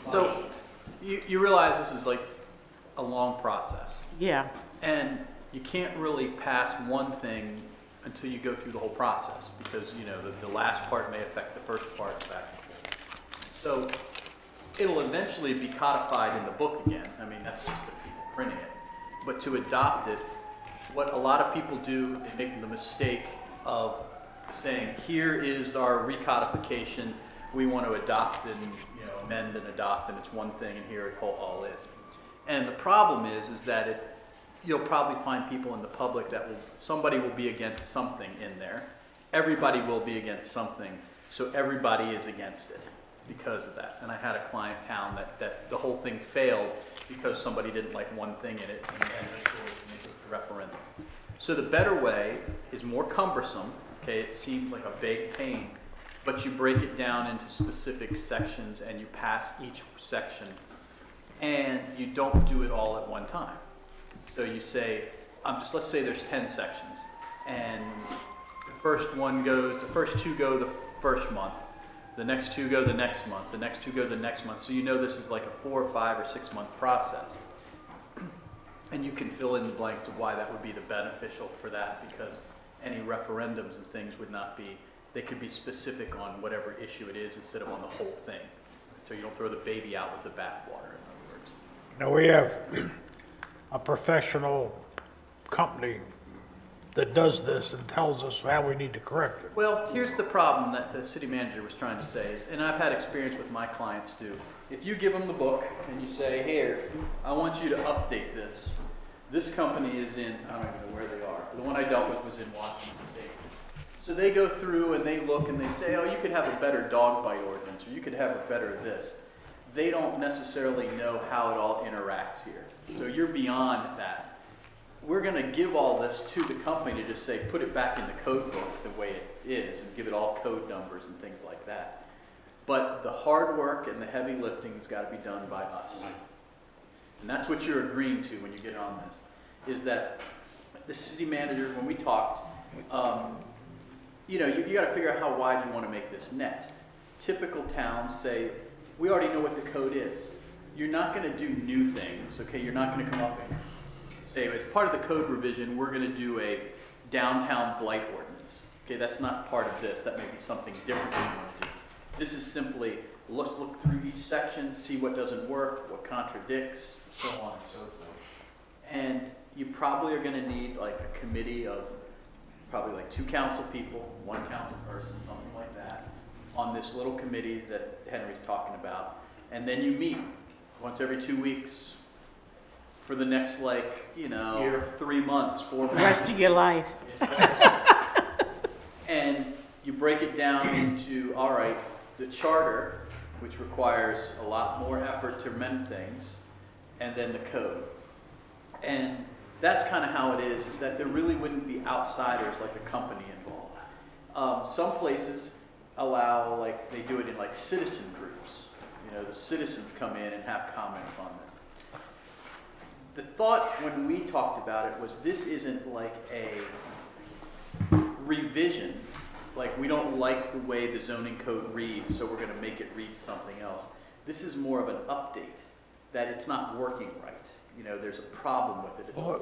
that. So you realize this is like a long process. Yeah. And you can't really pass one thing until you go through the whole process, because the last part may affect the first part back and forth. So it'll eventually be codified in the book again. I mean, that's just the people printing it. But to adopt it, what a lot of people do, they make the mistake of saying, here is our recodification. We want to adopt and amend and adopt, and it's one thing, and here it all is. And the problem is that you'll probably find people in the public that somebody will be against something in there. Everybody will be against something, so everybody is against it because of that. And I had a client town that the whole thing failed because somebody didn't like one thing in it, and it was a referendum. So the better way is more cumbersome. Okay, it seems like a big pain, but you break it down into specific sections and you pass each section, and you don't do it all at one time. So you say, let's say there's 10 sections, and the first two go the first month, the next two go the next month, the next two go the next month. So this is like a 4 or 5 or 6 month process. And you can fill in the blanks of why that would be the beneficial for that, because any referendums and things would not be, they could be specific on whatever issue it is instead of on the whole thing. So you don't throw the baby out with the bathwater, in other words. Now, we have a professional company that does this and tells us how we need to correct it. Well, here's the problem that the city manager was trying to say is, and I've had experience with my clients too. If you give them the book and you say, here, I want you to update this. This company is in, I don't even know where they are. The one I dealt with was in Washington State. So they go through and they look and they say, oh, you could have a better dog bite ordinance, or you could have a better this. They don't necessarily know how it all interacts here. So you're beyond that. We're going to give all this to the company to just say, put it back in the code book the way it is, and give it all code numbers and things like that. But the hard work and the heavy lifting has got to be done by us. And that's what you're agreeing to when you get on this, is that the city manager, when we talked, you got to figure out how wide you want to make this net. Typical towns say, we already know what the code is. You're not going to do new things, okay? You're not going to come up and say, as part of the code revision, we're going to do a downtown blight ordinance. Okay, that's not part of this. That may be something different that you want to do. This is simply, let's look through each section, see what doesn't work, what contradicts, so on and so forth. And you probably are going to need like a committee of probably like 2 council people, 1 council person, something like that, on this little committee that Henry's talking about. And then you meet once every 2 weeks for the next, 3 months, 4 months. The rest of your life. And you break it down into, all right, the charter, which requires a lot more effort to amend things, and then the code. And that's kind of how it is that there really wouldn't be outsiders like a company involved. Some places allow, they do it in citizen groups. The citizens come in and have comments on this. The thought when we talked about it was this isn't like a revision. Like, we don't like the way the zoning code reads, so we're going to make it read something else. This is more of an update, that it's not working right. There's a problem with it. It's a flaw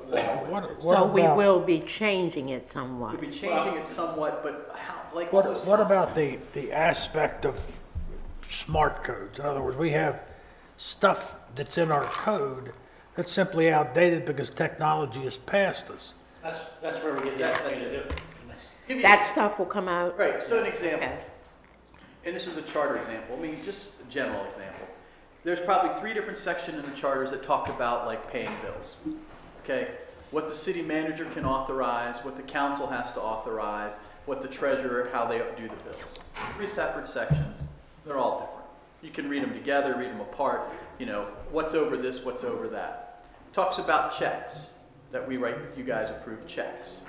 with it. So we will be changing it somewhat. We'll be changing it somewhat, but how? What about the aspect of smart codes? In other words, we have stuff that's in our code that's simply outdated because technology has passed us. That's where we get the opportunity to do it. Give you- That stuff will come out? Right, so an example, Okay. and this is a charter example, I mean, just a general example. There's probably 3 different sections in the charters that talk about like paying bills, okay? What the city manager can authorize, what the council has to authorize, what the treasurer, how they do the bills. 3 separate sections, they're all different. You can read them together, read them apart, you know, what's over this, what's over that. Talks about checks, that we write, you guys approve checks,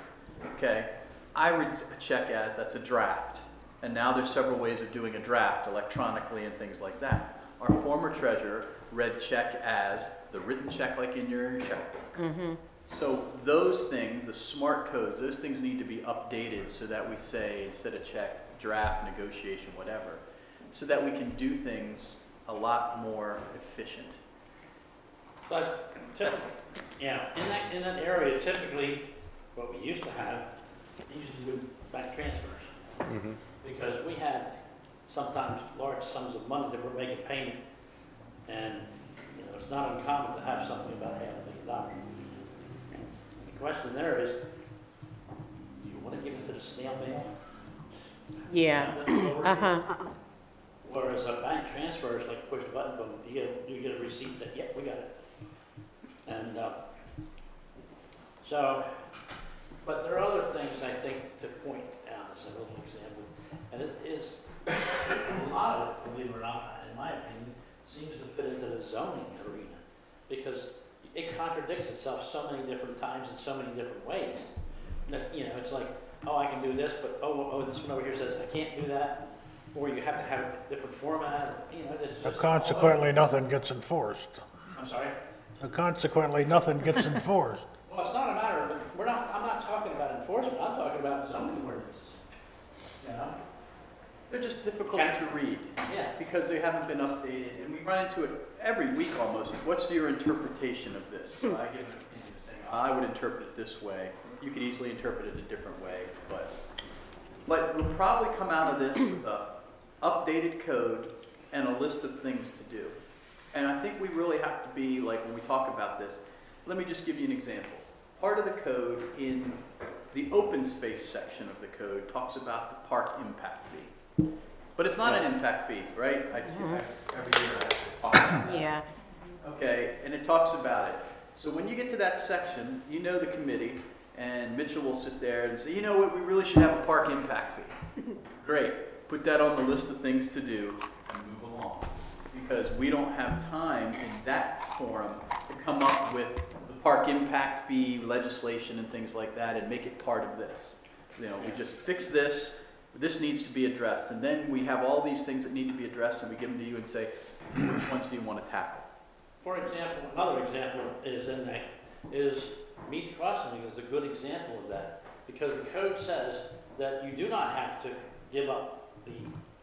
okay? I read a check as, that's a draft. And now there's several ways of doing a draft, electronically and things like that. Our former treasurer read check as the written check like in your checkbook. So those things, the smart codes, those things need to be updated so that we say, instead of check, draft, negotiation, whatever, so that we can do things a lot more efficient. But typically, yeah, in that area, typically, what we used to have, we used to do bank transfers. Because we had sometimes large sums of money that we're making payment. And, you know, it's not uncommon to have something about $500,000. The question there is, do you want to give it to the snail mail? Yeah, uh-huh. Whereas a bank transfer is like push the button, boom, you get a receipt and say, yep, we got it. And so, but there are other things I think to point out as a little example. And it is, a lot of it, believe it or not, in my opinion, seems to fit into the zoning arena. Because it contradicts itself so many different times in so many different ways. You know, it's like, oh, I can do this, but oh, this one over here says I can't do that. Or you have to have a different format, you know, this is So just. consequently, nothing gets enforced. I'm sorry? So consequently, nothing gets enforced. Well, it's not a matter of, I'm not talking about enforcement, I'm talking about zoning ordinances. You know? They're just difficult Okay. to read. Yeah. Because they haven't been updated, and we run into it every week almost, is what's your interpretation of this? So I give an opinion saying, I would interpret it this way. You could easily interpret it a different way, but we'll probably come out of this with a updated code and a list of things to do. And I think we really have to be, like, when we talk about this, let me just give you an example. Part of the code in the open space section of the code talks about the park impact fee. But it's not an impact fee, right? Every year I have to talk about that. Yeah. Okay, and it talks about it. So when you get to that section, you know the committee, and Mitchell will sit there and say, you know what, we really should have a park impact fee. Great, put that on the list of things to do and move along. Because we don't have time in that forum to come up with the park impact fee legislation and things like that and make it part of this. You know, we just fix this, this needs to be addressed. And then we have all these things that need to be addressed and we give them to you and say, which ones do you want to tackle? For example, another example is Mead Crossing is a good example of that. Because the code says that you do not have to give up the,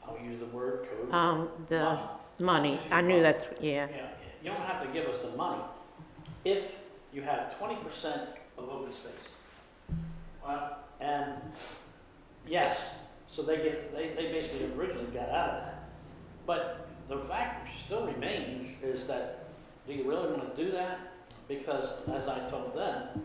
I'll use the word code. The money, I knew that's, yeah. Yeah, you don't have to give us the money if you have 20% of open space. Well, and yes, so they basically originally got out of that. But the fact still remains is that, do you really want to do that? Because as I told them,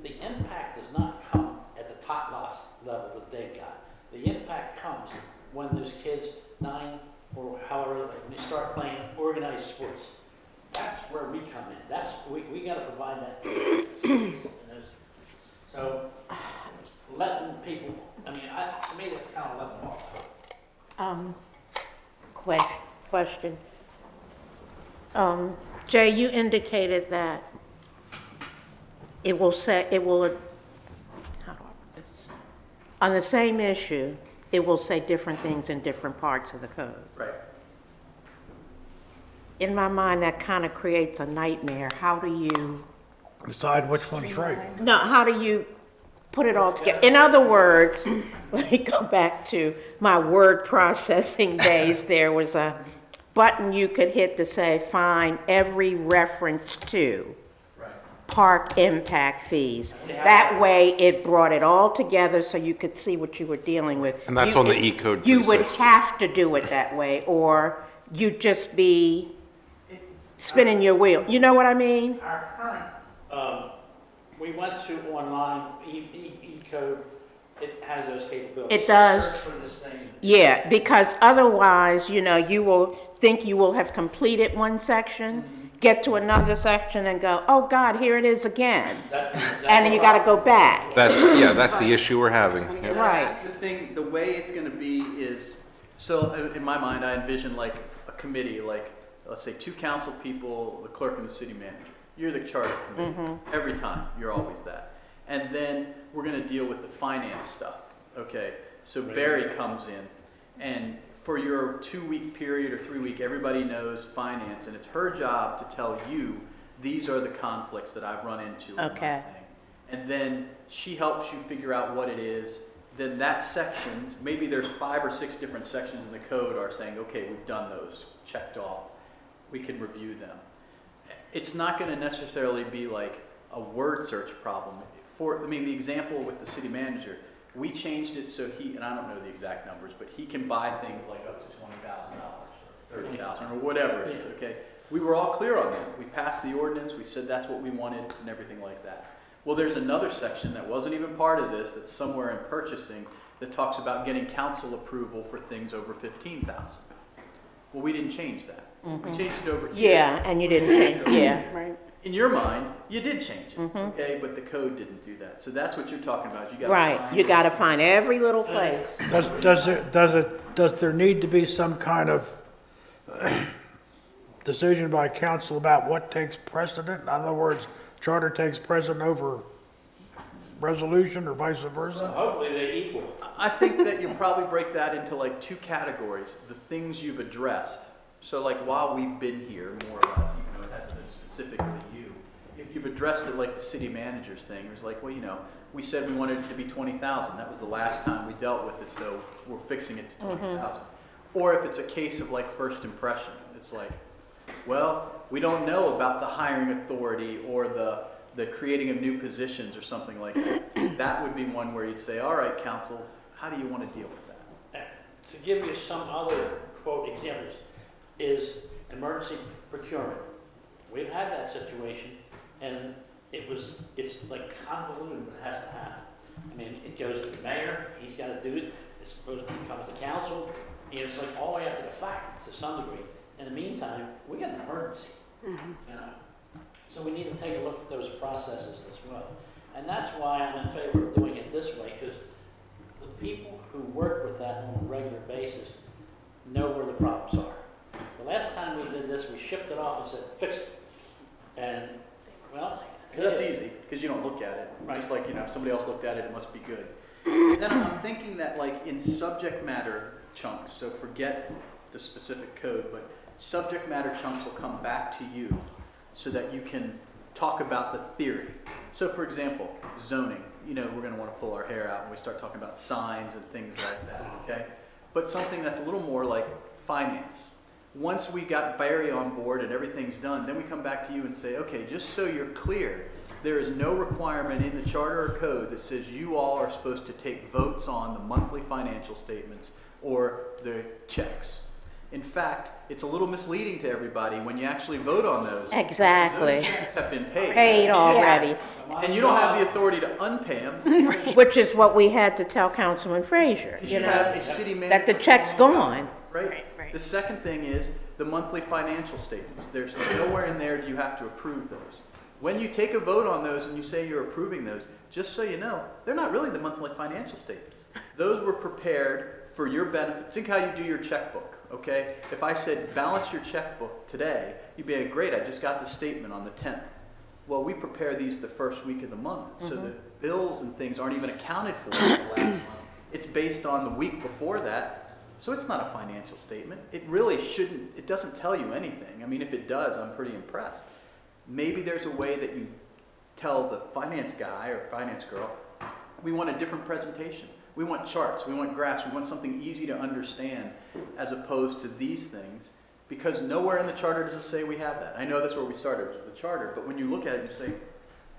the impact does not come at the top loss level that they've got. The impact comes when those kids, 9 or however, they start playing organized sports. That's where we come in. That's, we got to provide that. So letting people, I mean, to me, that's kind of letting them off. Question. Jay, you indicated that it will say, how do I put this? On the same issue, it will say different things in different parts of the code. Right. In my mind, that kind of creates a nightmare. How do you, Decide which one's right. no, how do you put it all together? In other words, let me go back to my word processing days. There was a button you could hit to say, find every reference to park impact fees. That way, it brought it all together so you could see what you were dealing with. And that's on the E-code You would 36. have to do it that way, or you'd just be spinning your wheel. You know what I mean? Our current We went to online, E-code, it has those capabilities. It does. Search for this thing. Yeah, because otherwise, you know, you will think you will have completed one section, get to another section and go, oh God, here it is again. That's the exact And then you gotta go back. That's the issue we're having. Yep. Right. The way it's gonna be is, so in my mind, I envision like a committee, like, let's say 2 council people, the clerk and the city manager. You're the charter committee. Every time, you're always that. And then we're gonna deal with the finance stuff, okay? So Barry comes in, and for your 2-week period or 3-week, everybody knows finance, and it's her job to tell you, these are the conflicts that I've run into in my Okay. thing. And then she helps you figure out what it is. Then that section, maybe there's 5 or 6 different sections in the code are saying, okay, we've done those, checked off. We can review them. It's not gonna necessarily be like a word search problem. I mean, the example with the city manager, we changed it so he, and I don't know the exact numbers, but he can buy things like up to $20,000 or $30,000 or whatever it is, okay? We were all clear on that. We passed the ordinance, we said that's what we wanted and everything like that. Well, there's another section that wasn't even part of this that's somewhere in purchasing that talks about getting council approval for things over $15,000. Well, we didn't change that. We changed it over here. Yeah, and you didn't change, yeah. Right. In your mind, you did change it, okay? But the code didn't do that. So that's what you're talking about. You got Right, you gotta find every little place. Does there need to be some kind of decision by council about what takes precedent? In other words, charter takes precedent over resolution or vice versa? Hopefully they're equal. I think that you'll probably break that into like 2 categories. The things you've addressed. So like while we've been here, more or less, even though it hasn't been specifically you, if you've addressed it like the city manager's thing, it was like, well, you know, we said we wanted it to be 20,000. That was the last time we dealt with it, so we're fixing it to 20,000. Or if it's a case of like first impression, it's like, well, we don't know about the hiring authority or the creating of new positions or something like that. That would be one where you'd say, all right, council, how do you want to deal with that? To give you some other quote examples, is emergency procurement. We've had that situation, and it's like convoluted what has to happen. I mean, it goes to the mayor, he's got to do it, it's supposed to come to the council, and it's like all the way up to the fact to some degree. In the meantime, we got an emergency, you know. So we need to take a look at those processes as well. And that's why I'm in favor of doing it this way, because the people who work with that on a regular basis know where the problems are. The last time we did this, we shipped it off and said, fix it. And, well. Because that's easy, because you don't look at it. Just like, you know, if somebody else looked at it, it must be good. And then I'm thinking that like in subject matter chunks, so forget the specific code, but subject matter chunks will come back to you so that you can talk about the theory. So for example, zoning, you know, we're going to want to pull our hair out when we start talking about signs and things like that, okay? But something that's a little more like finance. Once we got Barry on board and everything's done, then we come back to you and say, okay, just so you're clear, there is no requirement in the charter or code that says you all are supposed to take votes on the monthly financial statements or the checks. In fact, it's a little misleading to everybody when you actually vote on those. Exactly. Those checks have been paid. Paid already, And you don't have the authority to unpay them. which is what we had to tell Councilman Frazier, you You have know, a city manager. that the check's gone. Right? The second thing is the monthly financial statements. There's nowhere in there do you have to approve those. When you take a vote on those and you say you're approving those, just so you know, they're not really the monthly financial statements. Those were prepared for your benefit. Think how you do your checkbook, okay? If I said balance your checkbook today, you'd be like, great, I just got the statement on the 10th. Well, we prepare these the first week of the month, so the bills and things aren't even accounted for in the last month. It's based on the week before that. So it's not a financial statement. It really shouldn't, it doesn't tell you anything. I mean, if it does, I'm pretty impressed. Maybe there's a way that you tell the finance guy or finance girl, we want a different presentation. We want charts, we want graphs, we want something easy to understand as opposed to these things, because nowhere in the charter does it say we have that. I know that's where we started with the charter, but when you look at it, you say,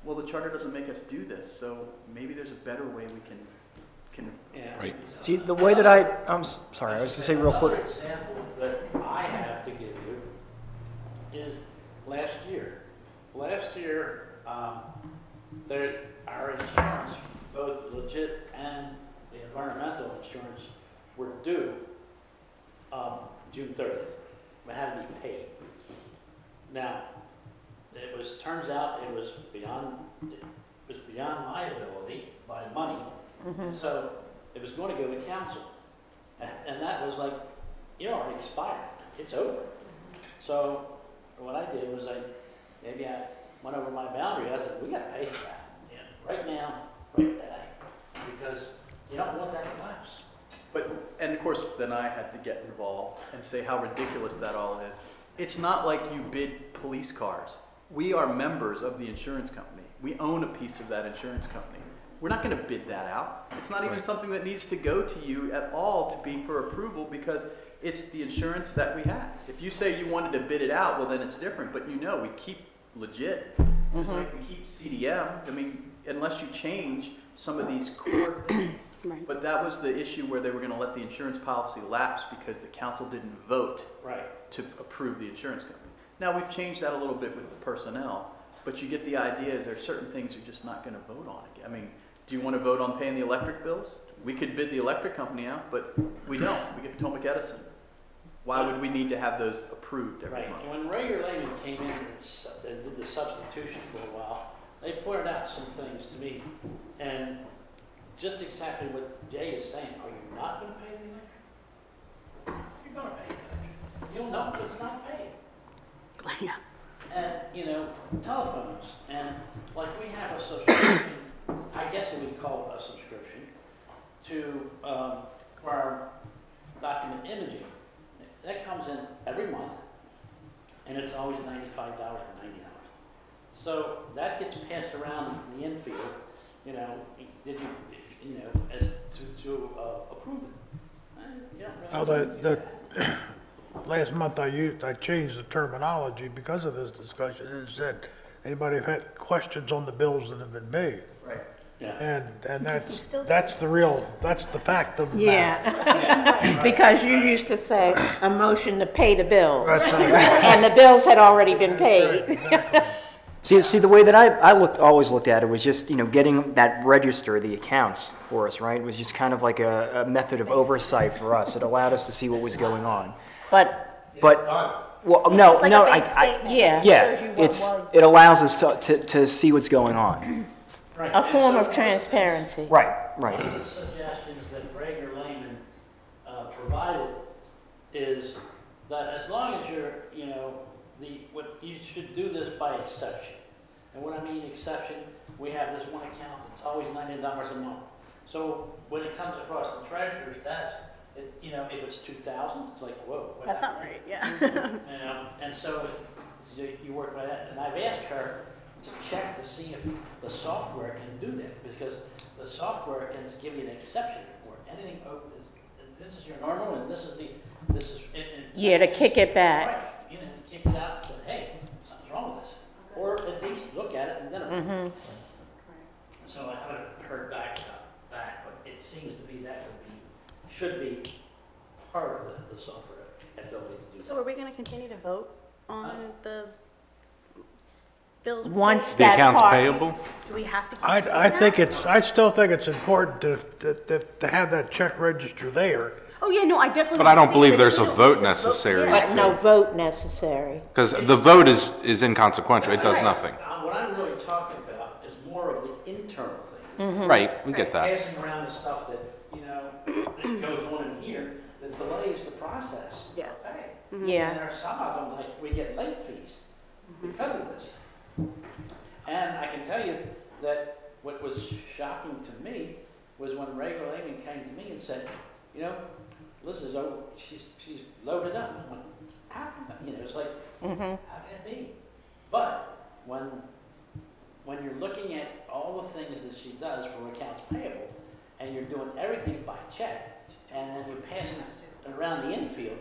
well, the charter doesn't make us do this, so maybe there's a better way we can Right. See, the way that I'm sorry, I was going to say real quick. Another example that I have to give you is last year. Last year, our insurance, both legit and the environmental insurance, were due June 30th. But had to be paid. Now, turns out it was beyond my ability by money. So it was going to go to council. And that was like, you already expired. It's over. So what I did was I went over my boundary. I said, we got to pay for that. Right now, right today. Because you don't want that to lapse. And of course, then I had to get involved and say how ridiculous that all is. It's not like you bid police cars. We are members of the insurance company. We own a piece of that insurance company. We're not going to bid that out. It's not even something that needs to go to you at all to be for approval because it's the insurance that we have. If you say you wanted to bid it out, well, then it's different. But we keep legit. Just like we keep CDM. I mean, unless you change some of these core things. Right. But that was the issue where they were going to let the insurance policy lapse because the council didn't vote to approve the insurance company. Now, we've changed that a little bit with the personnel, but you get the idea is there are certain things you're just not going to vote on again. I mean, do you want to vote on paying the electric bills? We could bid the electric company out, but we don't. We get Potomac Edison. Why would we need to have those approved every month? And when Rager Lehman came in and did the substitution for a while, they pointed out some things to me, and just exactly what Jay is saying. Are you not going to pay the electric? You're going to pay the electric. You'll know if it's not paid. Yeah. And, telephones. And like we have a subscription, I guess we'd call it a subscription, to for our document imaging. That comes in every month, and it's always $95 or $90. So that gets passed around in the infield, as to approve it. You don't really have to do that. Last month I changed the terminology because of this discussion and said, anybody have had questions on the bills that have been paid? Right. Yeah. And that's the fact of the matter. Yeah. Because you used to say a motion to pay the bills. That's right. And the bills had already been paid. Exactly. See, the way that I always looked at it was just, getting that register, the accounts for us, right? It was just kind of like a method of oversight for us. It allowed us to see what was going on. But, Well, no, Like no, a big statement. yeah, Shows you what was. it allows us to see what's going on. Right. a And form so of transparency. Right. One of the suggestions that Rager Lehman provided is that as long as you're, you should do this by exception. And what I mean exception, we have this one account that's always $90 a month. So when it comes across the treasurer's desk, if it's 2,000, it's like, whoa. That's not happened? right, yeah. And so you work by that. And I've asked her to check to see if the software can do that, because the software can give you an exception report. Anything open this is your normal, and this is Yeah, to kick it back. right. Kicked it out and said, hey, something's wrong with this, or at least look at it and then. Mm-hmm. So I haven't heard back about that, but it seems to be that should be part of the software ability to do So are we gonna continue to vote on the bills? Once The that accounts part- payable? Do we have to? keep I doing think that? I still think it's important to have that check register there. Oh, yeah, no, I definitely. But I don't see believe the there's a appeal vote to necessary. yeah. But no vote necessary. Because the vote is inconsequential. It does nothing. What I'm really talking about is more of the internal things. Right, we get that. Passing around the stuff that, that goes on in here that delays the process. Yeah. Okay. Yeah. And there are some of them, like, we get late fees because of this. And I can tell you that what was shocking to me was when Rager Lehman came to me and said, Liz is over, she's loaded up. I went, how come that? It's like, how can that be? But when you're looking at all the things that she does for accounts payable, and you're doing everything by check, and then you're passing it around the infield,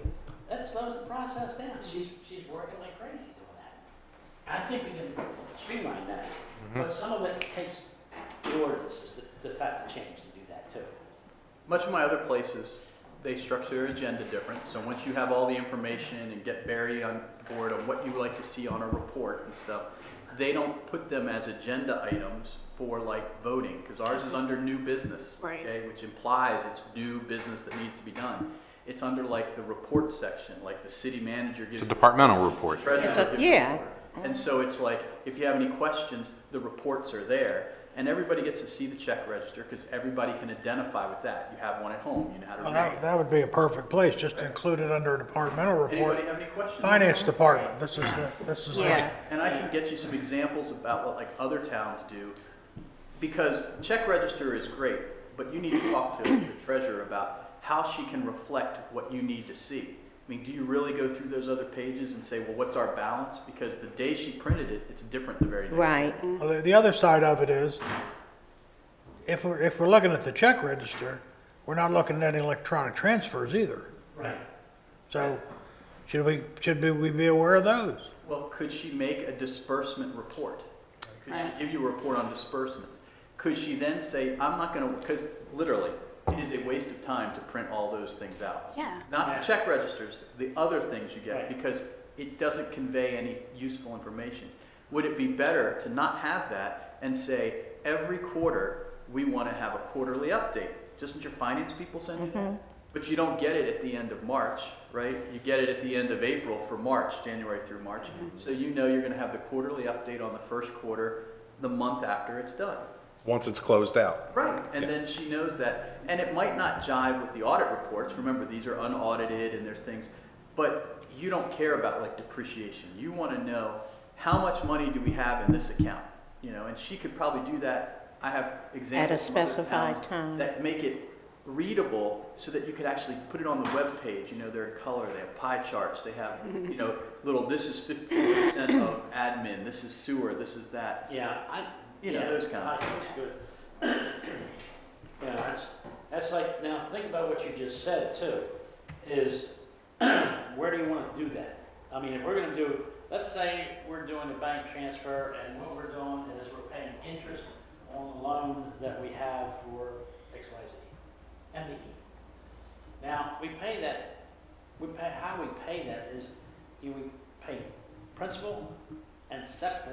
that slows the process down. She's working like crazy doing that. I think we can streamline that, but some of it takes the ordinances to have to change to do that too. Much of my other places, they structure their agenda different. So once you have all the information and get Barry on board on what you would like to see on a report and stuff, they don't put them as agenda items for like voting, because ours is under new business. Right. Okay, which implies it's new business that needs to be done. It's under like the report section, like the city manager gives. It's a departmental report. the treasurer It's a- gives you yeah. report. And so it's like, if you have any questions, the reports are there, and everybody gets to see the check register, because everybody can identify with that. You have one at home, you know how to Well, read. that would be a perfect place, just to include it under a departmental report. Anybody have any questions? Finance department, this is it. Yeah. And I can get you some examples about what like other towns do, because check register is great, but you need to talk to the treasurer about how she can reflect what you need to see. I mean, do you really go through those other pages and say, well, what's our balance? Because the day she printed it, it's different the very next day. Right. Well, the other side of it is, if we're looking at the check register, we're not looking at any electronic transfers either. Right. So, should we be aware of those? Well, could she make a disbursement report? Could Right. she give you a report on disbursements? Could she then say, I'm not gonna, because literally, it is a waste of time to print all those things out. Yeah. Not Yeah. the check registers, the other things you get, Right. because it doesn't convey any useful information. Would it be better to not have that and say, every quarter, we want to have a quarterly update? Doesn't your finance people send you that? But you don't get it at the end of March, right? You get it at the end of April for March, January through March. So you know you're going to have the quarterly update on the first quarter, the month after it's done. Once it's closed out. Right, and then she knows that, and it might not jive with the audit reports, remember, these are unaudited and there's things, but you don't care about like depreciation. You want to know, how much money do we have in this account? You know, and she could probably do that. I have examples from other specified towns time. that make it readable so that you could actually put it on the web page. You know, they're in color, they have pie charts, they have, you know, little, this is 15% of admin, this is sewer, this is that. Yeah, You know, yeah, those kind of That's good. Yeah, that's like, now think about what you just said too, is where do you want to do that? I mean, if we're gonna do, let's say we're doing a bank transfer and what we're doing is we're paying interest on the loan that we have for XYZ, MBE. Now, we pay that, how we pay that is, we pay principal and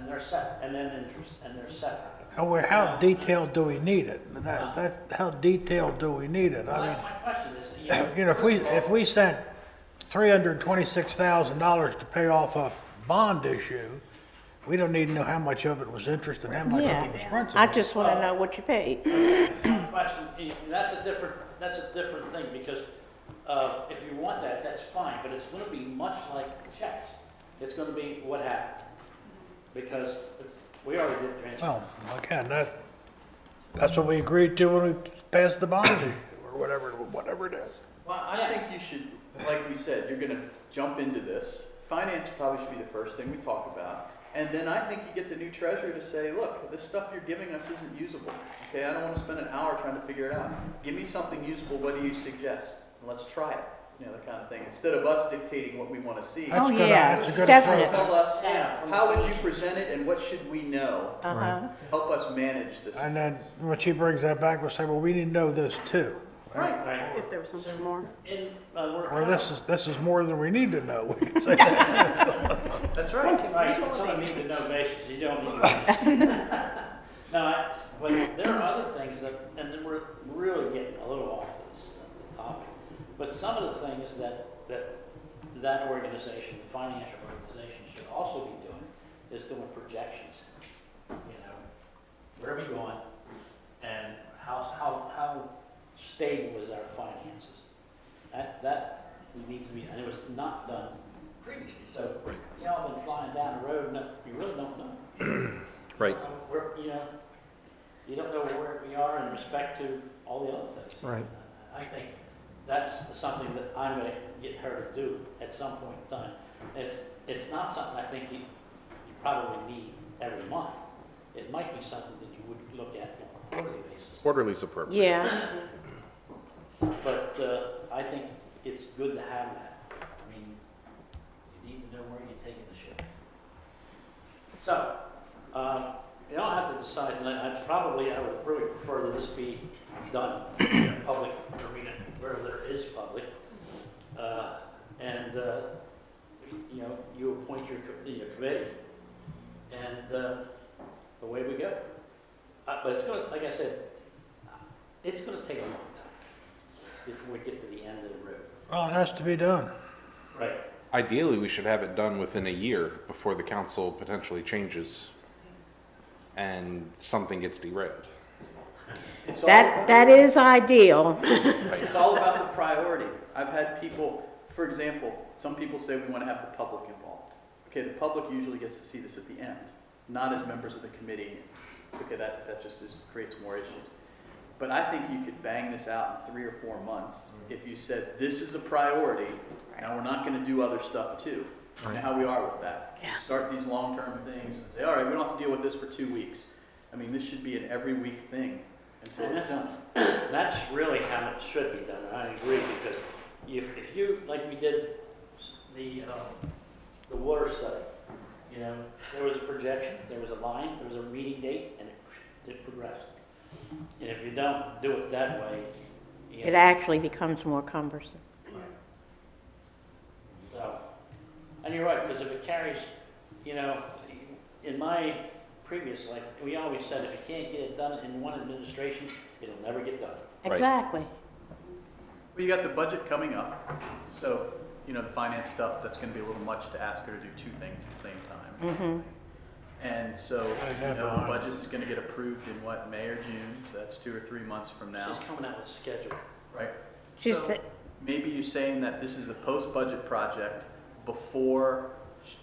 they're separate, and then interest, and they're separate. How detailed do we need it? How detailed do we need it? Well, I that's my question, is, mean, you know, if we sent $326,000 to pay off a bond issue, we don't need to know how much of it was interest and how much of it was principal. I just want to know what you paid. question, that's a different thing, because if you want that, that's fine, but it's gonna be much like checks. It's gonna be what happened, because we already did the transfer. Well, again, that's what we agreed to when we passed the bond issue, or whatever it is. Well, I think you should, like we said, you're gonna jump into this. Finance probably should be the first thing we talk about. And then I think you get the new treasurer to say, look, this stuff you're giving us isn't usable. Okay, I don't wanna spend an hour trying to figure it out. Give me something usable, what do you suggest? And let's try it, you know, that kind of thing. Instead of us dictating what we wanna see. That's Oh, good, yeah, that's a good definitely. approach. Tell us, Yeah. how would you present it and what should we know? Uh-huh. Help us manage this. And then when she brings that back, we'll say, well, we need to know this too. Right. Right. If there was something more. Or this is more than we need to know. We can say that. That's right. Right, it's on a need to know basis, you don't need to. No, but there are other things that, and then we're really getting a little off this topic, but some of the things that organization, the financial organization, should also be doing is doing projections. You know, where are we going, and how stable is our finances? That needs to be, and it was not done previously. So y'all been flying down the road, and you really don't know. Right. Where, you don't know where we are in respect to all the other things. Right. I think that's something that I'm going to get her to do at some point in time. It's not something I think you probably need every month. It might be something that you would look at on a quarterly basis. Quarterly's appropriate. Yeah, But I think it's good to have that. I mean, you need to know where you're taking the ship. So, you don't have to decide tonight. I would really prefer that this be done in a public arena where there is public. And you appoint your committee, and away we go. But it's gonna, like I said, it's gonna take a long time before we get to the end of the road. Well, it has to be done. Right. Ideally, we should have it done within a year before the council potentially changes and something gets derailed. It's all That is ideal. It's all about the priority. I've had people, for example, some people say we want to have the public involved. Okay, the public usually gets to see this at the end, not as members of the committee. Okay, that just creates more issues. But I think you could bang this out in 3 or 4 months if you said, this is a priority, now we're not going to do other stuff too. You know how we are with that. Start these long-term things and say, all right, we don't have to deal with this for 2 weeks. I mean, this should be an every week thing until And it's done. that's really how it should be done, and I agree, because if you, like we did the water study, you know, there was a projection, there was a line, there was a meeting date, and it progressed. And if you don't do it that way, you It know, actually becomes more cumbersome. so, and you're right, because if it carries, you know, in my previous life, we always said if you can't get it done in one administration, it'll never get done. Right. Exactly. Well, you got the budget coming up, so, you know, the finance stuff, that's gonna be a little much to ask her to do 2 things at the same time. Mm-hmm. And so, I you have know, the behind. budget's gonna get approved in what, May or June, so that's 2 or 3 months from now, She's coming out with a schedule. right? She So, said, maybe you're saying that this is a post-budget project before,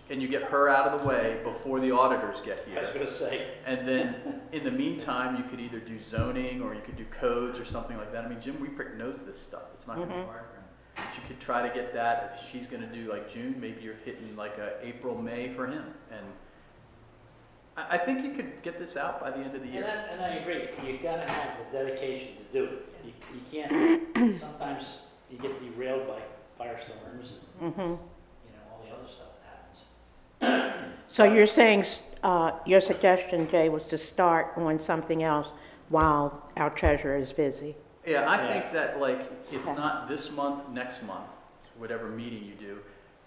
and you get her out of the way before the auditors get I was here. gonna say, And then, in the meantime, you could either do zoning, or you could do codes or something like that. I mean, Jim Weeprick knows this stuff, it's not gonna be hard for him. But you could try to get that, if she's gonna do like June, maybe you're hitting like a April, May for him. And I think you could get this out by the end of the year. and I agree, you gotta have the dedication to do it. You can't, sometimes you get derailed by firestorms and, you know, all the other stuff that happens. so you're saying, your suggestion, Jay, was to start on something else while our treasurer is busy? Yeah, I Yeah. think that like, if Okay. not this month, next month, whatever meeting you do,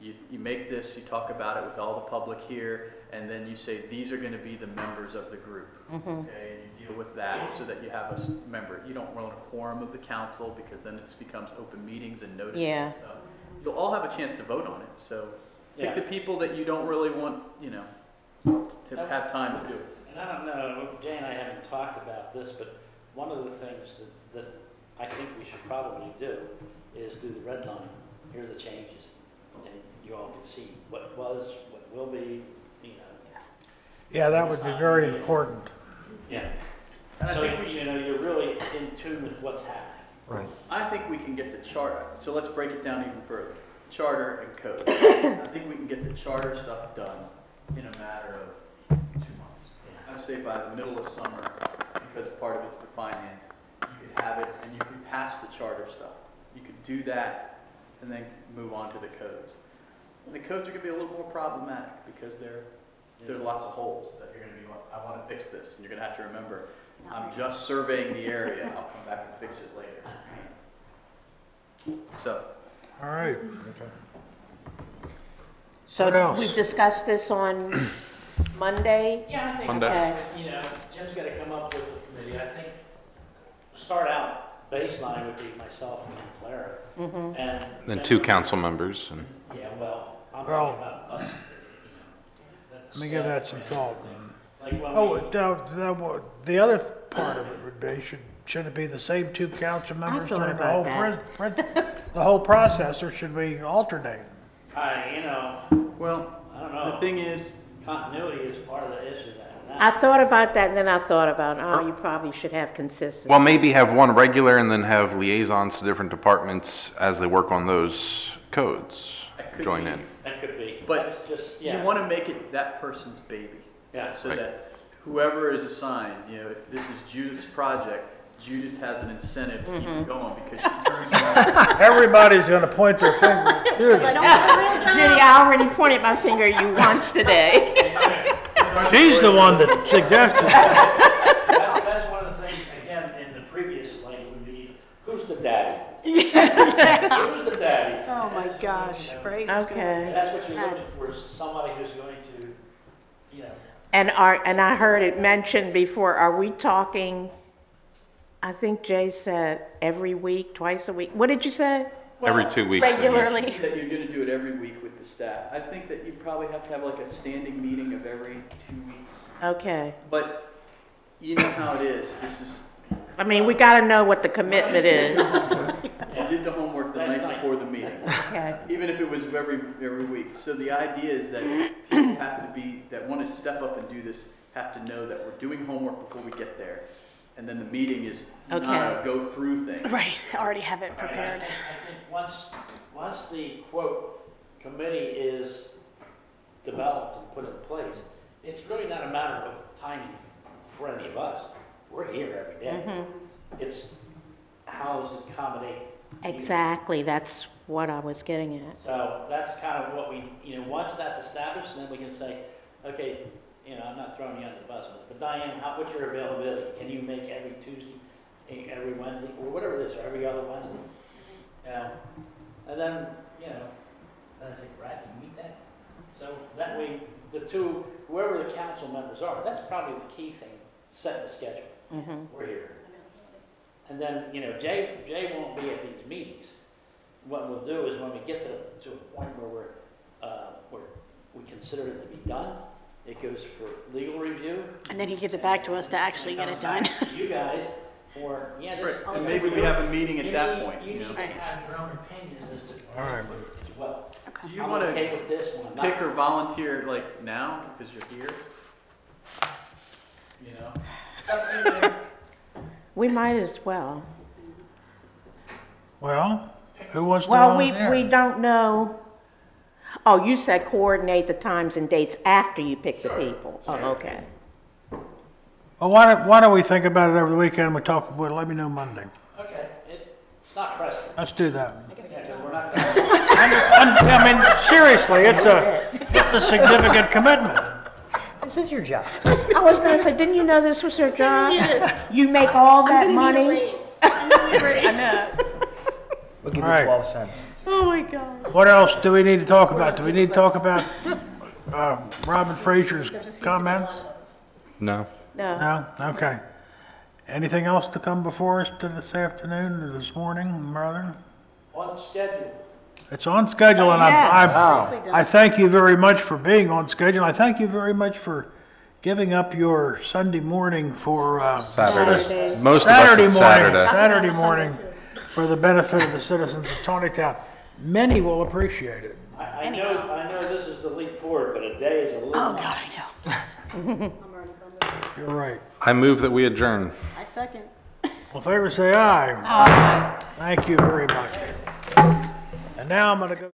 you make this, you talk about it with all the public here, and then you say, these are gonna be the members of the group. Okay, and you deal with that so that you have a member. You don't want a quorum of the council, because then it becomes open meetings and notices. Yeah. So you'll all have a chance to vote on it, so pick Yeah. the people that you don't really want, you know, to have time to do it. And I don't know, Jay and I haven't talked about this, but one of the things that I think we should probably do is do the red line. Here are the changes, and you all can see what was, what will be, you know. Yeah, that would be very important. Yeah. And I So, think we you know, you're really in tune with what's happening. Right. I think we can get the charter, so let's break it down even further. Charter and code. I think we can get the charter stuff done in a matter of 2 months. I'd say by the middle of summer, because part of it's the finance, you could have it and you could pass the charter stuff. You could do that and then move on to the codes. And the codes are gonna be a little more problematic because there's lots of holes that you're gonna be, I wanna fix this, and you're gonna have to remember, I'm just surveying the area, I'll come back and fix it later. So, All right. So What else? we discussed this on Monday? Yeah, I think, Monday. Okay. you know, Jim's gotta come up with the committee. I think, start out, baseline would be myself and Clara. And Then 2 council members, and Yeah, well, I'm Well, talking about us. Let me give that some thought. Like when Oh, we, the other part of it would be, should it be the same 2 council members thought during the about whole, that. the whole process, or should we alternate? you know, well, I don't know. the thing is, Continuity is part of the issue that. I thought about that, and then I thought about, oh, you probably should have consistency. well, maybe have one regular and then have liaisons to different departments as they work on those codes. That could Join be. in. That could be. But That's just, you yeah. want to make it that person's baby. Yeah. So Right. that whoever is assigned, you know, if this is Judith's project, Judith has an incentive to keep it going because she turns around. Everybody's gonna point their finger at you. I don't have a real job. Judy, I already pointed my finger at you once today. She's the one that suggested it. That's one of the things, again, in the previous slide would be, who's the daddy? Who's the daddy? Oh my gosh, right? And Okay. that's what you're looking for, is somebody who's going to, you know, And I heard it mentioned before, are we talking, I think Jay said every week, twice a week? What did you say? Every 2 weeks. I think. Regularly. That you're gonna do it every week with the staff. I think that you probably have to have like a standing meeting of every 2 weeks. Okay. But you know how it is. This is, I mean, we got to know what the commitment is. I did the homework the night before the meeting. Okay. Even if it was every week. So the idea is that people have to be, that want to step up and do this, have to know that we're doing homework before we get there. And then the meeting is not a go through thing. Right, I already have it prepared. I think once the quote committee is developed and put in place, it's really not a matter of timing for any of us. We're here every day. It's how does it accommodate? Exactly, that's what I was getting at. So that's kind of what we, once that's established, then we can say, okay, I'm not throwing you under the bus, but Diane, what's your availability? Can you make every Tuesday, every Wednesday, or whatever it is, or every other Wednesday? And then, I say, Brad, can you meet that? So that way, whoever the council members are, that's probably the key thing, setting the schedule. We're here. And then, Jay won't be at these meetings. What we'll do is when we get to a point where we consider it to be done, it goes for legal review. And then he gives it back to us to actually get it done. You guys, or, this. And maybe we have a meeting at that point. You need to have your own opinions as to. All right. As well. Do you I'm want okay to with this one. I'm not. pick or volunteer like now because you're here? We might as well. Well, who wants to Well, volunteer? we don't know. Oh, you said coordinate the times and dates after you pick the people. Oh, okay. Well, why don't we think about it over the weekend, we talk, well, let me know Monday. Okay, it's not pressing. Let's do that. Yeah, 'cause we're not. I mean, seriously, it's a significant commitment. This is your job. I was gonna say, didn't you know this was her job? You make all that money? I know. We'll give All you right. 12 cents. Oh my gosh. What else do we need to talk about? Do we need to talk about Robin Frazier's comments? No. No. No? Okay. Anything else to come before us this afternoon or this morning, brother? On schedule. It's on schedule, and Yes. I thank you very much for being on schedule. I thank you very much for giving up your Sunday morning for Saturday. Most of us Saturday it's morning. Saturday. Saturday morning for the benefit of the citizens of Taneytown. Many will appreciate it. I know this is the leap forward, but a day is a little. Oh much. God, I know. You're right. I move that we adjourn. I second. Well, favor say aye. Aye. Thank you very much. And now I'm going to go.